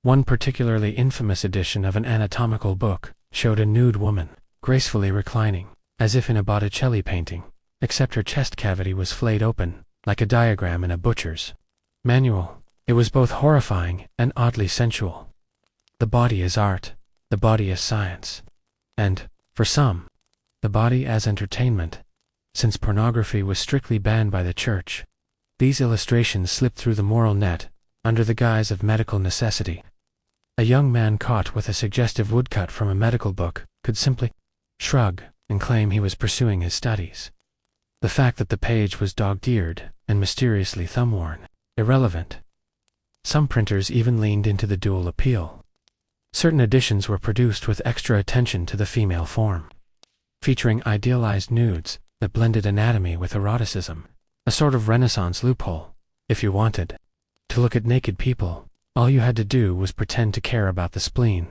Speaker 1: One particularly infamous edition of an anatomical book showed a nude woman, gracefully reclining, as if in a Botticelli painting, except her chest cavity was flayed open, like a diagram in a butcher's manual. It was both horrifying and oddly sensual. The body is art, the body is science. And, for some, the body as entertainment. Since pornography was strictly banned by the church, these illustrations slipped through the moral net, under the guise of medical necessity. A young man caught with a suggestive woodcut from a medical book could simply shrug and claim he was pursuing his studies. The fact that the page was dog-eared and mysteriously thumb-worn, irrelevant. Some printers even leaned into the dual appeal. Certain editions were produced with extra attention to the female form, featuring idealized nudes that blended anatomy with eroticism, a sort of Renaissance loophole. If you wanted to look at naked people, all you had to do was pretend to care about the spleen.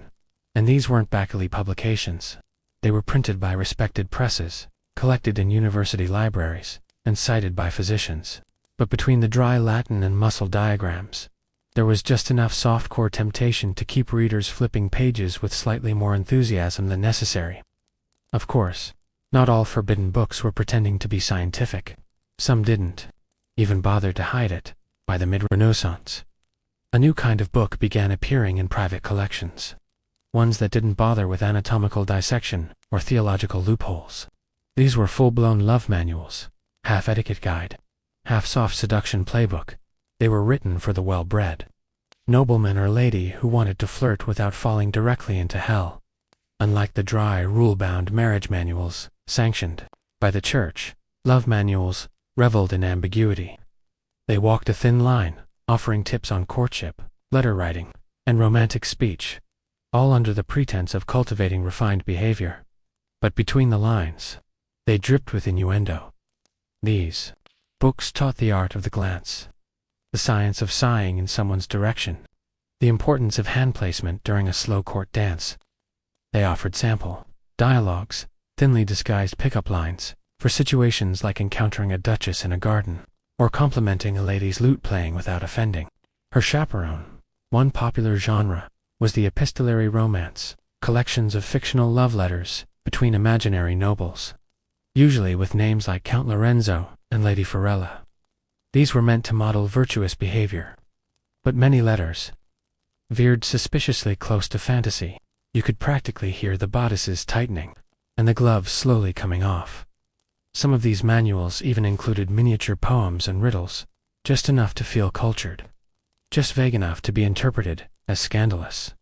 Speaker 1: And these weren't Baccali publications. They were printed by respected presses, collected in university libraries, and cited by physicians. But between the dry Latin and muscle diagrams, there was just enough softcore temptation to keep readers flipping pages with slightly more enthusiasm than necessary. Of course, not all forbidden books were pretending to be scientific. Some didn't even bother to hide it. by the mid-Renaissance, a new kind of book began appearing in private collections. Ones that didn't bother with anatomical dissection or theological loopholes. These were full-blown love manuals, half etiquette guide, half soft seduction playbook. They were written for the well-bred nobleman or lady who wanted to flirt without falling directly into hell. Unlike the dry, rule-bound marriage manuals, sanctioned by the church, love manuals reveled in ambiguity. They walked a thin line, offering tips on courtship, letter writing, and romantic speech, all under the pretense of cultivating refined behavior. But between the lines, they dripped with innuendo. These books taught the art of the glance, the science of sighing in someone's direction, the importance of hand placement during a slow court dance. They offered sample dialogues, thinly disguised pickup lines, for situations like encountering a duchess in a garden, or complimenting a lady's lute playing without offending her chaperone. One popular genre was the epistolary romance, collections of fictional love letters between imaginary nobles, usually with names like Count Lorenzo and Lady Fiorella. These were meant to model virtuous behavior. But many letters veered suspiciously close to fantasy. You could practically hear the bodices tightening and the gloves slowly coming off. Some of these manuals even included miniature poems and riddles, just enough to feel cultured, just vague enough to be interpreted as scandalous.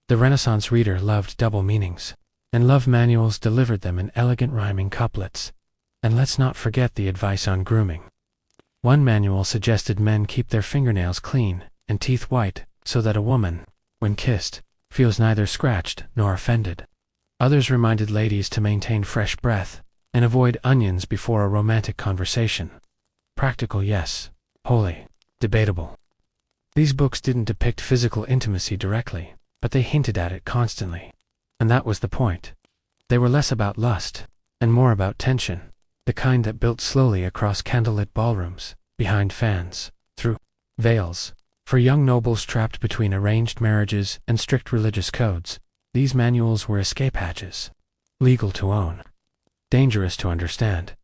Speaker 1: The Renaissance reader loved double meanings, and love manuals delivered them in elegant rhyming couplets. And let's not forget the advice on grooming. One manual suggested men keep their fingernails clean and teeth white so that a woman, when kissed, feels neither scratched nor offended. Others reminded ladies to maintain fresh breath and avoid onions before a romantic conversation. Practical, yes. Holy, debatable. These books didn't depict physical intimacy directly, but they hinted at it constantly. And that was the point. They were less about lust, and more about tension, the kind that built slowly across candlelit ballrooms, behind fans, through veils. For young nobles trapped between arranged marriages and strict religious codes, these manuals were escape hatches, legal to own, dangerous to understand.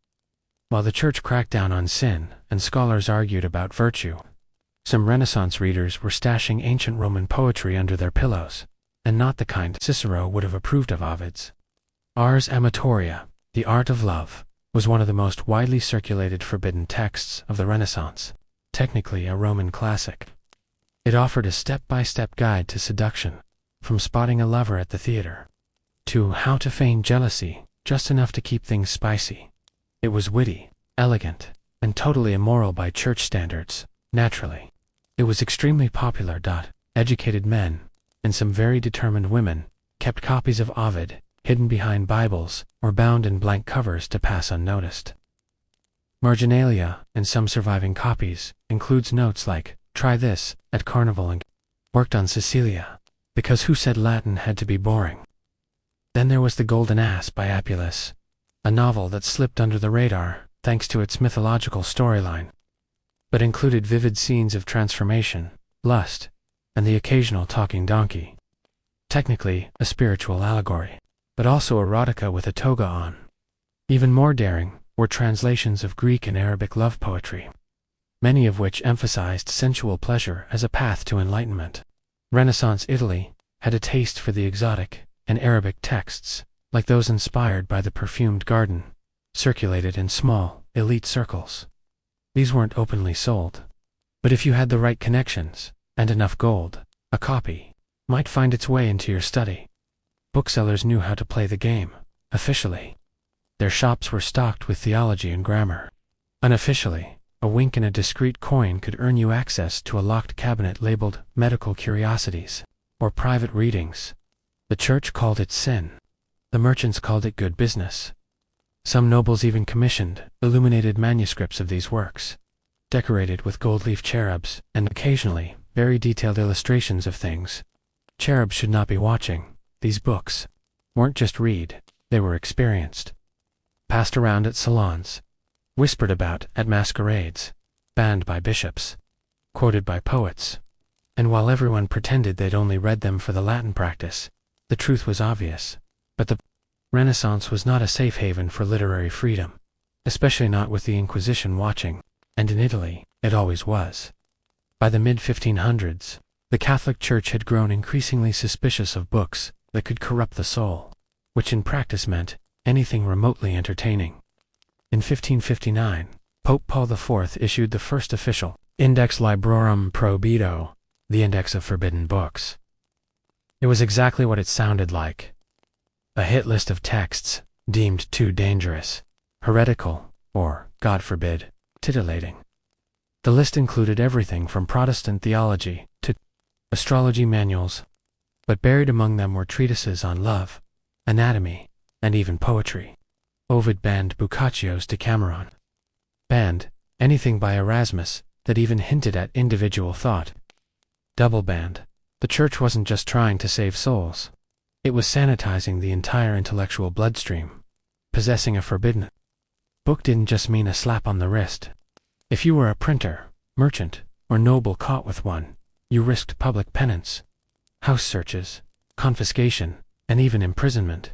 Speaker 1: While the church cracked down on sin and scholars argued about virtue, some Renaissance readers were stashing ancient Roman poetry under their pillows, and not the kind Cicero would have approved of Ovid's. Ars Amatoria, the art of love, was one of the most widely circulated forbidden texts of the Renaissance, technically a Roman classic. It offered a step-by-step guide to seduction, from spotting a lover at the theater to how to feign jealousy just enough to keep things spicy. It was witty, elegant, and totally immoral by church standards, naturally. It was extremely popular. Educated men, and some very determined women, kept copies of Ovid, hidden behind Bibles, or bound in blank covers to pass unnoticed. Marginalia, in some surviving copies, includes notes like, "Try this, at Carnival," and "Worked on Cecilia," because who said Latin had to be boring? Then there was The Golden Ass by Appius, a novel that slipped under the radar thanks to its mythological storyline, but included vivid scenes of transformation, lust, and the occasional talking donkey. Technically a spiritual allegory, but also erotica with a toga on. Even more daring were translations of Greek and Arabic love poetry, many of which emphasized sensual pleasure as a path to enlightenment. Renaissance Italy had a taste for the exotic, and Arabic texts, like those inspired by the perfumed garden, circulated in small, elite circles. These weren't openly sold, but if you had the right connections and enough gold, a copy might find its way into your study. Booksellers knew how to play the game, officially. Their shops were stocked with theology and grammar. Unofficially, a wink and a discreet coin could earn you access to a locked cabinet labeled medical curiosities, or private readings. The church called it sin. The merchants called it good business. Some nobles even commissioned illuminated manuscripts of these works, decorated with gold-leaf cherubs, and occasionally very detailed illustrations of things. Cherubs should not be watching. These books weren't just read, they were experienced. Passed around at salons, whispered about at masquerades, banned by bishops, quoted by poets. And while everyone pretended they'd only read them for the Latin practice, the truth was obvious. But the Renaissance was not a safe haven for literary freedom, especially not with the Inquisition watching, and in Italy, it always was. By the mid-1500s, the Catholic Church had grown increasingly suspicious of books that could corrupt the soul, which in practice meant anything remotely entertaining. In 1559, Pope Paul IV issued the first official Index Librorum Prohibito, the Index of Forbidden Books. It was exactly what it sounded like. A hit list of texts deemed too dangerous, heretical, or, God forbid, titillating. The list included everything from Protestant theology to astrology manuals, but buried among them were treatises on love, anatomy, and even poetry. Ovid banned Boccaccio's Decameron. Banned anything by Erasmus that even hinted at individual thought. Double banned. The Church wasn't just trying to save souls. It was sanitizing the entire intellectual bloodstream. Possessing a forbidden book didn't just mean a slap on the wrist. If you were a printer, merchant, or noble caught with one, you risked public penance, house searches, confiscation, and even imprisonment.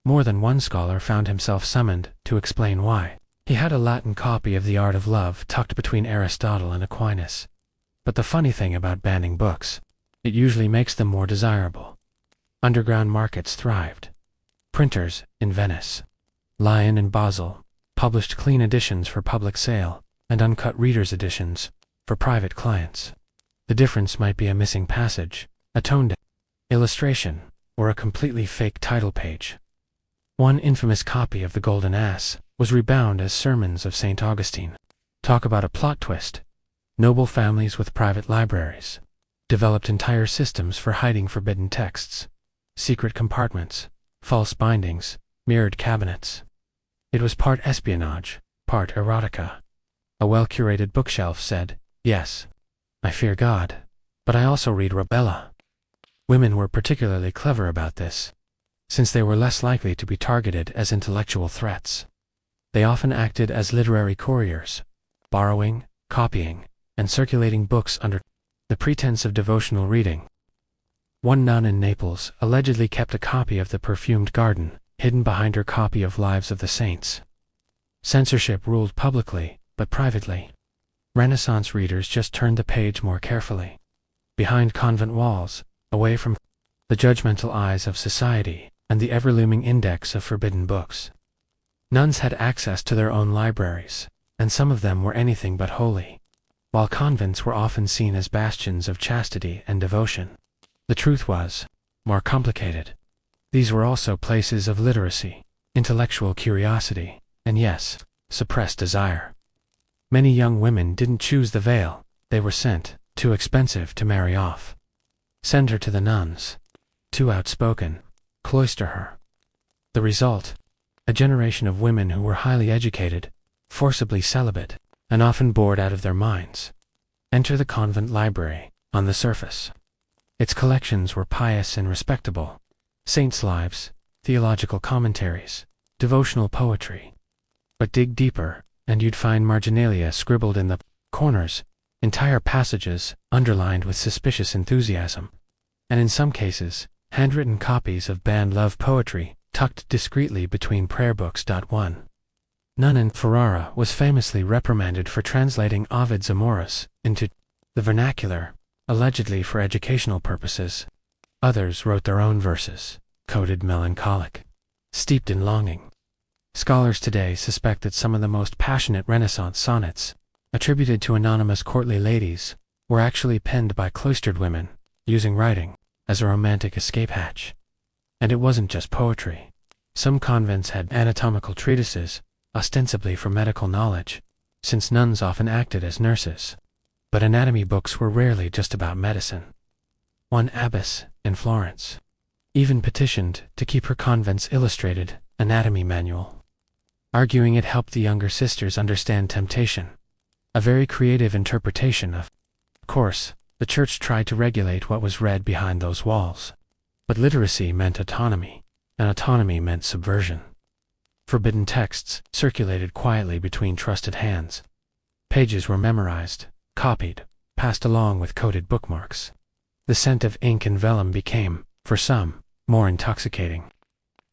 Speaker 1: More than one scholar found himself summoned to explain why. He had a Latin copy of The Art of Love tucked between Aristotle and Aquinas. But the funny thing about banning books, it usually makes them more desirable. Underground markets thrived. Printers in Venice, Lyon and Basel published clean editions for public sale and uncut readers' editions for private clients. The difference might be a missing passage, a toned illustration, or a completely fake title page. One infamous copy of The Golden Ass was rebound as Sermons of St. Augustine. Talk about a plot twist. Noble families with private libraries developed entire systems for hiding forbidden texts, secret compartments, false bindings, mirrored cabinets. It was part espionage, part erotica. A well-curated bookshelf said, "Yes, I fear God, but I also read Rebella." Women were particularly clever about this, since they were less likely to be targeted as intellectual threats. They often acted as literary couriers, borrowing, copying, and circulating books under the pretense of devotional reading. One nun in Naples allegedly kept a copy of The Perfumed Garden hidden behind her copy of Lives of the Saints. Censorship ruled publicly, but privately. Renaissance readers just turned the page more carefully. Behind convent walls, away from the judgmental eyes of society and the ever-looming index of forbidden books. Nuns had access to their own libraries, and some of them were anything but holy, while convents were often seen as bastions of chastity and devotion. The truth was more complicated. These were also places of literacy, intellectual curiosity, and yes, suppressed desire. Many young women didn't choose the veil, they were sent, too expensive to marry off. Send her to the nuns. Too outspoken. Cloister her. The result? A generation of women who were highly educated, forcibly celibate, and often bored out of their minds. Enter the convent library, on the surface. Its collections were pious and respectable. Saints' lives, theological commentaries, devotional poetry. But dig deeper, and you'd find marginalia scribbled in the corners, entire passages underlined with suspicious enthusiasm, and in some cases, handwritten copies of banned love poetry tucked discreetly between prayer books. 1. Nun in Ferrara was famously reprimanded for translating Ovid's Amoris into the vernacular, allegedly for educational purposes. Others wrote their own verses, coded melancholic, steeped in longing. Scholars today suspect that some of the most passionate Renaissance sonnets, attributed to anonymous courtly ladies, were actually penned by cloistered women, using writing as a romantic escape hatch. And it wasn't just poetry. Some convents had anatomical treatises, ostensibly for medical knowledge, since nuns often acted as nurses. But anatomy books were rarely just about medicine. One abbess, in Florence, even petitioned to keep her convent's illustrated anatomy manual, arguing it helped the younger sisters understand temptation. A very creative interpretation of course, the church tried to regulate what was read behind those walls. But literacy meant autonomy, and autonomy meant subversion. Forbidden texts circulated quietly between trusted hands. Pages were memorized, copied, passed along with coded bookmarks. The scent of ink and vellum became, for some, more intoxicating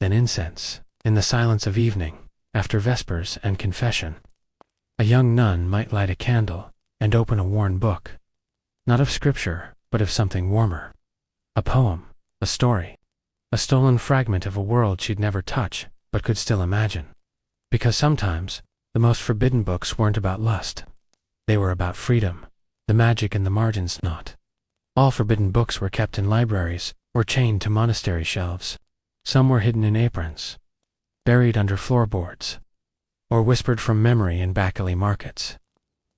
Speaker 1: than incense. In the silence of evening, after vespers and confession, a young nun might light a candle and open a worn book. Not of scripture, but of something warmer. A poem, a story, a stolen fragment of a world she'd never touch, but could still imagine. Because sometimes, the most forbidden books weren't about lust. They were about freedom, the magic in the margins. Not all forbidden books were kept in libraries or chained to monastery shelves. Some were hidden in aprons, buried under floorboards, or whispered from memory in back alley markets.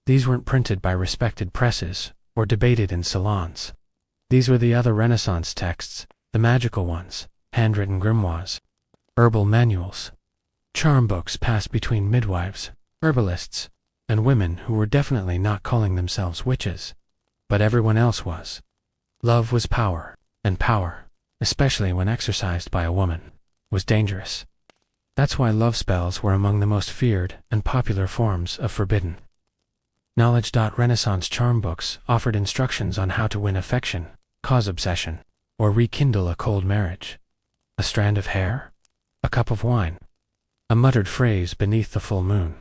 Speaker 1: These weren't printed by respected presses or debated in salons. These were the other Renaissance texts, the magical ones, handwritten grimoires, herbal manuals, charm books passed between midwives, herbalists, and women who were definitely not calling themselves witches. But everyone else was. Love was power, and power, especially when exercised by a woman, was dangerous. That's why love spells were among the most feared and popular forms of forbidden. Knowledge. Renaissance charm books offered instructions on how to win affection, cause obsession, or rekindle a cold marriage. A strand of hair? A cup of wine? A muttered phrase beneath the full moon.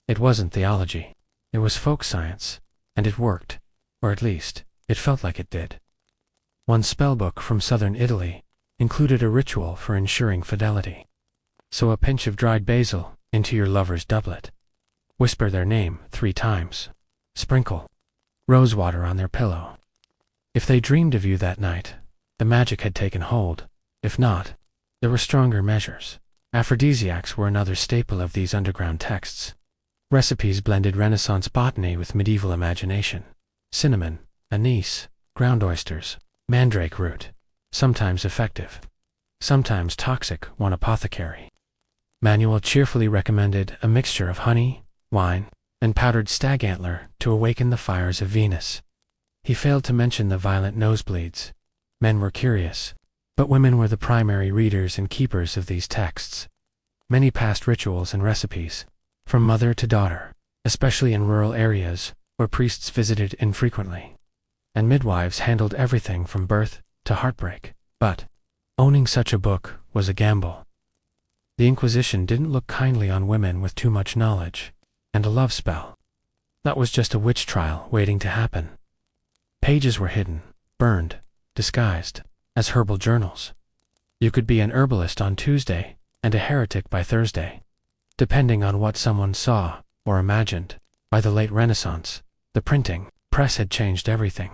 Speaker 1: It wasn't theology. It was folk science, and it worked, or at least, it felt like it did. One spellbook from southern Italy included a ritual for ensuring fidelity. Sow a pinch of dried basil into your lover's doublet. Whisper their name 3 times. Sprinkle rosewater on their pillow. If they dreamed of you that night, the magic had taken hold. If not, there were stronger measures. Aphrodisiacs were another staple of these underground texts. Recipes blended Renaissance botany with medieval imagination. Cinnamon, anise, ground oysters, mandrake root. Sometimes effective, sometimes toxic, one apothecary. Manual cheerfully recommended a mixture of honey, wine, and powdered stag antler to awaken the fires of Venus. He failed to mention the violent nosebleeds. Men were curious, but women were the primary readers and keepers of these texts. Many passed rituals and recipes, from mother to daughter, especially in rural areas where priests visited infrequently. And midwives handled everything from birth to heartbreak. But owning such a book was a gamble. The Inquisition didn't look kindly on women with too much knowledge, and a love spell. That was just a witch trial waiting to happen. Pages were hidden, burned, disguised as herbal journals. You could be an herbalist on Tuesday and a heretic by Thursday, depending on what someone saw or imagined. By the late Renaissance, the printing press had changed everything.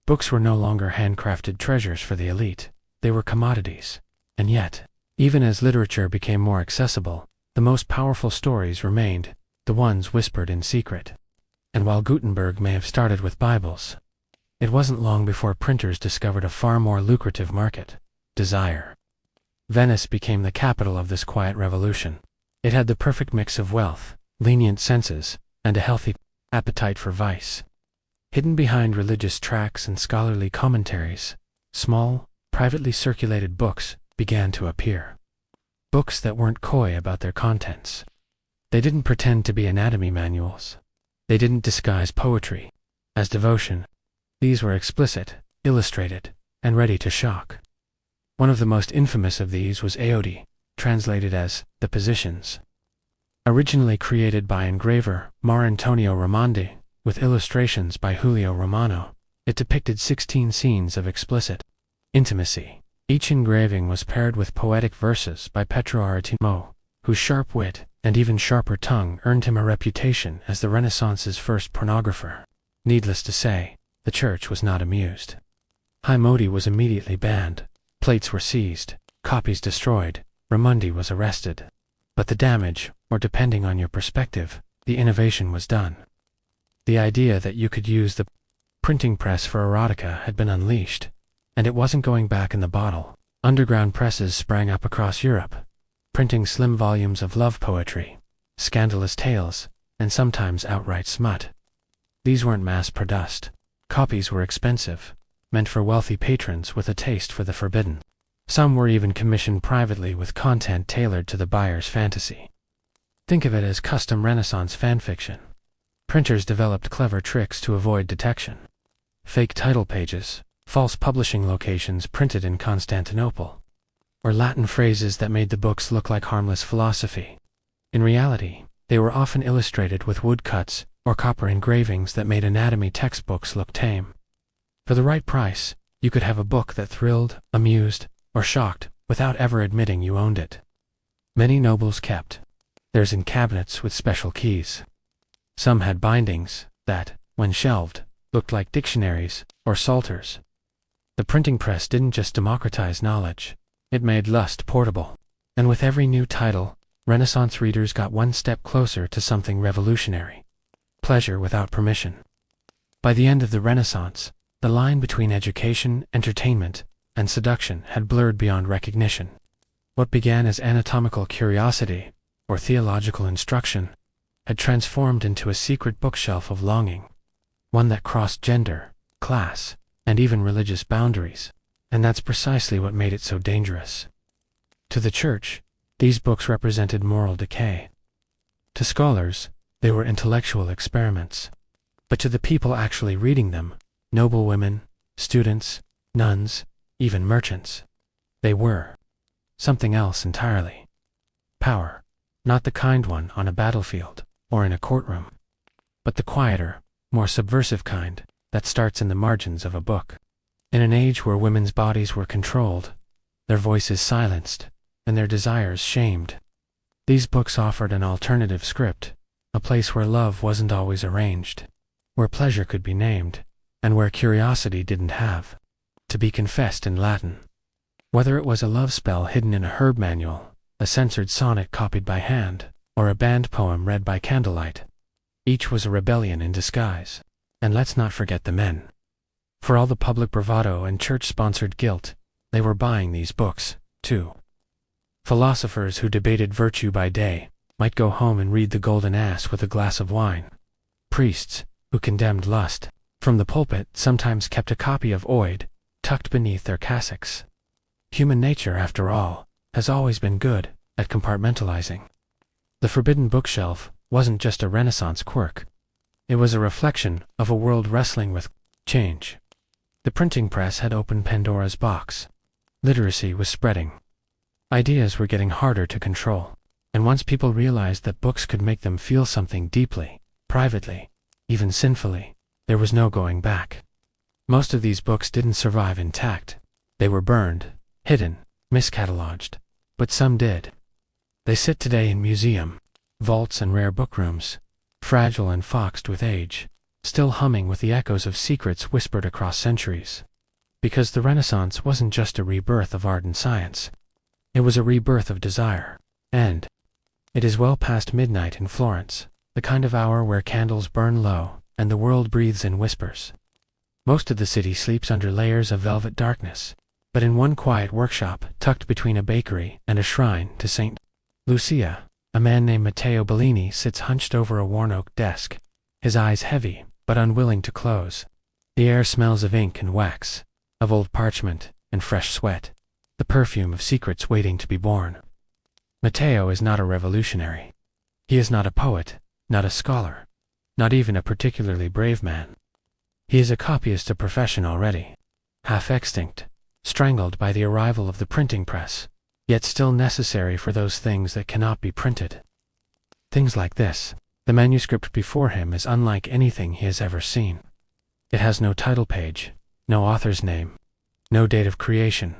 Speaker 1: Books were no longer handcrafted treasures for the elite. They were commodities. And yet, even as literature became more accessible, the most powerful stories remained, the ones whispered in secret. And while Gutenberg may have started with Bibles, it wasn't long before printers discovered a far more lucrative market: desire. Venice became the capital of this quiet revolution. It had the perfect mix of wealth, lenient senses, and a healthy appetite for vice. Hidden behind religious tracts and scholarly commentaries, small, privately circulated books began to appear. Books that weren't coy about their contents. They didn't pretend to be anatomy manuals. They didn't disguise poetry as devotion. These were explicit, illustrated, and ready to shock. One of the most infamous of these was Aodi, translated as The Positions. Originally created by engraver Mar Antonio Raimondi, with illustrations by Julio Romano, it depicted 16 scenes of explicit intimacy. Each engraving was paired with poetic verses by Petro Aretino, whose sharp wit and even sharper tongue earned him a reputation as the Renaissance's first pornographer. Needless to say, the church was not amused. Raimondi was immediately banned, plates were seized, copies destroyed, Raimondi was arrested. But the damage, or depending on your perspective, the innovation was done. The idea that you could use the printing press for erotica had been unleashed, and it wasn't going back in the bottle. Underground presses sprang up across Europe, printing slim volumes of love poetry, scandalous tales, and sometimes outright smut. These weren't mass-produced. Copies were expensive, meant for wealthy patrons with a taste for the forbidden. Some were even commissioned privately with content tailored to the buyer's fantasy. Think of it as custom Renaissance fanfiction. Printers developed clever tricks to avoid detection. Fake title pages, false publishing locations printed in Constantinople, or Latin phrases that made the books look like harmless philosophy. In reality, they were often illustrated with woodcuts or copper engravings that made anatomy textbooks look tame. For the right price, you could have a book that thrilled, amused, or shocked without ever admitting you owned it. Many nobles kept theirs in cabinets with special keys. Some had bindings that, when shelved, looked like dictionaries or psalters. The printing press didn't just democratize knowledge, it made lust portable. And with every new title, Renaissance readers got one step closer to something revolutionary: pleasure without permission. By the end of the Renaissance, the line between education, entertainment, and seduction had blurred beyond recognition. What began as anatomical curiosity or theological instruction had transformed into a secret bookshelf of longing, one that crossed gender, class, and even religious boundaries, and that's precisely what made it so dangerous. To the church, these books represented moral decay. To scholars, they were intellectual experiments. But to the people actually reading them, noble women, students, nuns, even merchants, they were something else entirely. Power, not the kind one on a battlefield or in a courtroom, but the quieter, more subversive kind that starts in the margins of a book. In an age where women's bodies were controlled, their voices silenced, and their desires shamed, these books offered an alternative script, a place where love wasn't always arranged, where pleasure could be named, and where curiosity didn't have to be confessed in Latin. Whether it was a love spell hidden in a herb manual, a censored sonnet copied by hand, or a banned poem read by candlelight, each was a rebellion in disguise. And let's not forget the men. For all the public bravado and church-sponsored guilt, they were buying these books, too. Philosophers who debated virtue by day might go home and read The Golden Ass with a glass of wine. Priests, who condemned lust, from the pulpit sometimes kept a copy of Oid tucked beneath their cassocks. Human nature, after all, has always been good at compartmentalizing. The forbidden bookshelf wasn't just a Renaissance quirk. It was a reflection of a world wrestling with change. The printing press had opened Pandora's box. Literacy was spreading. Ideas were getting harder to control. And once people realized that books could make them feel something deeply, privately, even sinfully, there was no going back. Most of these books didn't survive intact. They were burned, hidden, miscatalogued. But some did. They sit today in museum vaults and rare bookrooms, fragile and foxed with age, still humming with the echoes of secrets whispered across centuries. Because the Renaissance wasn't just a rebirth of art and science. It was a rebirth of desire. And it is well past midnight in Florence, the kind of hour where candles burn low and the world breathes in whispers. Most of the city sleeps under layers of velvet darkness, but in one quiet workshop tucked between a bakery and a shrine to St. Lucia, a man named Matteo Bellini sits hunched over a worn oak desk, his eyes heavy but unwilling to close. The air smells of ink and wax, of old parchment and fresh sweat, the perfume of secrets waiting to be born. Matteo is not a revolutionary. He is not a poet, not a scholar, not even a particularly brave man. He is a copyist of profession already, half extinct, strangled by the arrival of the printing press, yet still necessary for those things that cannot be printed. Things like this. The manuscript before him is unlike anything he has ever seen. It has no title page, no author's name, no date of creation.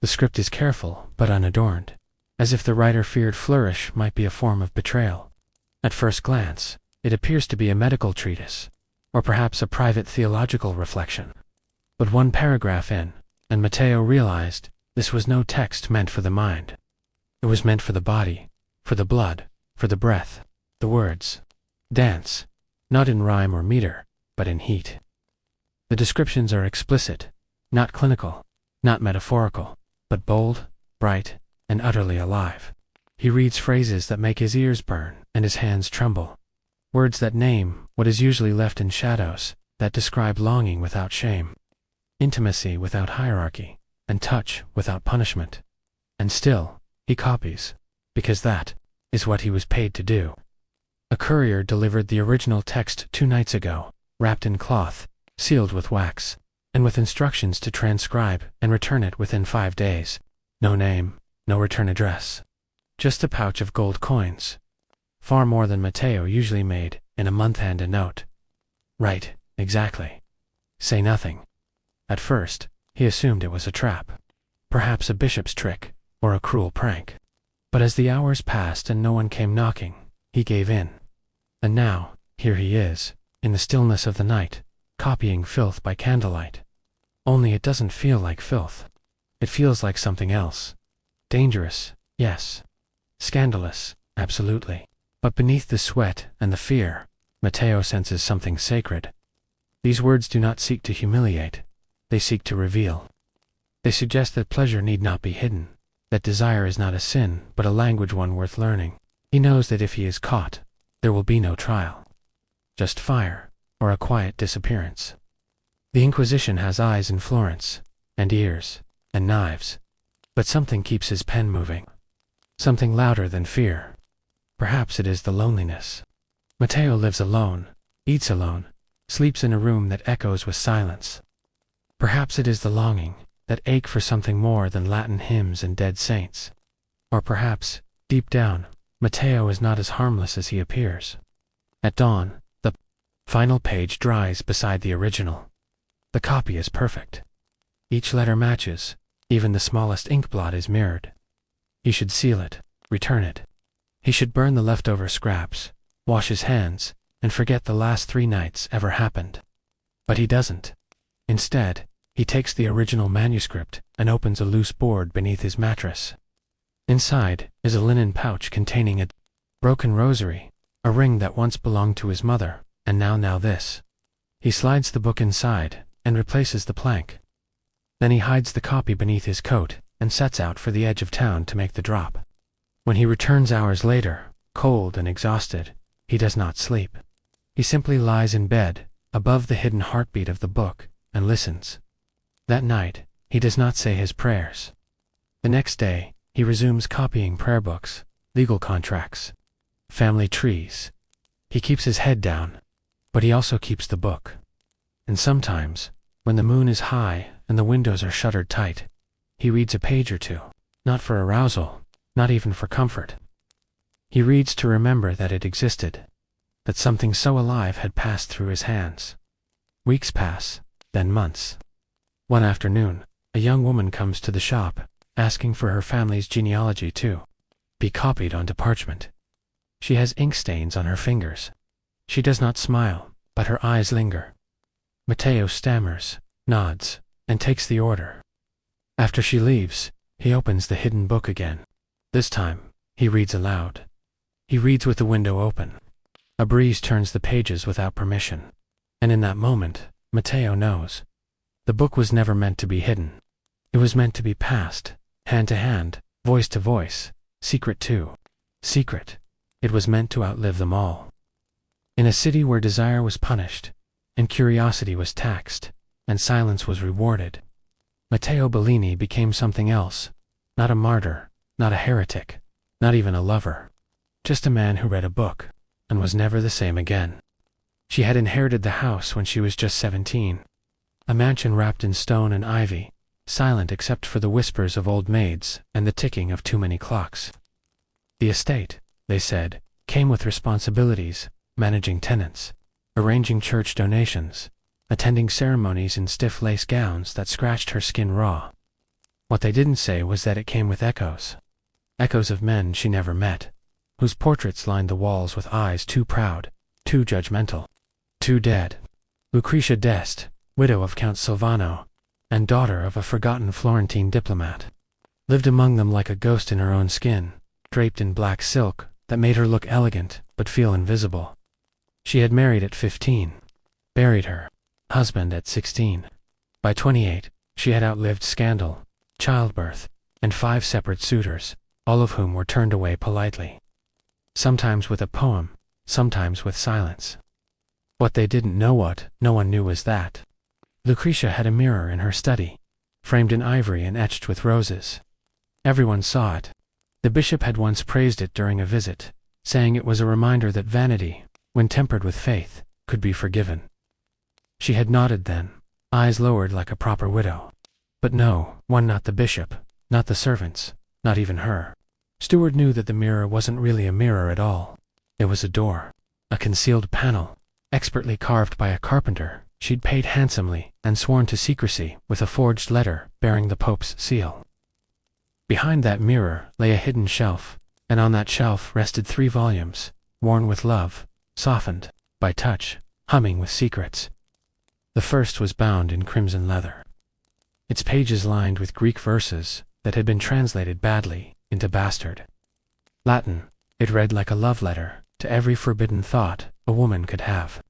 Speaker 1: The script is careful but unadorned, as if the writer feared flourish might be a form of betrayal. At first glance, it appears to be a medical treatise, or perhaps a private theological reflection. But one paragraph in, and Matteo realized this was no text meant for the mind. It was meant for the body, for the blood, for the breath, the words. Dance, not in rhyme or meter, but in heat. The descriptions are explicit, not clinical, not metaphorical, but bold, bright, and utterly alive. He reads phrases that make his ears burn and his hands tremble. Words that name what is usually left in shadows, that describe longing without shame, intimacy without hierarchy, and touch without punishment. And still, he copies, because that is what he was paid to do. A courier delivered the original text 2 nights ago, wrapped in cloth, sealed with wax, and with instructions to transcribe and return it within 5 days. No name, no return address. Just a pouch of gold coins. Far more than Matteo usually made in a month and a note. Right, exactly. Say nothing. At first, he assumed it was a trap. Perhaps a bishop's trick, or a cruel prank. But as the hours passed and no one came knocking, he gave in. And now, here he is, in the stillness of the night, copying filth by candlelight. Only it doesn't feel like filth. It feels like something else. Dangerous, yes. Scandalous, absolutely. But beneath the sweat and the fear, Matteo senses something sacred. These words do not seek to humiliate. They seek to reveal. They suggest that pleasure need not be hidden, that desire is not a sin, but a language one worth learning. He knows that if he is caught, there will be no trial. Just fire, or a quiet disappearance. The Inquisition has eyes in Florence, and ears, and knives. But something keeps his pen moving. Something louder than fear. Perhaps it is the loneliness. Matteo lives alone, eats alone, sleeps in a room that echoes with silence. Perhaps it is the longing, that ache for something more than Latin hymns and dead saints. Or perhaps, deep down, Matteo is not as harmless as he appears. At dawn, the final page dries beside the original. The copy is perfect. Each letter matches, even the smallest ink blot is mirrored. He should seal it, return it. He should burn the leftover scraps, wash his hands, and forget the last 3 nights ever happened. But he doesn't. Instead, he takes the original manuscript and opens a loose board beneath his mattress. Inside is a linen pouch containing a broken rosary, a ring that once belonged to his mother, and now this. He slides the book inside and replaces the plank. Then he hides the copy beneath his coat and sets out for the edge of town to make the drop. When he returns hours later, cold and exhausted, he does not sleep. He simply lies in bed, above the hidden heartbeat of the book, and listens. That night, he does not say his prayers. The next day, he resumes copying prayer books, legal contracts, family trees. He keeps his head down, but he also keeps the book. And sometimes, when the moon is high and the windows are shuttered tight, he reads a page or two, not for arousal, not even for comfort. He reads to remember that it existed, that something so alive had passed through his hands. Weeks pass, then months. One afternoon, a young woman comes to the shop, asking for her family's genealogy to be copied onto parchment. She has ink stains on her fingers. She does not smile, but her eyes linger. Matteo stammers, nods, and takes the order. After she leaves, he opens the hidden book again. This time, he reads aloud. He reads with the window open. A breeze turns the pages without permission. And in that moment, Matteo knows. The book was never meant to be hidden. It was meant to be passed, hand to hand, voice to voice, secret to secret. It was meant to outlive them all. In a city where desire was punished, and curiosity was taxed, and silence was rewarded, Matteo Bellini became something else. Not a martyr, not a heretic, not even a lover. Just a man who read a book, and was never the same again. She had inherited the house when she was just 17. A mansion wrapped in stone and ivy, silent except for the whispers of old maids and the ticking of too many clocks. The estate, they said, came with responsibilities, managing tenants, arranging church donations, attending ceremonies in stiff lace gowns that scratched her skin raw. What they didn't say was that it came with echoes. Echoes of men she never met, whose portraits lined the walls with eyes too proud, too judgmental, too dead. Lucretia d'Este, widow of Count Silvano, and daughter of a forgotten Florentine diplomat, lived among them like a ghost in her own skin, draped in black silk that made her look elegant but feel invisible. She had married at 15, buried her husband at 16. By 28, she had outlived scandal, childbirth, and 5 separate suitors, all of whom were turned away politely. Sometimes with a poem, sometimes with silence. What they didn't know, what no one knew, was that Lucretia had a mirror in her study, framed in ivory and etched with roses. Everyone saw it. The bishop had once praised it during a visit, saying it was a reminder that vanity, when tempered with faith, could be forgiven. She had nodded then, eyes lowered like a proper widow. But no, not the bishop, not the servants, not even her. Stewart knew that the mirror wasn't really a mirror at all. It was a door, a concealed panel, expertly carved by a carpenter. she'd paid handsomely and sworn to secrecy with a forged letter bearing the Pope's seal. Behind that mirror lay a hidden shelf, and on that shelf rested 3 volumes, worn with love, softened by touch, humming with secrets. The first was bound in crimson leather, its pages lined with Greek verses that had been translated badly into bastard Latin. It read like a love letter to every forbidden thought a woman could have.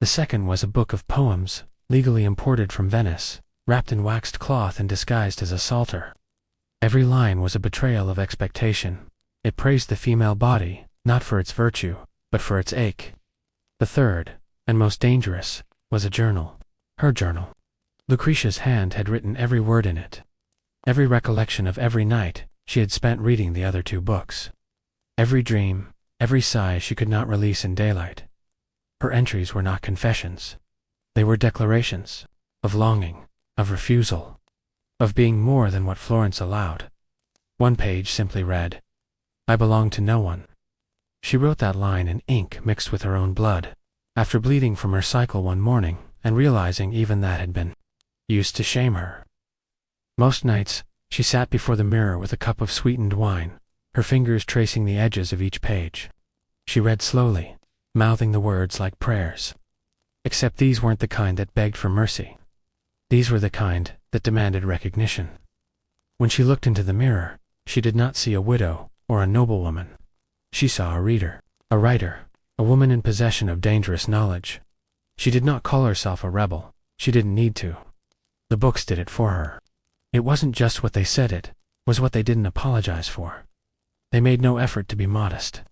Speaker 1: The second was a book of poems, legally imported from Venice, wrapped in waxed cloth and disguised as a psalter. Every line was a betrayal of expectation. It praised the female body, not for its virtue, but for its ache. The third, and most dangerous, was a journal. Her journal. Lucretia's hand had written every word in it. Every recollection of every night she had spent reading the other 2 books. Every dream, every sigh she could not release in daylight. Her entries were not confessions. They were declarations of longing, of refusal, of being more than what Florence allowed. One page simply read, "I belong to no one." She wrote that line in ink mixed with her own blood, after bleeding from her cycle one morning and realizing even that had been used to shame her. Most nights, she sat before the mirror with a cup of sweetened wine, her fingers tracing the edges of each page. She read slowly, mouthing the words like prayers. Except these weren't the kind that begged for mercy. These were the kind that demanded recognition. When she looked into the mirror, she did not see a widow or a noblewoman. She saw a reader, a writer, a woman in possession of dangerous knowledge. She did not call herself a rebel. She didn't need to. The books did it for her. It wasn't just what they said, it was what they didn't apologize for. They made no effort to be modest.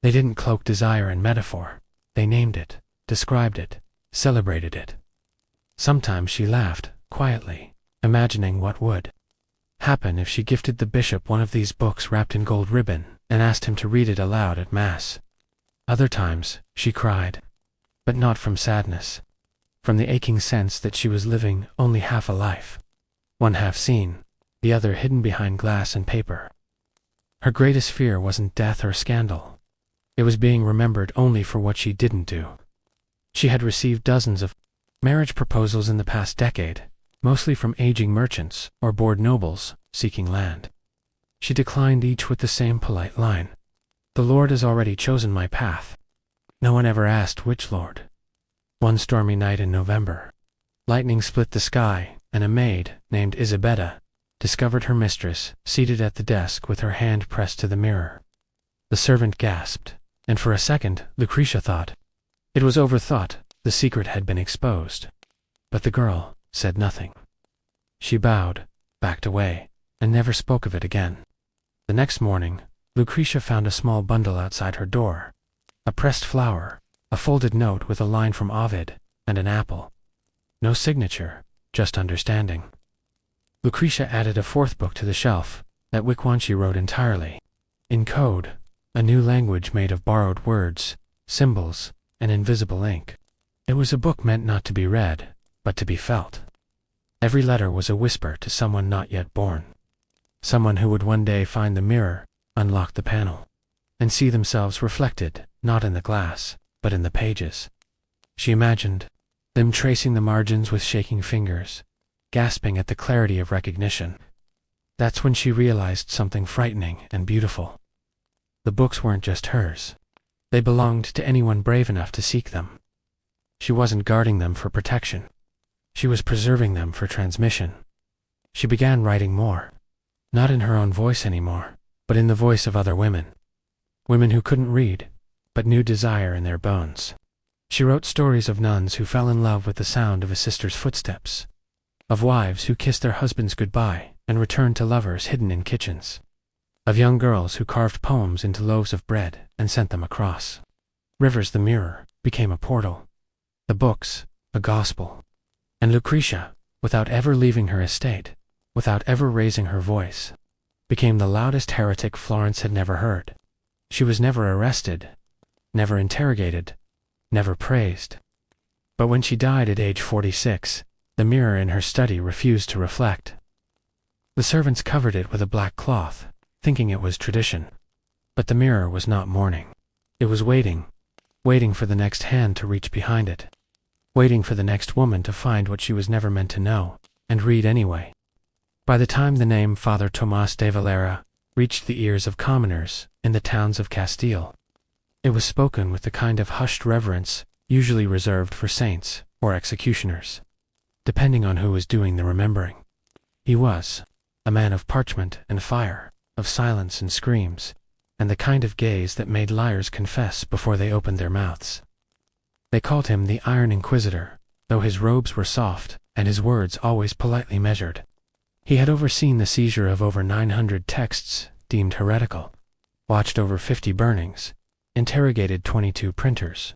Speaker 1: They didn't cloak desire in metaphor. They named it, described it, celebrated it. Sometimes she laughed, quietly, imagining what would happen if she gifted the bishop one of these books wrapped in gold ribbon and asked him to read it aloud at Mass. Other times, she cried, but not from sadness, from the aching sense that she was living only half a life, one half seen, the other hidden behind glass and paper. Her greatest fear wasn't death or scandal. It was being remembered only for what she didn't do. She had received dozens of marriage proposals in the past decade, mostly from aging merchants or bored nobles seeking land. She declined each with the same polite line, "The Lord has already chosen my path." No one ever asked which Lord. One stormy night in November, lightning split the sky, and a maid named Isabetta discovered her mistress seated at the desk with her hand pressed to the mirror. The servant gasped, and for a second Lucretia thought it was overthought, the secret had been exposed. But the girl said nothing. She bowed, backed away, and never spoke of it again. The next morning, Lucretia found a small bundle outside her door. A pressed flower, a folded note with a line from Ovid, and an apple. No signature, just understanding. Lucretia added a 4th book to the shelf. That one she wrote entirely in code, a new language made of borrowed words, symbols, and invisible ink. It was a book meant not to be read, but to be felt. Every letter was a whisper to someone not yet born. Someone who would one day find the mirror, unlock the panel, and see themselves reflected, not in the glass, but in the pages. She imagined them tracing the margins with shaking fingers, gasping at the clarity of recognition. That's when she realized something frightening and beautiful. The books weren't just hers. They belonged to anyone brave enough to seek them. She wasn't guarding them for protection. She was preserving them for transmission. She began writing more, not in her own voice anymore, but in the voice of other women. Women who couldn't read, but knew desire in their bones. She wrote stories of nuns who fell in love with the sound of a sister's footsteps, of wives who kissed their husbands goodbye and returned to lovers hidden in kitchens, of young girls who carved poems into loaves of bread and sent them across. Rivers, the mirror, became a portal. The books, a gospel. And Lucretia, without ever leaving her estate, without ever raising her voice, became the loudest heretic Florence had never heard. She was never arrested, never interrogated, never praised. But when she died at age 46, the mirror in her study refused to reflect. The servants covered it with a black cloth, thinking it was tradition. But the mirror was not mourning. It was waiting for the next hand to reach behind it. waiting for the next woman to find what she was never meant to know, and read anyway. By the time the name Father Tomás de Valera reached the ears of commoners in the towns of Castile, it was spoken with the kind of hushed reverence usually reserved for saints or executioners, depending on who was doing the remembering. He was a man of parchment and fire, of silence and screams, and the kind of gaze that made liars confess before they opened their mouths. They called him the Iron Inquisitor, though his robes were soft and his words always politely measured. He had overseen the seizure of over 900 texts deemed heretical, watched over 50 burnings, interrogated 22 printers,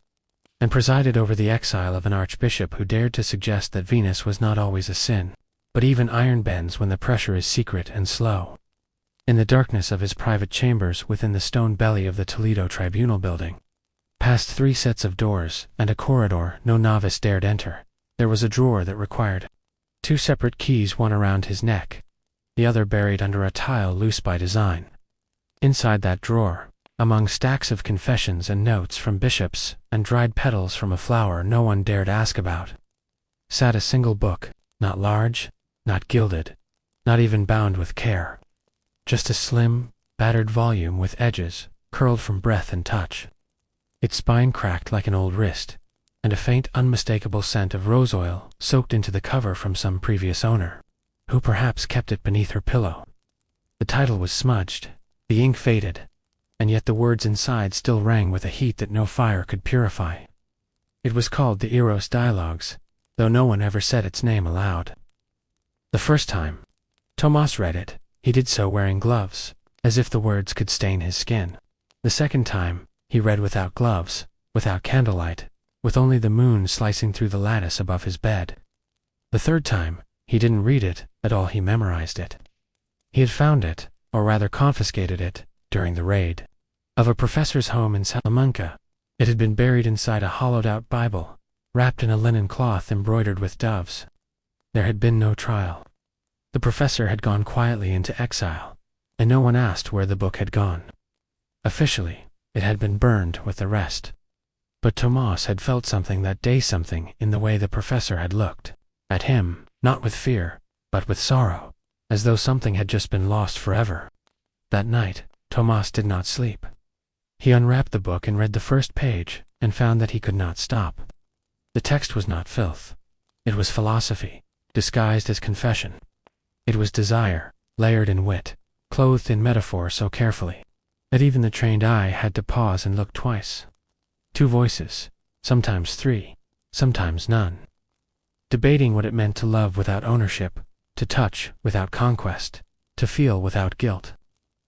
Speaker 1: and presided over the exile of an archbishop who dared to suggest that Venus was not always a sin, but even iron bends when the pressure is secret and slow. In the darkness of his private chambers within the stone belly of the Toledo Tribunal building, past 3 sets of doors and a corridor no novice dared enter, there was a drawer that required 2 separate keys, one around his neck, the other buried under a tile loose by design. Inside that drawer, among stacks of confessions and notes from bishops and dried petals from a flower no one dared ask about, sat a single book, not large, not gilded, not even bound with care. Just a slim, battered volume with edges curled from breath and touch. Its spine cracked like an old wrist, and a faint unmistakable scent of rose oil soaked into the cover from some previous owner, who perhaps kept it beneath her pillow. The title was smudged, the ink faded, and yet the words inside still rang with a heat that no fire could purify. It was called the Eros Dialogues, though no one ever said its name aloud. The first time Tomás read it, he did so wearing gloves, as if the words could stain his skin. The second time, he read without gloves, without candlelight, with only the moon slicing through the lattice above his bed. The third time, he didn't read it at all, he memorized it. He had found it, or rather confiscated it, during the raid of a professor's home in Salamanca. It had been buried inside a hollowed-out Bible, wrapped in a linen cloth embroidered with doves. There had been no trial. The professor had gone quietly into exile, and no one asked where the book had gone. Officially, it had been burned with the rest. But Tomás had felt something that day, something in the way the professor had looked at him, not with fear, but with sorrow, as though something had just been lost forever. That night, Tomás did not sleep. He unwrapped the book and read the first page, and found that he could not stop. The text was not filth. It was philosophy, disguised as confession. It was desire, layered in wit, clothed in metaphor so carefully that even the trained eye had to pause and look twice. 2 voices, sometimes 3, sometimes none, debating what it meant to love without ownership, to touch without conquest, to feel without guilt.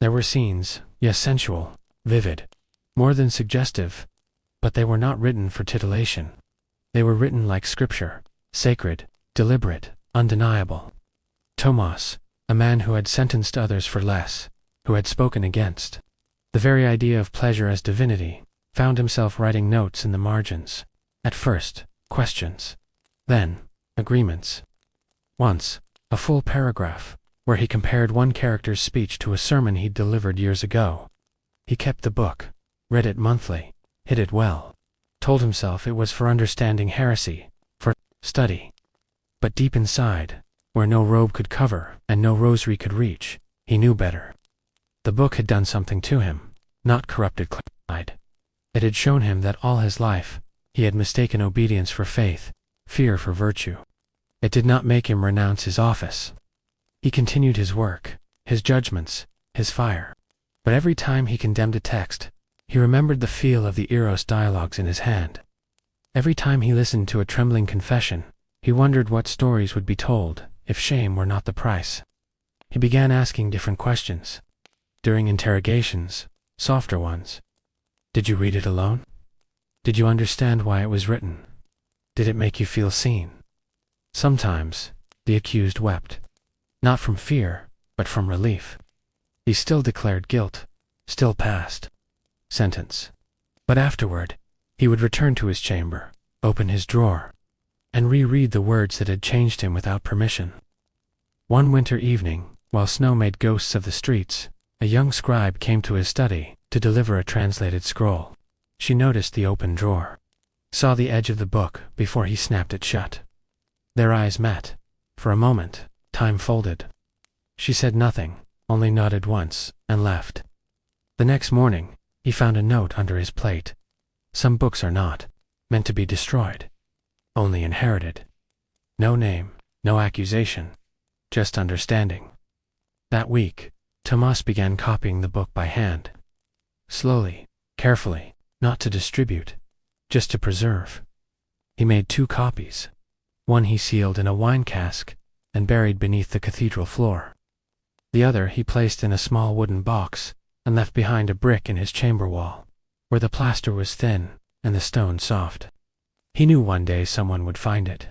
Speaker 1: There were scenes, yes, sensual, vivid, more than suggestive, but they were not written for titillation. They were written like scripture, sacred, deliberate, undeniable. Tomás, a man who had sentenced others for less, who had spoken against the very idea of pleasure as divinity, found himself writing notes in the margins. At first, questions. Then, agreements. Once, a full paragraph, where he compared one character's speech to a sermon he'd delivered years ago. He kept the book, read it monthly, hid it well, told himself it was for understanding heresy, for study. But deep inside, where no robe could cover and no rosary could reach, he knew better. The book had done something to him, not corrupted pride. It had shown him that all his life, he had mistaken obedience for faith, fear for virtue. It did not make him renounce his office. He continued his work, his judgments, his fire. But every time he condemned a text, he remembered the feel of the Eros Dialogues in his hand. Every time he listened to a trembling confession, he wondered what stories would be told if shame were not the price. He began asking different questions. During interrogations, softer ones. Did you read it alone? Did you understand why it was written? Did it make you feel seen? Sometimes, the accused wept. Not from fear, but from relief. He still declared guilt, still passed sentence. But afterward, he would return to his chamber, open his drawer, and reread the words that had changed him without permission. One winter evening, while snow made ghosts of the streets, a young scribe came to his study to deliver a translated scroll. She noticed the open drawer. saw the edge of the book before he snapped it shut. Their eyes met. For a moment, time folded. She said nothing, only nodded once, and left. The next morning, he found a note under his plate. Some books are not meant to be destroyed, only inherited. No name, no accusation, just understanding. That week, Tomas began copying the book by hand. Slowly, carefully, not to distribute, just to preserve. He made 2 copies. One he sealed in a wine cask and buried beneath the cathedral floor. The other he placed in a small wooden box and left behind a brick in his chamber wall, where the plaster was thin and the stone soft. He knew one day someone would find it,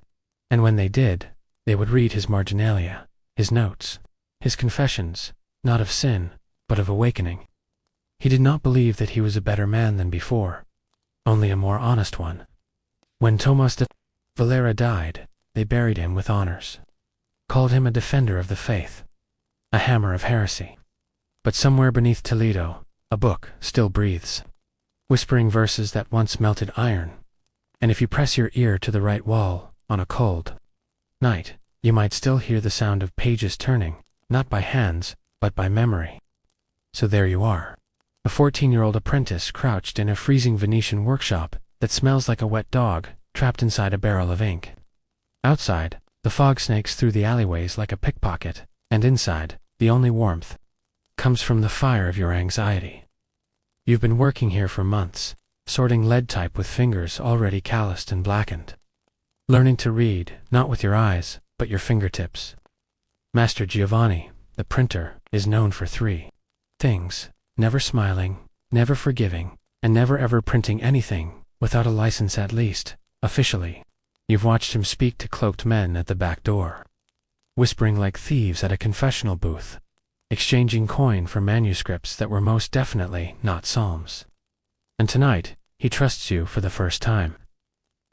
Speaker 1: and when they did, they would read his marginalia, his notes, his confessions, not of sin, but of awakening. He did not believe that he was a better man than before, only a more honest one. When Tomas de Valera died, they buried him with honors, called him a defender of the faith, a hammer of heresy. But somewhere beneath Toledo, a book still breathes, whispering verses that once melted iron. And if you press your ear to the right wall on a cold night, you might still hear the sound of pages turning, not by hands, but by memory. So there you are, a 14-year-old apprentice crouched in a freezing Venetian workshop that smells like a wet dog, trapped inside a barrel of ink. Outside, the fog snakes through the alleyways like a pickpocket, and inside, the only warmth comes from the fire of your anxiety. You've been working here for months, sorting lead type with fingers already calloused and blackened. Learning to read, not with your eyes, but your fingertips. Master Giovanni, the printer, is known for 3 things: never smiling, never forgiving, and never ever printing anything without a license, at least, officially. You've watched him speak to cloaked men at the back door, whispering like thieves at a confessional booth, exchanging coin for manuscripts that were most definitely not psalms. And tonight, he trusts you for the first time.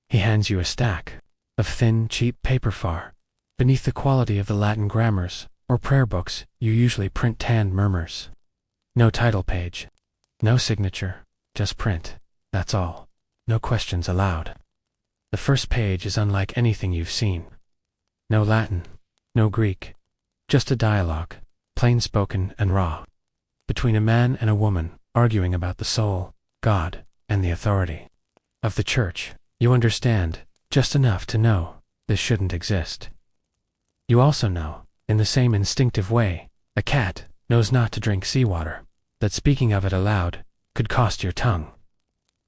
Speaker 1: He hands you a stack of thin, cheap paper far, beneath the quality of the Latin grammars or prayer books you usually print tanned murmurs. No title page, no signature, just print, that's all. No questions allowed. The first page is unlike anything you've seen. No Latin, no Greek, just a dialogue, plain spoken and raw, between a man and a woman arguing about the soul, God, and the authority of the church. You understand, just enough to know this shouldn't exist. You also know, in the same instinctive way, a cat knows not to drink seawater, that speaking of it aloud could cost your tongue.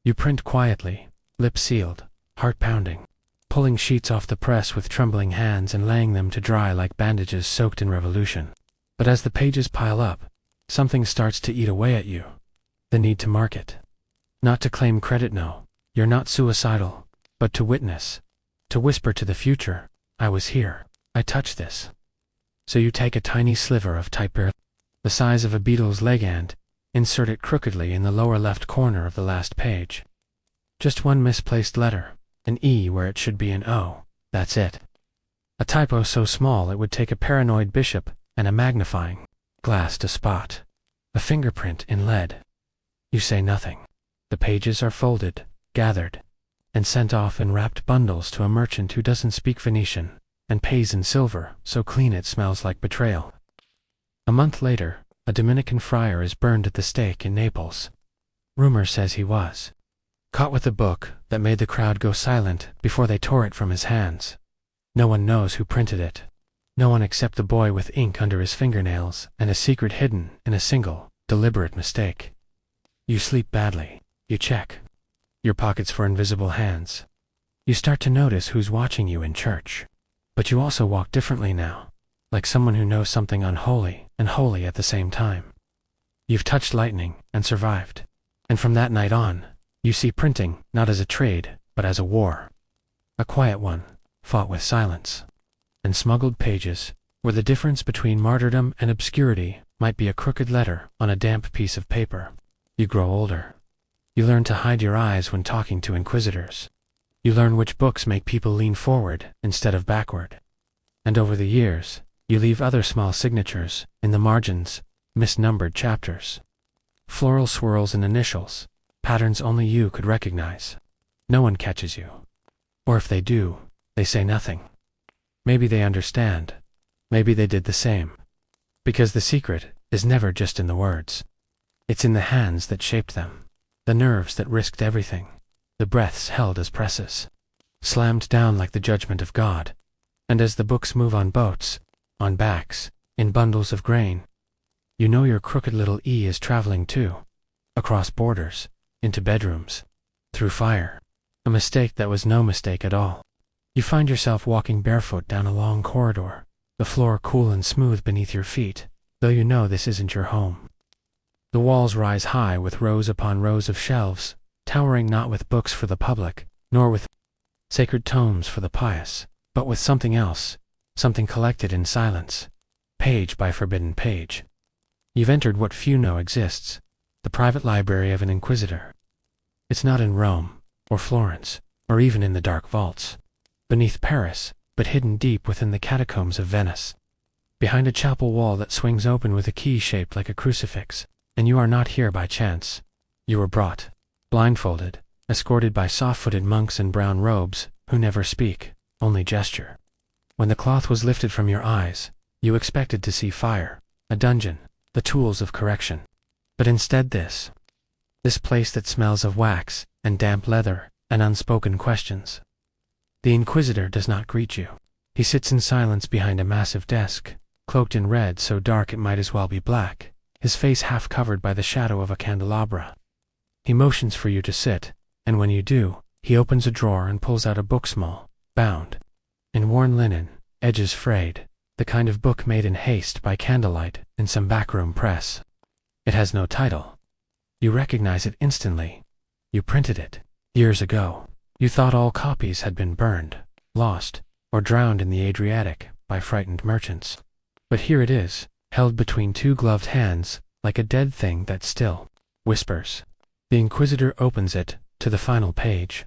Speaker 1: You print quietly, lips sealed, heart pounding, pulling sheets off the press with trembling hands and laying them to dry like bandages soaked in revolution. But as the pages pile up, something starts to eat away at you. The need to mark it. Not to claim credit, no. You're not suicidal, but to witness. To whisper to the future, I was here, I touched this. So you take a tiny sliver of typepaper, the size of a beetle's leg, and insert it crookedly in the lower left corner of the last page. Just one misplaced letter, an E where it should be an O, that's it. A typo so small it would take a paranoid bishop and a magnifying glass to spot. A fingerprint in lead. You say nothing. The pages are folded, gathered, and sent off in wrapped bundles to a merchant who doesn't speak Venetian and pays in silver so clean it smells like betrayal. A month later, a Dominican friar is burned at the stake in Naples. Rumor says he was caught with a book that made the crowd go silent before they tore it from his hands. No one knows who printed it. No one except the boy with ink under his fingernails and a secret hidden in a single, deliberate mistake. You sleep badly. You check your pockets for invisible hands. You start to notice who's watching you in church. But you also walk differently now, like someone who knows something unholy and holy at the same time. You've touched lightning and survived. And from that night on, you see printing not as a trade, but as a war. A quiet one, fought with silence. And smuggled pages, where the difference between martyrdom and obscurity might be a crooked letter on a damp piece of paper. You grow older. You learn to hide your eyes when talking to inquisitors. You learn which books make people lean forward instead of backward. And over the years, you leave other small signatures in the margins, misnumbered chapters. Floral swirls and initials, patterns only you could recognize. No one catches you. Or if they do, they say nothing. Maybe they understand. Maybe they did the same. Because the secret is never just in the words. It's in the hands that shaped them, the nerves that risked everything, the breaths held as presses, slammed down like the judgment of God. And as the books move on boats, on backs, in bundles of grain, you know your crooked little E is traveling too, across borders, into bedrooms, through fire. A mistake that was no mistake at all. You find yourself walking barefoot down a long corridor, the floor cool and smooth beneath your feet, though you know this isn't your home. The walls rise high with rows upon rows of shelves, towering not with books for the public, nor with sacred tomes for the pious, but with something else, something collected in silence, page by forbidden page. You've entered what few know exists, the private library of an inquisitor. It's not in Rome, or Florence, or even in the dark vaults, beneath Paris, but hidden deep within the catacombs of Venice, behind a chapel wall that swings open with a key shaped like a crucifix. And you are not here by chance. You were brought, blindfolded, escorted by soft-footed monks in brown robes, who never speak, only gesture. When the cloth was lifted from your eyes, you expected to see fire, a dungeon, the tools of correction. But instead this place that smells of wax, and damp leather, and unspoken questions. The Inquisitor does not greet you. He sits in silence behind a massive desk, cloaked in red so dark it might as well be black, his face half covered by the shadow of a candelabra. He motions for you to sit, and when you do, he opens a drawer and pulls out a book small, bound, in worn linen, edges frayed, the kind of book made in haste by candlelight in some backroom press. It has no title. You recognize it instantly. You printed it, years ago. You thought all copies had been burned, lost, or drowned in the Adriatic by frightened merchants. But here it is, held between two gloved hands, like a dead thing that still whispers. The Inquisitor opens it to the final page.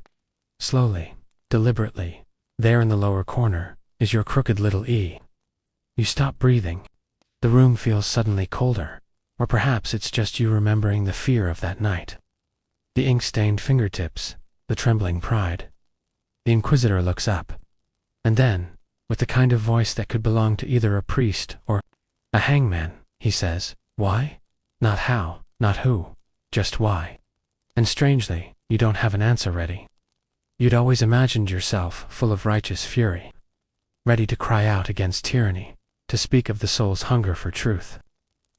Speaker 1: Slowly, deliberately, there in the lower corner, is your crooked little E. You stop breathing. The room feels suddenly colder, or perhaps it's just you remembering the fear of that night. The ink-stained fingertips, the trembling pride. The Inquisitor looks up. And then, with the kind of voice that could belong to either a priest or a hangman, he says, "Why? Not how, not who, just why." And strangely, you don't have an answer ready. You'd always imagined yourself full of righteous fury, ready to cry out against tyranny, to speak of the soul's hunger for truth,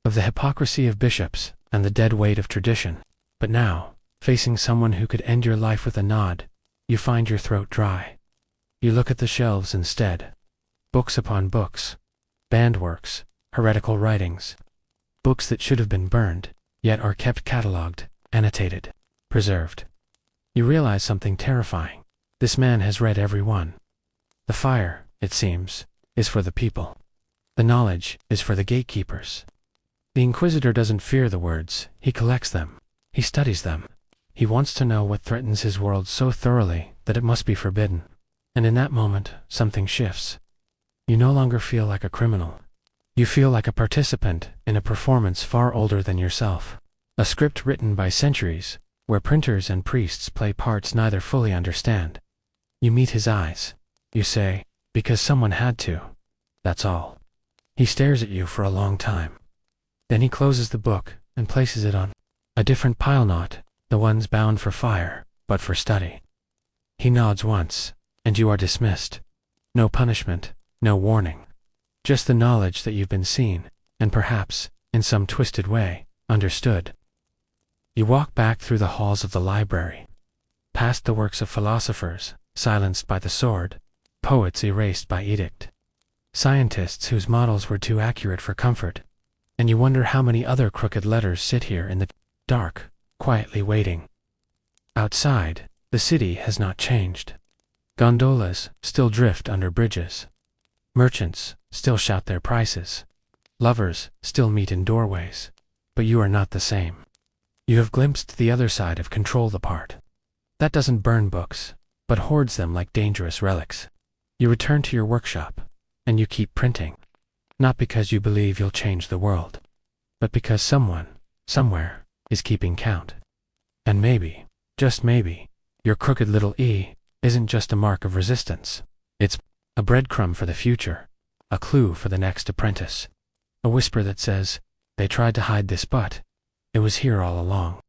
Speaker 1: of the hypocrisy of bishops and the dead weight of tradition. But now, facing someone who could end your life with a nod, you find your throat dry. You look at the shelves instead. Books upon books, banned works, heretical writings, books that should have been burned, yet are kept catalogued, annotated, preserved. You realize something terrifying. This man has read every one. The fire, it seems, is for the people. The knowledge is for the gatekeepers. The Inquisitor doesn't fear the words, he collects them, he studies them. He wants to know what threatens his world so thoroughly that it must be forbidden. And in that moment, something shifts. You no longer feel like a criminal. You feel like a participant in a performance far older than yourself. A script written by centuries, where printers and priests play parts neither fully understand. You meet his eyes. You say, "Because someone had to. That's all." He stares at you for a long time. Then he closes the book and places it on a different pile, not the ones bound for fire, but for study. He nods once, and you are dismissed. No punishment, no warning. Just the knowledge that you've been seen, and perhaps, in some twisted way, understood. You walk back through the halls of the library, past the works of philosophers, silenced by the sword, poets erased by edict, scientists whose models were too accurate for comfort, and you wonder how many other crooked letters sit here in the dark, quietly waiting. Outside, the city has not changed. Gondolas still drift under bridges. Merchants still shout their prices. Lovers still meet in doorways. But you are not the same. You have glimpsed the other side of control, the part that doesn't burn books, but hoards them like dangerous relics. You return to your workshop, and you keep printing. Not because you believe you'll change the world, but because someone, somewhere, is keeping count. And maybe, just maybe, Your crooked little E isn't just a mark of resistance. It's a breadcrumb for the future, a clue for the next apprentice, a whisper that says, they tried to hide this but it was here all along.